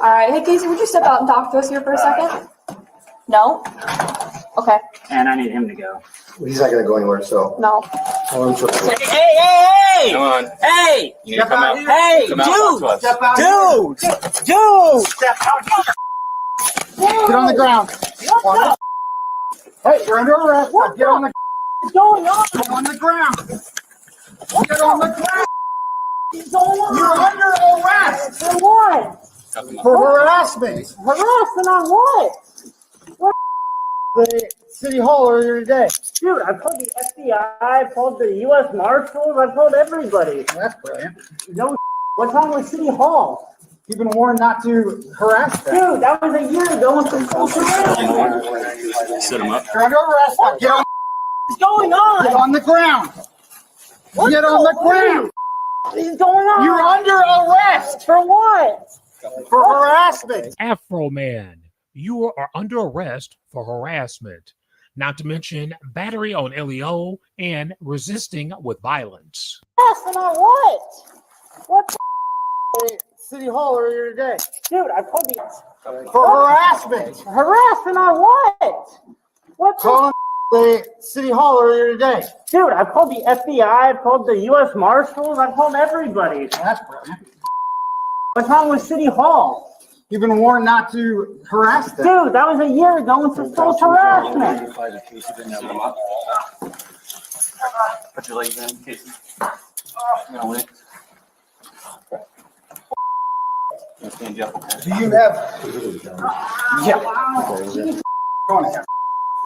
All right. Hey, Casey, would you step out and talk to us here for a second? No? Okay. And I need him to go. He's not going to go anywhere, so. No. Hey! Come on. Hey! You need to come out. Hey, Come out, talk to us. Dude! Get on the ground. Hey, you're under arrest. Get on the. What's going on? Get on the ground. Get on the ground. What's going on? You're under arrest For what? for harassment. Harassment on what? The city hall earlier today. Dude, I told the FBI, I told the U.S. Marshals, I told everybody. That's brilliant. No, what's wrong with City Hall? You've been warned not to harass them. Dude, that was a year ago when some social harassment. Set him up. You're under arrest. Get on. What's going on? Get on the ground. Get on the ground. What is going on? You're under arrest For what? for harassment. Afro Man, you are under arrest for harassment, not to mention battery on LEO and resisting with violence. Harassment on what? What The city hall earlier today. Dude, I told you. For harassment. Harassment on what? What's Calling the city hall earlier today. Dude, I told the FBI, I told the U.S. Marshals, I told everybody. That's brilliant. What's wrong with City Hall? You've been warned not to harass them. Dude, that was a year ago when some social harassment. Put your legs in, Casey. No, wait. Stand you up, okay? Do you have? Yeah.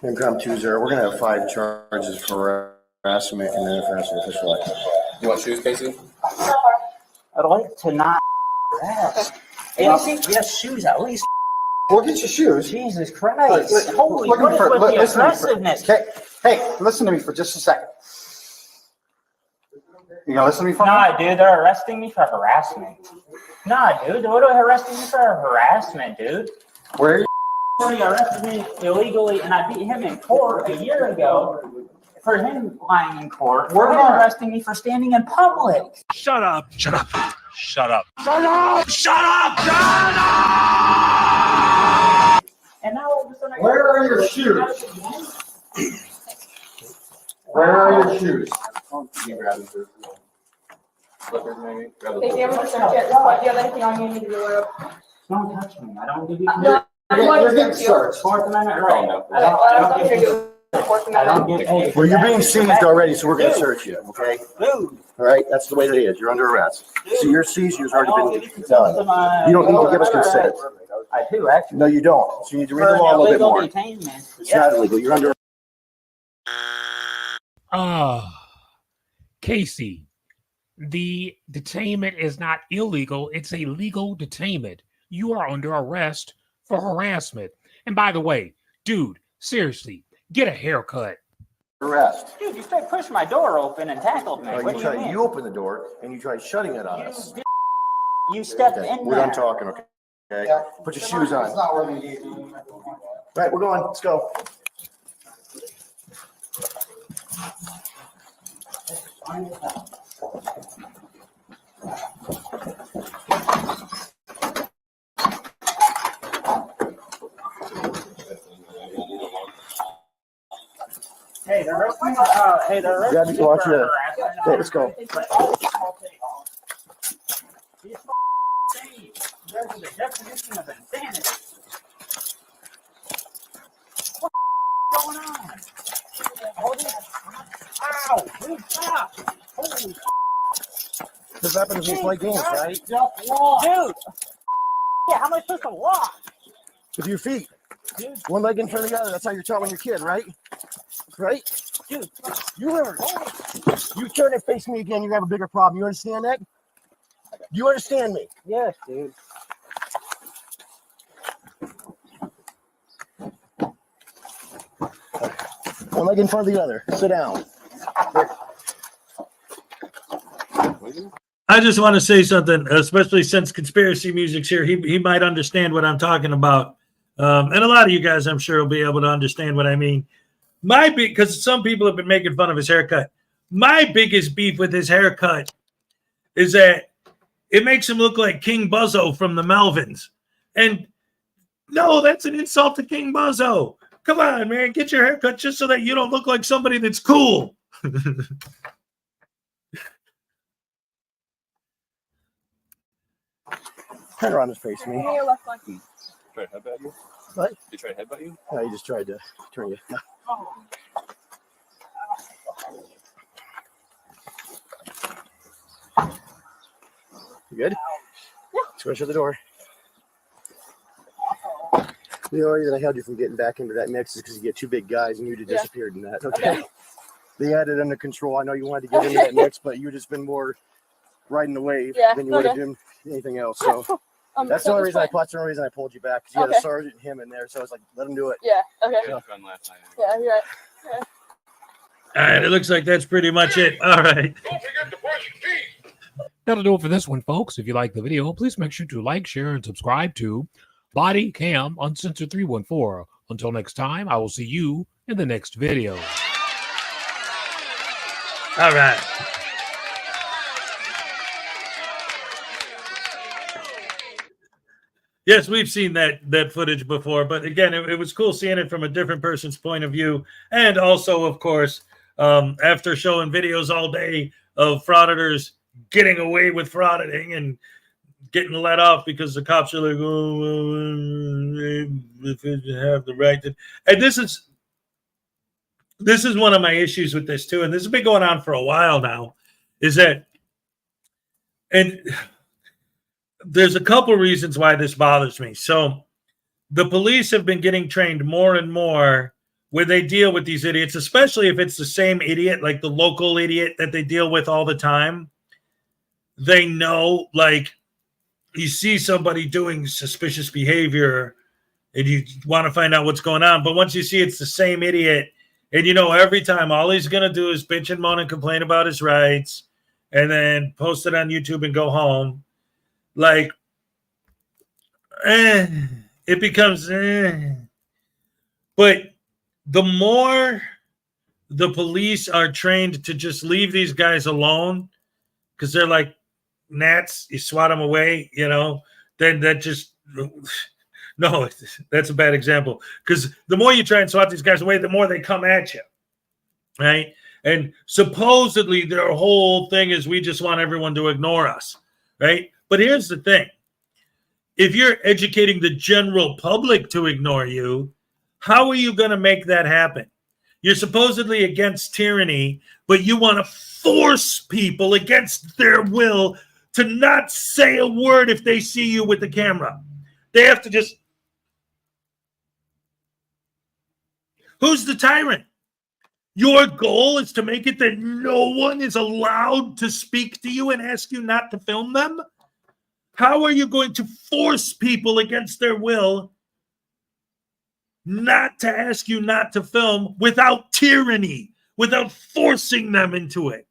And come 2-0. We're going to have 5 charges for harassment and then for official action. You want shoes, Casey? I'd like to not harass. Yes, shoes at least. Well, get your shoes. Jesus Christ. Holy, Look what is for, with the listen to me aggressiveness? for, hey, listen to me for just a second. You gonna listen to me for Nah, dude, they're arresting me for harassment. Nah, dude, what are they arresting me for harassment, dude? Where are you? He arrested me illegally, and I beat him in court a year ago for him lying in court. Where They're am I? arresting me for standing in public. Shut up. Shut up. Shut up. Shut up! Shut up. Shut up. And now all of a sudden, Where are your shoes? Where are your shoes? They gave us a search it. What, do you have anything on you need to be aware of? don't touch me. I don't give you. No, You're getting searched. Fourth Amendment right. I don't give you. I don't give. Hey, Well, you're being seized already, so we're gonna search you, okay? Dude. All right, that's the way it is. You're under arrest. So your seizure's already been done. You don't need to give us consent. I do, actually. No, you don't. So you need to read the law a little bit more. It's not illegal. You're under. Casey, the detainment is not illegal. It's a legal detainment. You are under arrest for harassment. And by the way, dude, seriously, get a haircut. Arrest. Dude, you straight pushed my door open and tackled me. What do you mean? You opened the door and you tried shutting it on us. You stepped Okay, in we're there. done talking, okay? Put your shoes on. Right, we're going. Let's go. Hey, they're arresting Yeah, me watch for it. harassment. Okay, let's go. There's the definition of insanity. What's going on? Ow! Dude, stop! Holy This happens when you play games, right? Dude! Yeah, how am I supposed to walk? With your feet. Dude. One leg in front of the other. That's how you're telling your kid, right? Right? Dude, you heard. You turn and face me again, you have a bigger problem. You understand that? You understand me? Yes, dude. One leg in front of the other. Sit down. I just want to say something, especially since conspiracy music's here. He might understand what I'm talking about. And a lot of you guys, I'm sure, will be able to understand what I mean. Because some people have been making fun of his haircut. My biggest beef with his haircut is that it makes him look like King Buzzo from the Melvins. And no, that's an insult to King Buzzo. Come on, man, get your haircut just so that you don't look like somebody that's cool. Turn around and face me. Try to headbutt you? What? He tried to headbutt you? No, he just tried to turn you. You good? Yeah. Let's go shut the door. The only reason I held you from getting back into that mix is because you get two big guys and you'd have disappeared in that. Okay. They had it under control. I know you wanted to get into that mix, but you'd just been more riding the wave than you would have been anything else. So that's the only reason that's the only reason I pulled you back, because you had a sergeant and him in there. So I was like, let him do it. Yeah. Okay. So, Yeah. You're right. Yeah. All right, it looks like that's pretty much it. All right. That'll do it for this one, folks. If you like the video, please make sure to like, share, and subscribe to Body Cam Uncensored 314. Until next time, I will see you in the next video. All right. Yes, we've seen that footage before, but again, it was cool seeing it from a different person's point of view. And also, of course, after showing videos all day of frauditors getting away with frauding and getting let off because the cops are like, oh, if you have the right to. And this is one of my issues with this too, and this has been going on for a while now, is that, and there's a couple reasons why this bothers me. So the police have been getting trained more and more where they deal with these idiots, especially if it's the same idiot, like the local idiot that they deal with all the time. They know, like, you see somebody doing suspicious behavior, and you want to find out what's going on. But once you see it's the same idiot, and every time all he's going to do is bitch and moan and complain about his rights and then post it on YouTube and go home, like, it becomes, But the more the police are trained to just leave these guys alone, because they're like gnats, you swat them away, then that just, no, that's a bad example. Because the more you try and swat these guys away, the more they come at you, right? And supposedly their whole thing is we just want everyone to ignore us, right? But here's the thing. If you're educating the general public to ignore you, how are you going to make that happen? You're supposedly against tyranny, but you want to force people against their will to not say a word if they see you with the camera. They have to just... Who's the tyrant? Your goal is to make it that no one is allowed to speak to you and ask you not to film them? How are you going to force people against their will not to ask you not to film without tyranny, without forcing them into it?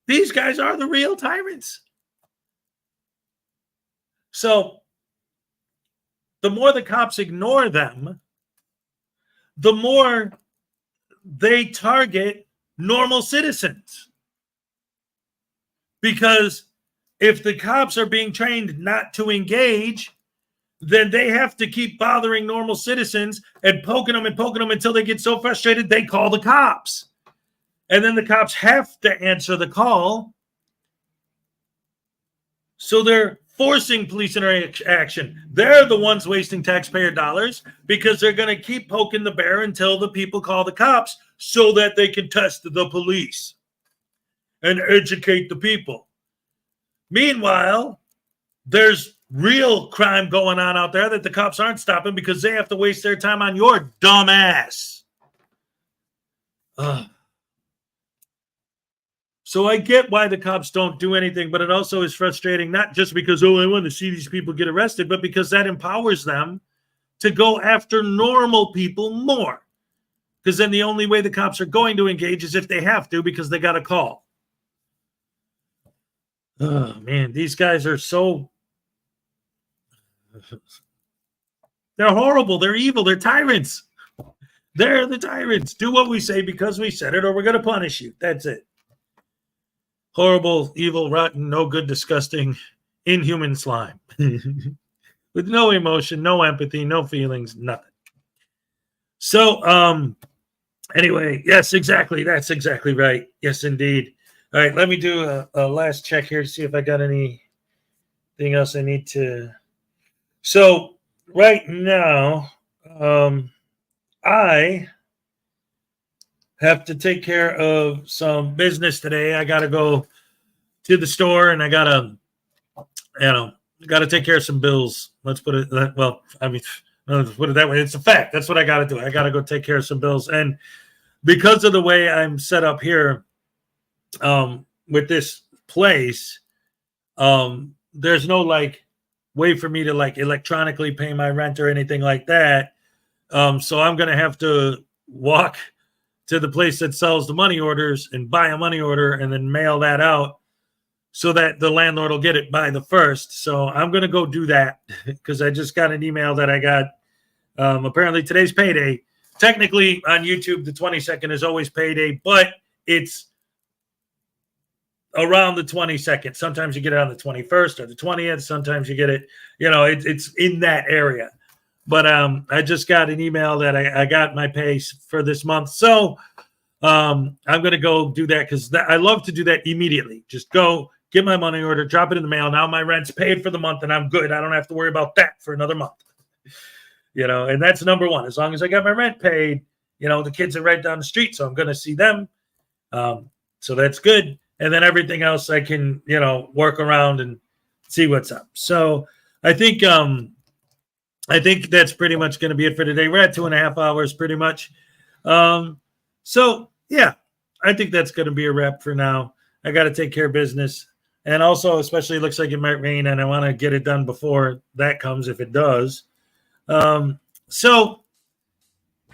These guys are the real tyrants. So the more the cops ignore them, the more they target normal citizens. Because if the cops are being trained not to engage, then they have to keep bothering normal citizens and poking them until they get so frustrated they call the cops. And then the cops have to answer the call. So they're forcing police interaction. They're the ones wasting taxpayer dollars because they're going to keep poking the bear until the people call the cops so that they can test the police and educate the people. Meanwhile, there's real crime going on out there that the cops aren't stopping because they have to waste their time on your dumb ass. So I get why the cops don't do anything, but it also is frustrating, not just because, I want to see these people get arrested, but because that empowers them to go after normal people more. Because then the only way the cops are going to engage is if they have to, because they got a call. Oh, man, these guys are so... They're horrible. They're evil. They're tyrants. They're the tyrants. Do what we say because we said it, or we're going to punish you. That's it. Horrible, evil, rotten, no good, disgusting, inhuman slime. With no emotion, no empathy, no feelings, nothing. So, anyway, yes, exactly. That's exactly right. Yes, indeed. All right, let me do a last check here to see if I got anything else I need to. So, right now, I have to take care of some business today. I got to go to the store and I got to take care of some bills. Let's put it that. Well, I mean, let's put it that way. It's a fact. That's what I got to do. I got to go take care of some bills. And because of the way I'm set up here, with this place, there's no way for me to electronically pay my rent or anything like that. So I'm going to have to walk to the place that sells the money orders and buy a money order and then mail that out so that the landlord will get it by the 1st. So I'm going to go do that because I just got an email that I got. Apparently today's payday. Technically on YouTube, the 22nd is always payday, but it's around the 22nd. Sometimes you get it on the 21st or the 20th. Sometimes you get it, it's in that area. But I just got an email that I got my pay for this month. So I'm going to go do that because I love to do that immediately. Just go get my money order, drop it in the mail. Now my rent's paid for the month and I'm good. I don't have to worry about that for another month. And that's number one. As long as I got my rent paid, the kids are right down the street. So I'm going to see them. So that's good. And then everything else I can, work around and see what's up. So I think that's pretty much going to be it for today. We're at 2.5 hours pretty much. So yeah, I think that's going to be a wrap for now. I got to take care of business And also, especially, it looks like it might rain, and I want to get it done before that comes, if it does. So,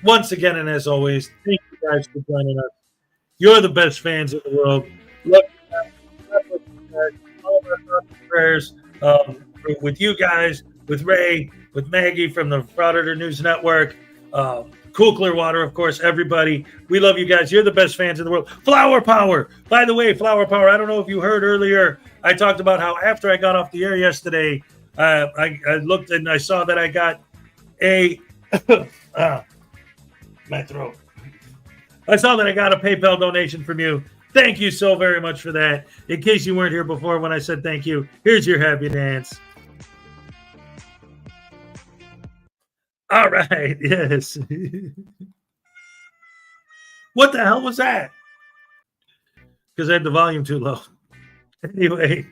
once again, and as always, thank you guys for joining us. You're the best fans in the world. Love you guys. All of our thoughts and prayers with you guys, with Ray, with Maggie from the Frauditor News Network, Cool Clearwater, of course, everybody. We love you guys. You're the best fans in the world. Flower Power. By the way, Flower Power, I don't know if you heard earlier, I talked about how after I got off the air yesterday, I looked and I saw that I got a my throat. I saw that I got a PayPal donation from you. Thank you so very much for that. In case you weren't here before when I said thank you, here's your happy dance. All right, yes. What the hell was that? Because I had the volume too low. Anyway.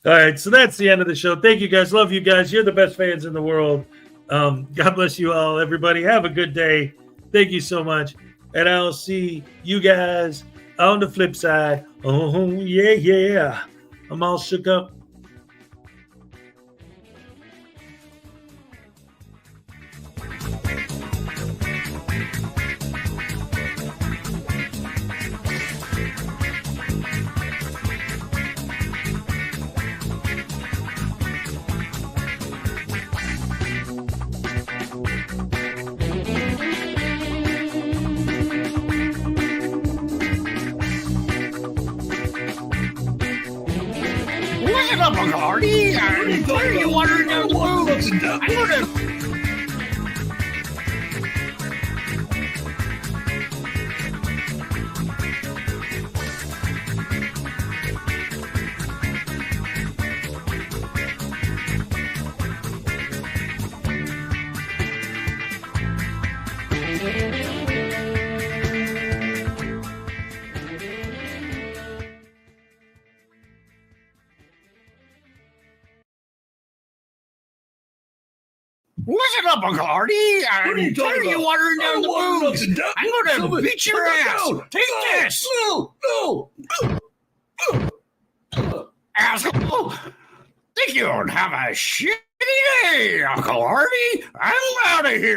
All right, so that's the end of the show. Thank you guys. Love you guys. You're the best fans in the world. God bless you all, everybody. Have a good day. Thank you so much. And I'll see you guys on the flip side. Oh, yeah, yeah. I'm all shook up. Listen up, Uncle Artie. I'm telling you what in the world. I'm gonna Listen up, Uncle Artie. I'm telling you what in the world. I'm gonna beat your ass. Take this. No. Asshole. Think you don't have a shitty day, Uncle Artie. I'm out of here.